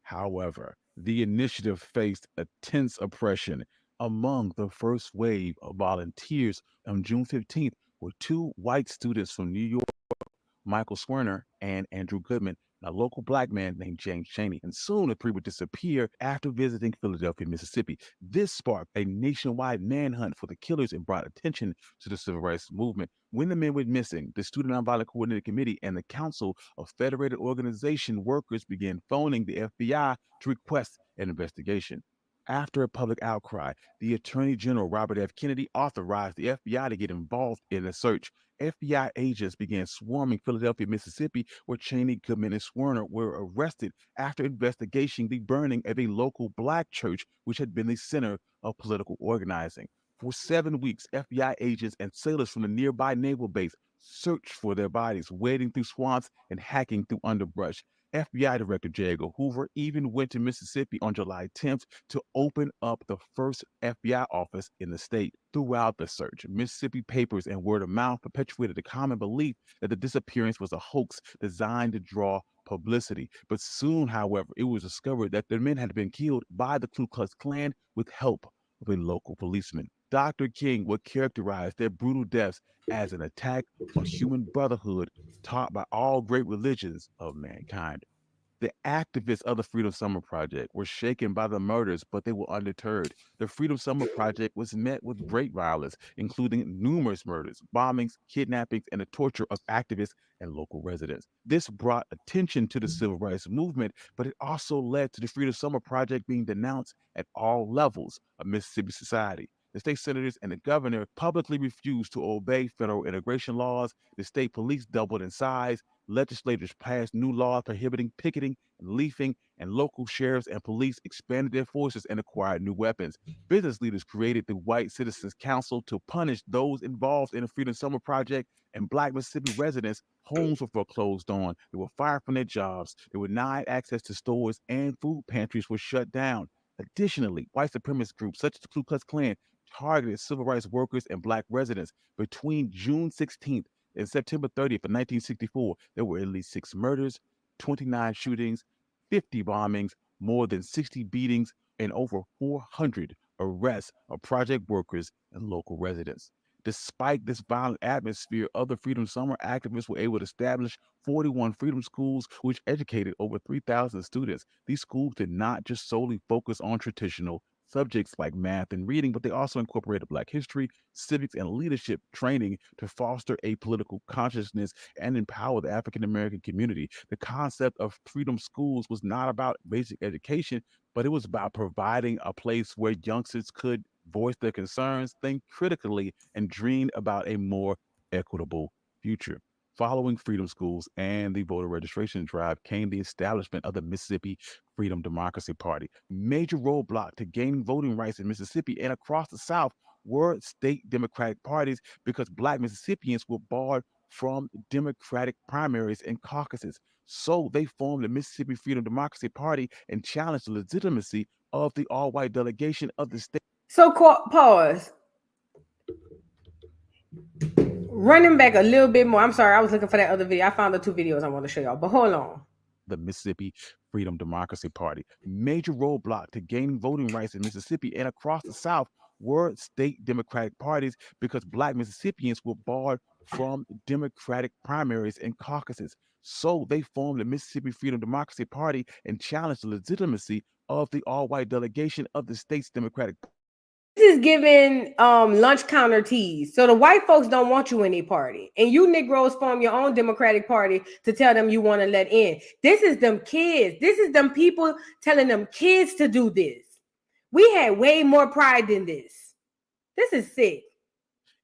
However, the initiative faced intense oppression. Among the first wave of volunteers on June 15th were two white students from New York, Michael Swerner and Andrew Goodman, and a local black man named James Chaney. And soon the three would disappear after visiting Philadelphia, Mississippi. This sparked a nationwide manhunt for the killers and brought attention to the civil rights movement. When the men went missing, the Student Nonviolent Coordinating Committee and the Council of Federated Organization Workers began phoning the FBI to request an investigation. After a public outcry, the Attorney General Robert F. Kennedy authorized the FBI to get involved in the search. FBI agents began swarming Philadelphia, Mississippi, where Chaney, Goodman, and Swerner were arrested after investigating the burning of a local black church, which had been the center of political organizing. For 7 weeks, FBI agents and sailors from the nearby naval base searched for their bodies, wading through swamps and hacking through underbrush. FBI Director J. Edgar Hoover even went to Mississippi on July 10th to open up the first FBI office in the state. Throughout the search, Mississippi papers and word of mouth perpetuated the common belief that the disappearance was a hoax designed to draw publicity. But soon, however, it was discovered that the men had been killed by the Ku Klux Klan with help of a local policeman. Dr. King would characterize their brutal deaths as an attack on human brotherhood taught by all great religions of mankind. The activists of the Freedom Summer Project were shaken by the murders, but they were undeterred. The Freedom Summer Project was met with great violence, including numerous murders, bombings, kidnappings, and the torture of activists and local residents. This brought attention to the civil rights movement, but it also led to the Freedom Summer Project being denounced at all levels of Mississippi society. The state senators and the governor publicly refused to obey federal immigration laws. The state police doubled in size. Legislators passed new laws prohibiting picketing and leafing, and local sheriffs and police expanded their forces and acquired new weapons. Business leaders created the White Citizens Council to punish those involved in the Freedom Summer Project, and Black Mississippi residents' homes were foreclosed on. They were fired from their jobs. They were denied access to stores, and food pantries were shut down. Additionally, white supremacist groups such as the Ku Klux Klan targeted civil rights workers and Black residents. Between June 16th and September 30th of 1964, there were at least 6 murders, 29 shootings, 50 bombings, more than 60 beatings, and over 400 arrests of project workers and local residents. Despite this violent atmosphere, other Freedom Summer activists were able to establish 41 freedom schools, which educated over 3,000 students. These schools did not just solely focus on traditional subjects like math and reading, but they also incorporated Black history, civics, and leadership training to foster a political consciousness and empower the African American community. The concept of freedom schools was not about basic education, but it was about providing a place where youngsters could voice their concerns, think critically, and dream about a more equitable future. Following freedom schools and the voter registration drive came the establishment of the Mississippi Freedom Democracy Party. Major roadblock to gaining voting rights in Mississippi and across the South were state Democratic parties because Black Mississippians were barred from Democratic primaries and caucuses. So they formed the Mississippi Freedom Democracy Party and challenged the legitimacy of the all-white delegation of the state. So pause. Running back a little bit more. I'm sorry, I was looking for that other video. I found the 2 videos I want to show y'all, but hold on. The Mississippi Freedom Democracy Party. Major roadblock to gaining voting rights in Mississippi and across the South were state Democratic parties because Black Mississippians were barred from Democratic primaries and caucuses. So they formed the Mississippi Freedom Democracy Party and challenged the legitimacy of the all-white delegation of the state's Democratic Party. This is giving lunch counter teas. So the white folks don't want you in their party. And you Negroes form your own Democratic Party to tell them you want to let in. This is them kids. This is them people telling them kids to do this. We had way more pride than this. This is sick.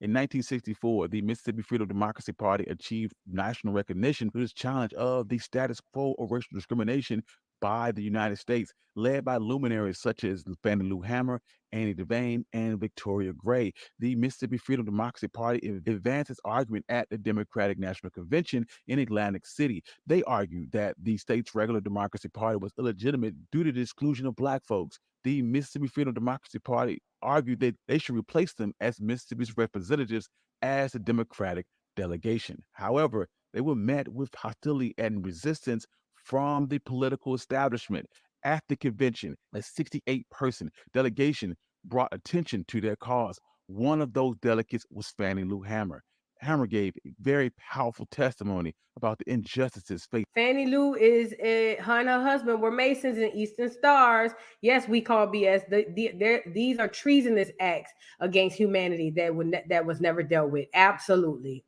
In 1964, the Mississippi Freedom Democracy Party achieved national recognition for this challenge of the status quo of racial discrimination by the United States, led by luminaries such as Fannie Lou Hamer Annie Devane, and Victoria Gray. The Mississippi Freedom Democracy Party advanced its argument at the Democratic National Convention in Atlantic City. They argued that the state's regular Democracy Party was illegitimate due to the exclusion of Black folks. The Mississippi Freedom Democracy Party argued that they should replace them as Mississippi's representatives as the Democratic delegation. However, they were met with hostility and resistance from the political establishment. At the convention, a 68-person delegation brought attention to their cause. One of those delegates was Fannie Lou Hamer. Hamer gave a very powerful testimony about the injustices faced. Fannie Lou is her and her husband were Masons and Eastern Stars. Yes, we call BS. These are treasonous acts against humanity that was never dealt with. Absolutely.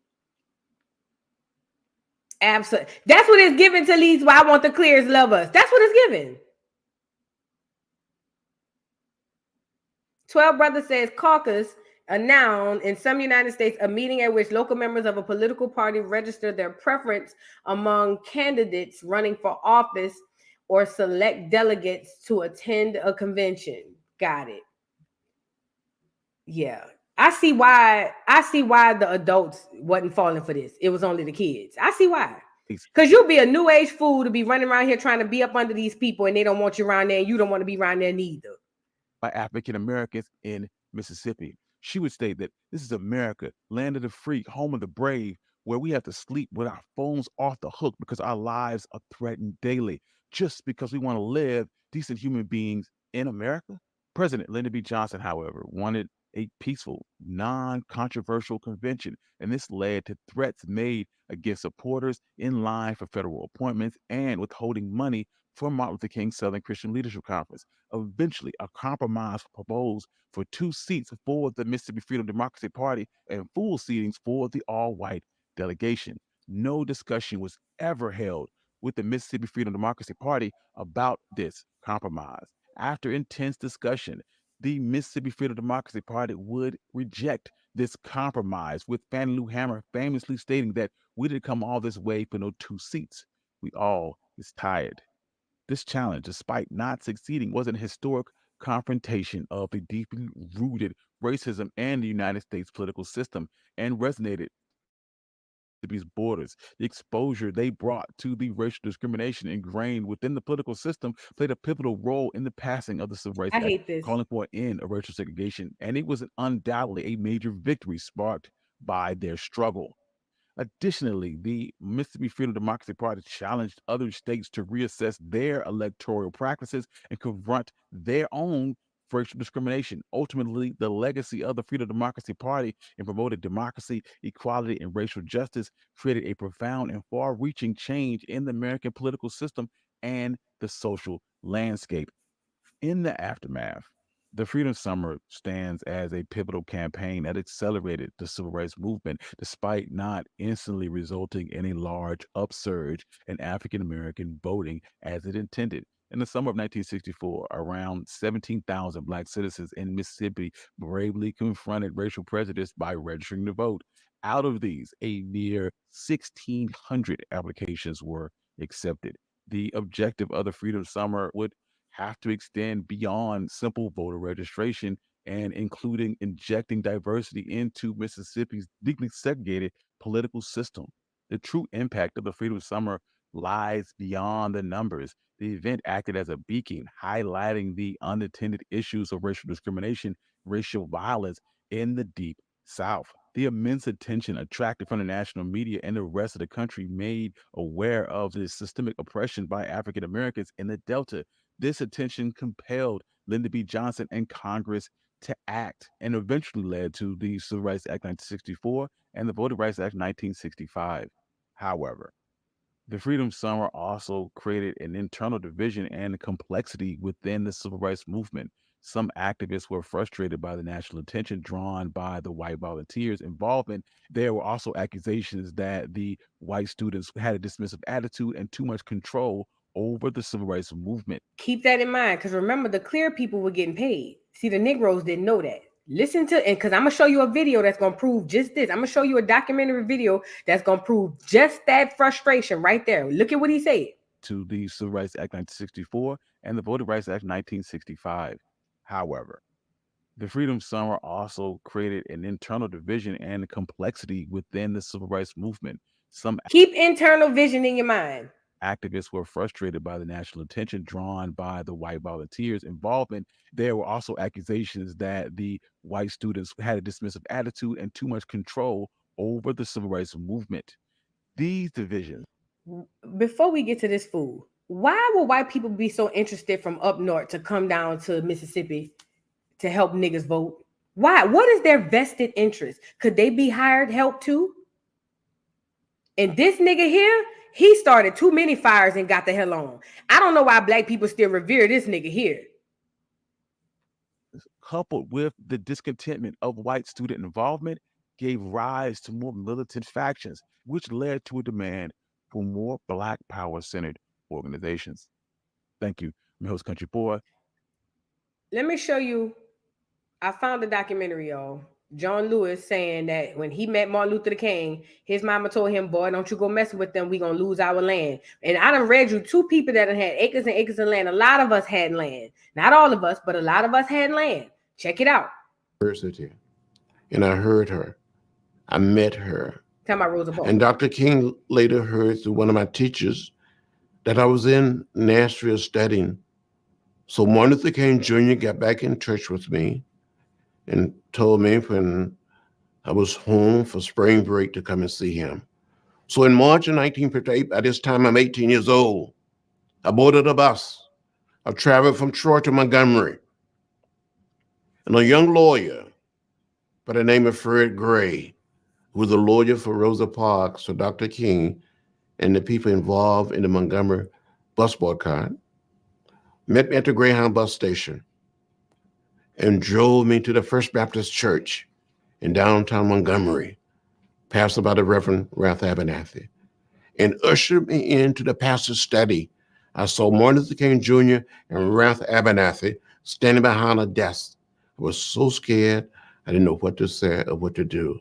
Absolutely. That's what it's given to these. Why I want the clears love us. That's what it's given. 12 Brothers says caucus, a noun in some United States, a meeting at which local members of a political party register their preference among candidates running for office or select delegates to attend a convention. Got it. Yeah. I see why the adults wasn't falling for this. It was only the kids. I see why. Because you'll be a new age fool to be running around here trying to be up under these people and they don't want you around there and you don't want to be around there neither. By African Americans in Mississippi. She would state that this is America, land of the free, home of the brave, where we have to sleep with our phones off the hook because our lives are threatened daily, just because we want to live decent human beings in America. President Lyndon B. Johnson, however, wanted a peaceful, non-controversial convention, and this led to threats made against supporters in line for federal appointments and withholding money from Martin Luther King Southern Christian Leadership Conference. Eventually, a compromise proposed for 2 seats for the Mississippi Freedom Democracy Party and full seatings for the all-white delegation. No discussion was ever held with the Mississippi Freedom Democracy Party about this compromise. After intense discussion, the Mississippi Freedom Democracy Party would reject this compromise, with Fannie Lou Hamer famously stating that we didn't come all this way for no 2 seats. We all is tired. This challenge, despite not succeeding, was an historic confrontation of the deeply rooted racism and the United States political system and resonated these borders. The exposure they brought to the racial discrimination ingrained within the political system played a pivotal role in the passing of the Civil Rights Act, calling for an end of racial segregation, and it was undoubtedly a major victory sparked by their struggle. Additionally, the Mississippi Freedom Democracy Party challenged other states to reassess their electoral practices and confront their own racial discrimination. Ultimately, the legacy of the Freedom Democracy Party in promoting democracy, equality, and racial justice created a profound and far-reaching change in the American political system and the social landscape. In the aftermath, the Freedom Summer stands as a pivotal campaign that accelerated the civil rights movement, despite not instantly resulting in a large upsurge in African American voting as it intended. In the summer of 1964, around 17,000 Black citizens in Mississippi bravely confronted racial prejudice by registering to vote. Out of these, a near 1,600 applications were accepted. The objective of the Freedom Summer would have to extend beyond simple voter registration and including injecting diversity into Mississippi's deeply segregated political system. The true impact of the Freedom Summer lies beyond the numbers. The event acted as a beacon, highlighting the unattended issues of racial discrimination, racial violence in the Deep South. The immense attention attracted from the national media and the rest of the country made aware of the systemic oppression by African Americans in the Delta. This attention compelled Lyndon B. Johnson and Congress to act and eventually led to the Civil Rights Act 1964 and the Voting Rights Act 1965. However, the Freedom Summer also created an internal division and complexity within the civil rights movement. Some activists were frustrated by the national attention drawn by the white volunteers' involvement. There were also accusations that the white students had a dismissive attitude and too much control over the civil rights movement. Keep that in mind, because remember, the clear people were getting paid. See, the Negroes didn't know that. Listen to, and because I'm going to show you a video that's going to prove just this. I'm going to show you a documentary video that's going to prove just that frustration right there. Look at what he said. To the Civil Rights Act 1964 and the Voting Rights Act 1965. However, The Freedom Summer also created an internal division and complexity within the civil rights movement. Some Keep internal vision in your mind. activists were frustrated by the national attention drawn by the white volunteers' involvement. There were also accusations that the white students had a dismissive attitude and too much control over the civil rights movement. These divisions. Before we get to this food, why would white people be so interested from up north to come down to Mississippi to help niggas vote? Why? What is their vested interest? Could they be hired help too? And this nigga here, he started too many fires and got the hell on. I don't know why black people still revere this nigga here. Coupled with the discontentment of white student involvement, gave rise to more militant factions, which led to a demand for more Black power-centered organizations. Thank you. I'm your host, Country Boy. Let me show you. I found a documentary, y'all. John Lewis saying that when he met Martin Luther King, his mama told him, boy, don't you go messing with them. We're going to lose our land. And I done read you two people that had acres and acres of land. A lot of us had land. Not all of us, but a lot of us had land. Check it out. University. And I heard her. I met her. Tell my Rosa Parks. And Dr. King later heard through one of my teachers that I was in Nashville studying. So Martin Luther King Jr. got back in touch with me and told me when I was home for spring break to come and see him. So in March of 1958, by this time I'm 18 years old, I boarded a bus. I traveled from Troy to Montgomery. And a young lawyer by the name of Fred Gray, who was a lawyer for Rosa Parks, for Dr. King, and the people involved in the Montgomery bus boycott, met me at the Greyhound bus station and drove me to the First Baptist Church in downtown Montgomery, pastored by the Reverend Ralph Abernathy, and ushered me into the pastor's study. I saw Martin Luther King Jr. and Ralph Abernathy standing behind a desk. I was so scared, I didn't know what to say or what to do.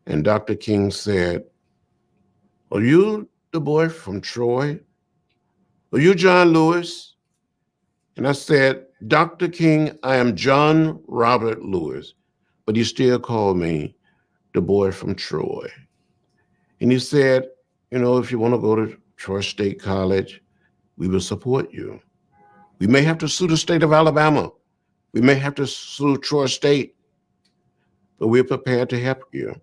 And Dr. King said, are you the boy from Troy? Are you John Lewis? And I said, Dr. King, I am John Robert Lewis, but he still called me the boy from Troy. And he said, you know, if you want to go to Troy State College, we will support you. We may have to sue the state of Alabama. We may have to sue Troy State, but we're prepared to help you.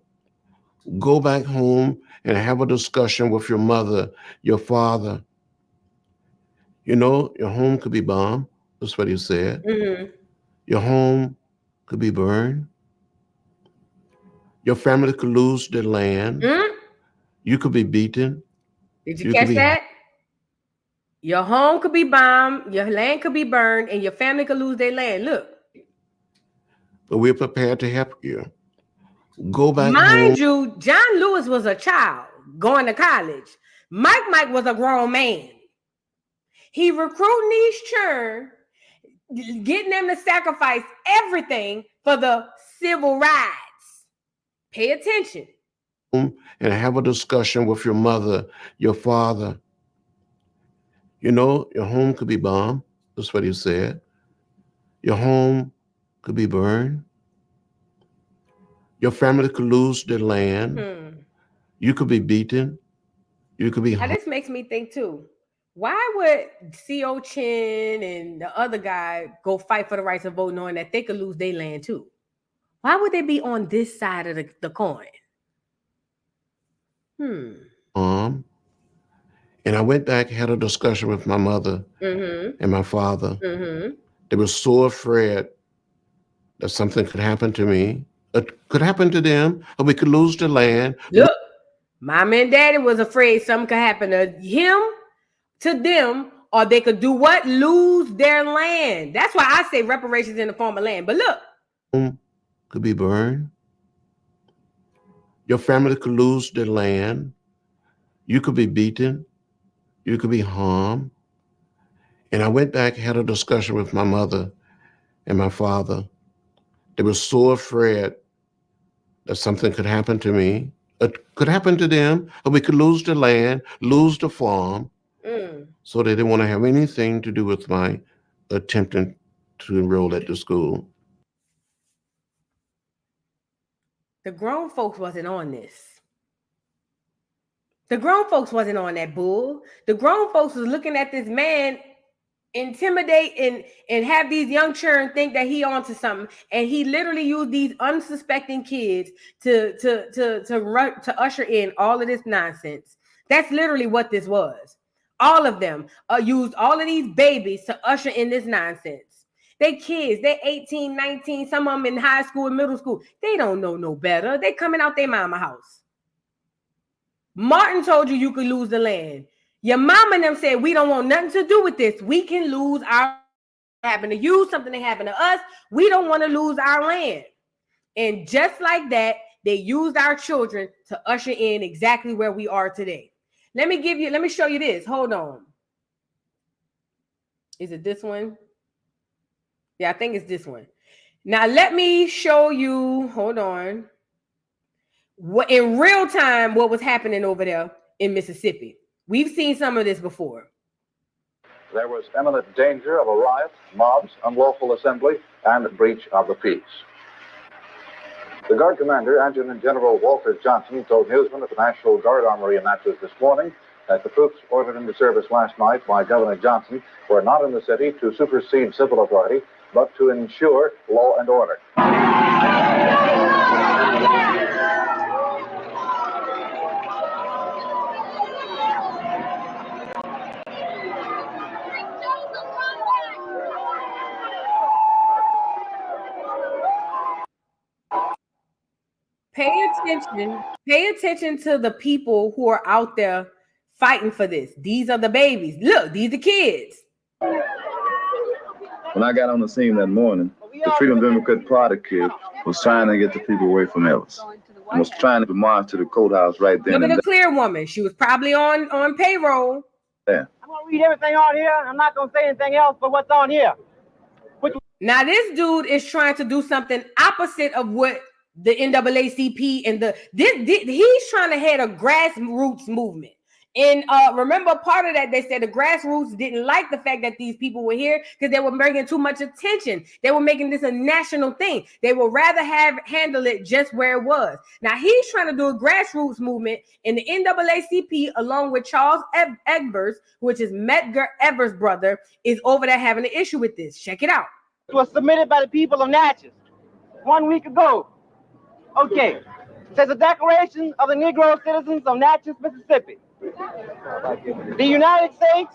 Go back home and have a discussion with your mother, your father. You know, your home could be bombed. That's what he said. Mm-hmm. Your home could be burned. Your family could lose their land. Mm-hmm. You could be beaten. Did you catch that? Your home could be bombed, your land could be burned, and your family could lose their land. Look. But we're prepared to help you. Go back Mind home. you, John Lewis was a child going to college. Mike was a grown man. He recruiting these children, getting them to sacrifice everything for the civil rights. Pay attention. And have a discussion with your mother, your father. You know, your home could be bombed. That's what he said. Your home could be burned. Your family could lose their land. You could be beaten. You could be Now, this makes me think too. Why would C.O. Chin and the other guy go fight for the rights of vote knowing that they could lose their land too? Why would they be on this side of the coin? And I went back, had a discussion with my mother and my father. They were so afraid that something could happen to me, could happen to them, or we could lose the land. Look, mom and daddy was afraid something could happen to him, to them, or they could do what? Lose their land. That's why I say reparations in the form of land. But look. Home could be burned. Your family could lose their land. You could be beaten. You could be harmed. And I went back, had a discussion with my mother and my father. They were so afraid that something could happen to me, could happen to them, or we could lose the land, lose the farm. So they didn't want to have anything to do with my attempting to enroll at the school. The grown folks wasn't on this. The grown folks wasn't on that bull. The grown folks was looking at this man intimidate and have these young children think that he onto something, and he literally used these unsuspecting kids to usher in all of this nonsense. That's literally what this was. All of them used all of these babies to usher in this nonsense. They kids, they 18, 19, some of them in high school and middle school. They don't know no better. They coming out their mama house. Martin told you could lose the land. Your mama and them said, we don't want nothing to do with this. We can lose our happen to you, something that happened to us. We don't want to lose our land. And just like that, they used our children to usher in exactly where we are today. Let me show you this. Hold on. Is it this one? Yeah, I think it's this one. Now let me show you, hold on, what in real time what was happening over there in Mississippi. We've seen some of this before. There was imminent danger of a riot, mobs, unlawful assembly, and breach of the peace. The Guard Commander, Adjutant General Walter Johnson, told newsmen at the National Guard Armory in Natchez this morning that the troops ordered into service last night by Governor Johnson were not in the city to supersede civil authority, but to ensure law and order. Pay attention to the people who are out there fighting for this. These are the babies. Look, these are kids. When I got on the scene that morning, the Freedom Democrat Party kid was trying to get the people away from Ellis and was trying to march to the courthouse right then. Look at the clear woman. She was probably on payroll. Yeah. I'm going to read everything on here. I'm not going to say anything else but what's on here. Now, this dude is trying to do something opposite of what the NAACP and he's trying to head a grassroots movement. And remember, part of that, they said the grassroots didn't like the fact that these people were here because they were bringing too much attention. They were making this a national thing. They would rather handle it just where it was. Now, he's trying to do a grassroots movement in the NAACP along with Charles Egbers, which is Medgar Evers' brother, is over there having an issue with this. Check it out. It was submitted by the people of Natchez 1 week ago. Okay. It says a declaration of the Negro citizens of Natchez, Mississippi. The United States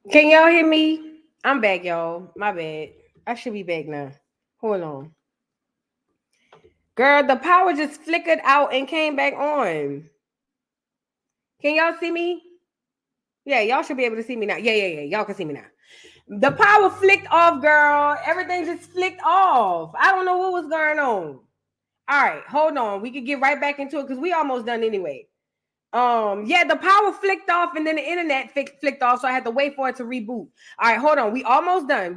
Can y'all hear me? I'm back, y'all. My bad. I should be back now. Hold on. Girl, the power just flickered out and came back on. Can y'all see me? Yeah, y'all should be able to see me now. Yeah. Y'all can see me now. The power flicked off, girl. Everything just flicked off. I don't know what was going on. All right, hold on. We could get right back into it because we almost done anyway. Yeah, the power flicked off and then the internet flicked off, so I had to wait for it to reboot. All right, hold on. We almost done.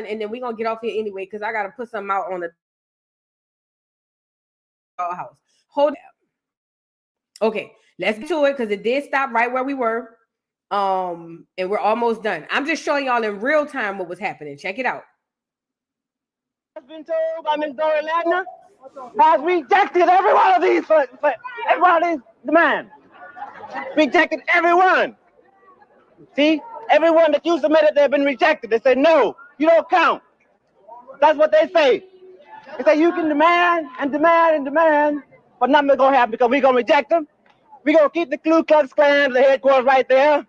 And then we're gonna get off here anyway because I gotta put something out on the house. Hold on. Okay, let's get to it because it did stop right where we were. And we're almost done. I'm just showing y'all in real time what was happening. Check it out. I've been told by Ms. Dory Ladner has rejected every one of these demands. Rejected every one. See, everyone that you submitted, they've been rejected. They say, no, you don't count. That's what they say. They say you can demand and demand and demand, but nothing's going to happen because we're going to reject them. We're going to keep the Ku Klux Klan, the headquarters right there,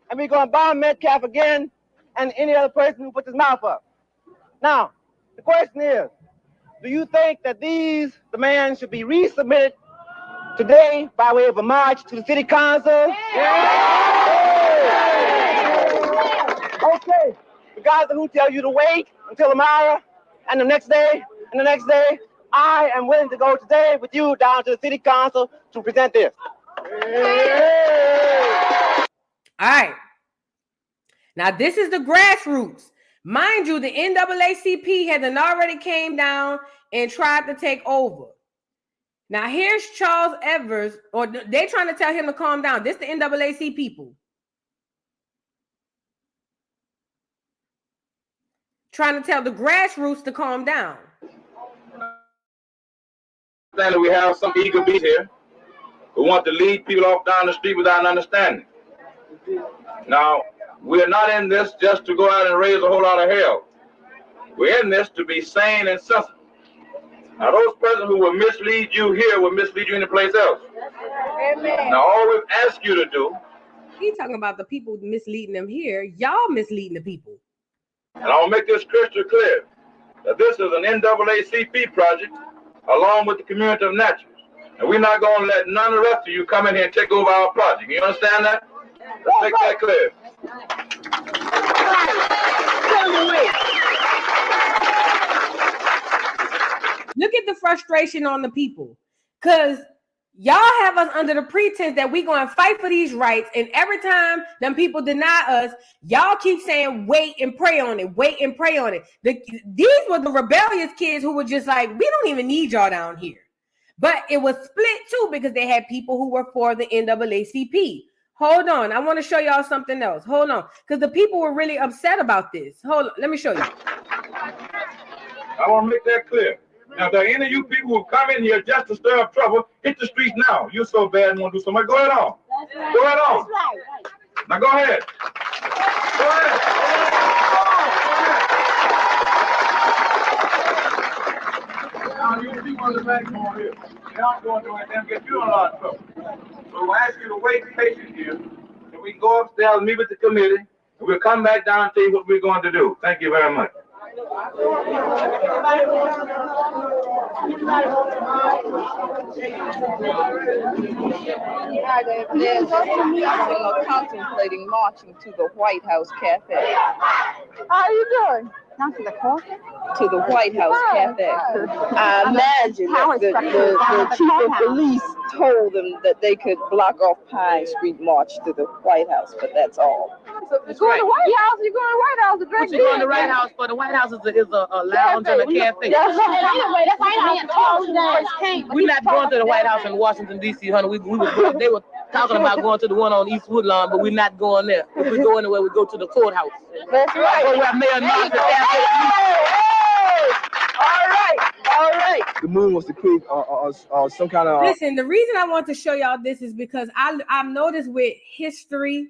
and we're going to bomb Metcalf again and any other person who puts his mouth up. Now, the question is, do you think that these demands should be resubmitted today by way of a march to the city council? Okay. The guys who tell you to wait until tomorrow and the next day and the next day, I am willing to go today with you down to the city council to present this. All right. Now, this is the grassroots. Mind you, the NAACP had already came down and tried to take over. Now, here's Charles Evers, or they trying to tell him to calm down. This is the NAACP people. Trying to tell the grassroots to calm down. We have some eager bees here who want to lead people off down the street without an understanding. Now, we're not in this just to go out and raise a whole lot of hell. We're in this to be sane and sensible. Now, those persons who will mislead you here will mislead you anyplace else. Amen. Now, all we've asked you to do. He's talking about the people misleading them here. Y'all misleading the people. And I'll make this crystal clear that this is an NAACP project along with the community of Natchez. And we're not going to let none of the rest of you come in here and take over our project. You understand that? Let's make that clear. Look at the frustration on the people. Because y'all have us under the pretense that we're going to fight for these rights. And every time them people deny us, y'all keep saying, wait and pray on it. Wait and pray on it. These were the rebellious kids who were just like, we don't even need y'all down here. But it was split too because they had people who were for the NAACP. Hold on. I want to show y'all something else. Hold on. Because the people were really upset about this. Hold on. Let me show you. I want to make that clear. Now, if there are any of you people who come in here just to stir up trouble, hit the streets now. You're so bad and want to do so much. Go ahead on. Right. Go ahead on. Right. Now, go ahead. Go ahead. Now, you people on the back on here. They're not going to let them get you in a lot of trouble. So we'll ask you to wait patiently here, and we can go upstairs and meet with the committee, and we'll come back down and tell you what we're going to do. Thank you very much. Contemplating marching to the White House Cafe. How are you doing? Not to the coffee? To the White House Cafe. I imagine that the chief of police told them that they could block off Pine Street March to the White House, but that's all. So you're going to the White House? You're going to the White House to drink beer? You're going to the White House, but the White House is a lounge and a cafe. Anyway, that's White House. We're not going to the White House in Washington, D.C., honey. They were talking about going to the one on East Woodlawn, but we're not going there. If we go anywhere, we go to the courthouse. That's right. Where Mayor Knox is. All right. The moon was to create some kind of. Listen, the reason I want to show y'all this is because I've noticed with history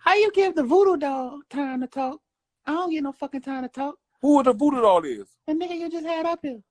How you give the voodoo doll time to talk? I don't get no fucking time to talk. Who the voodoo doll is? The nigga you just had up here.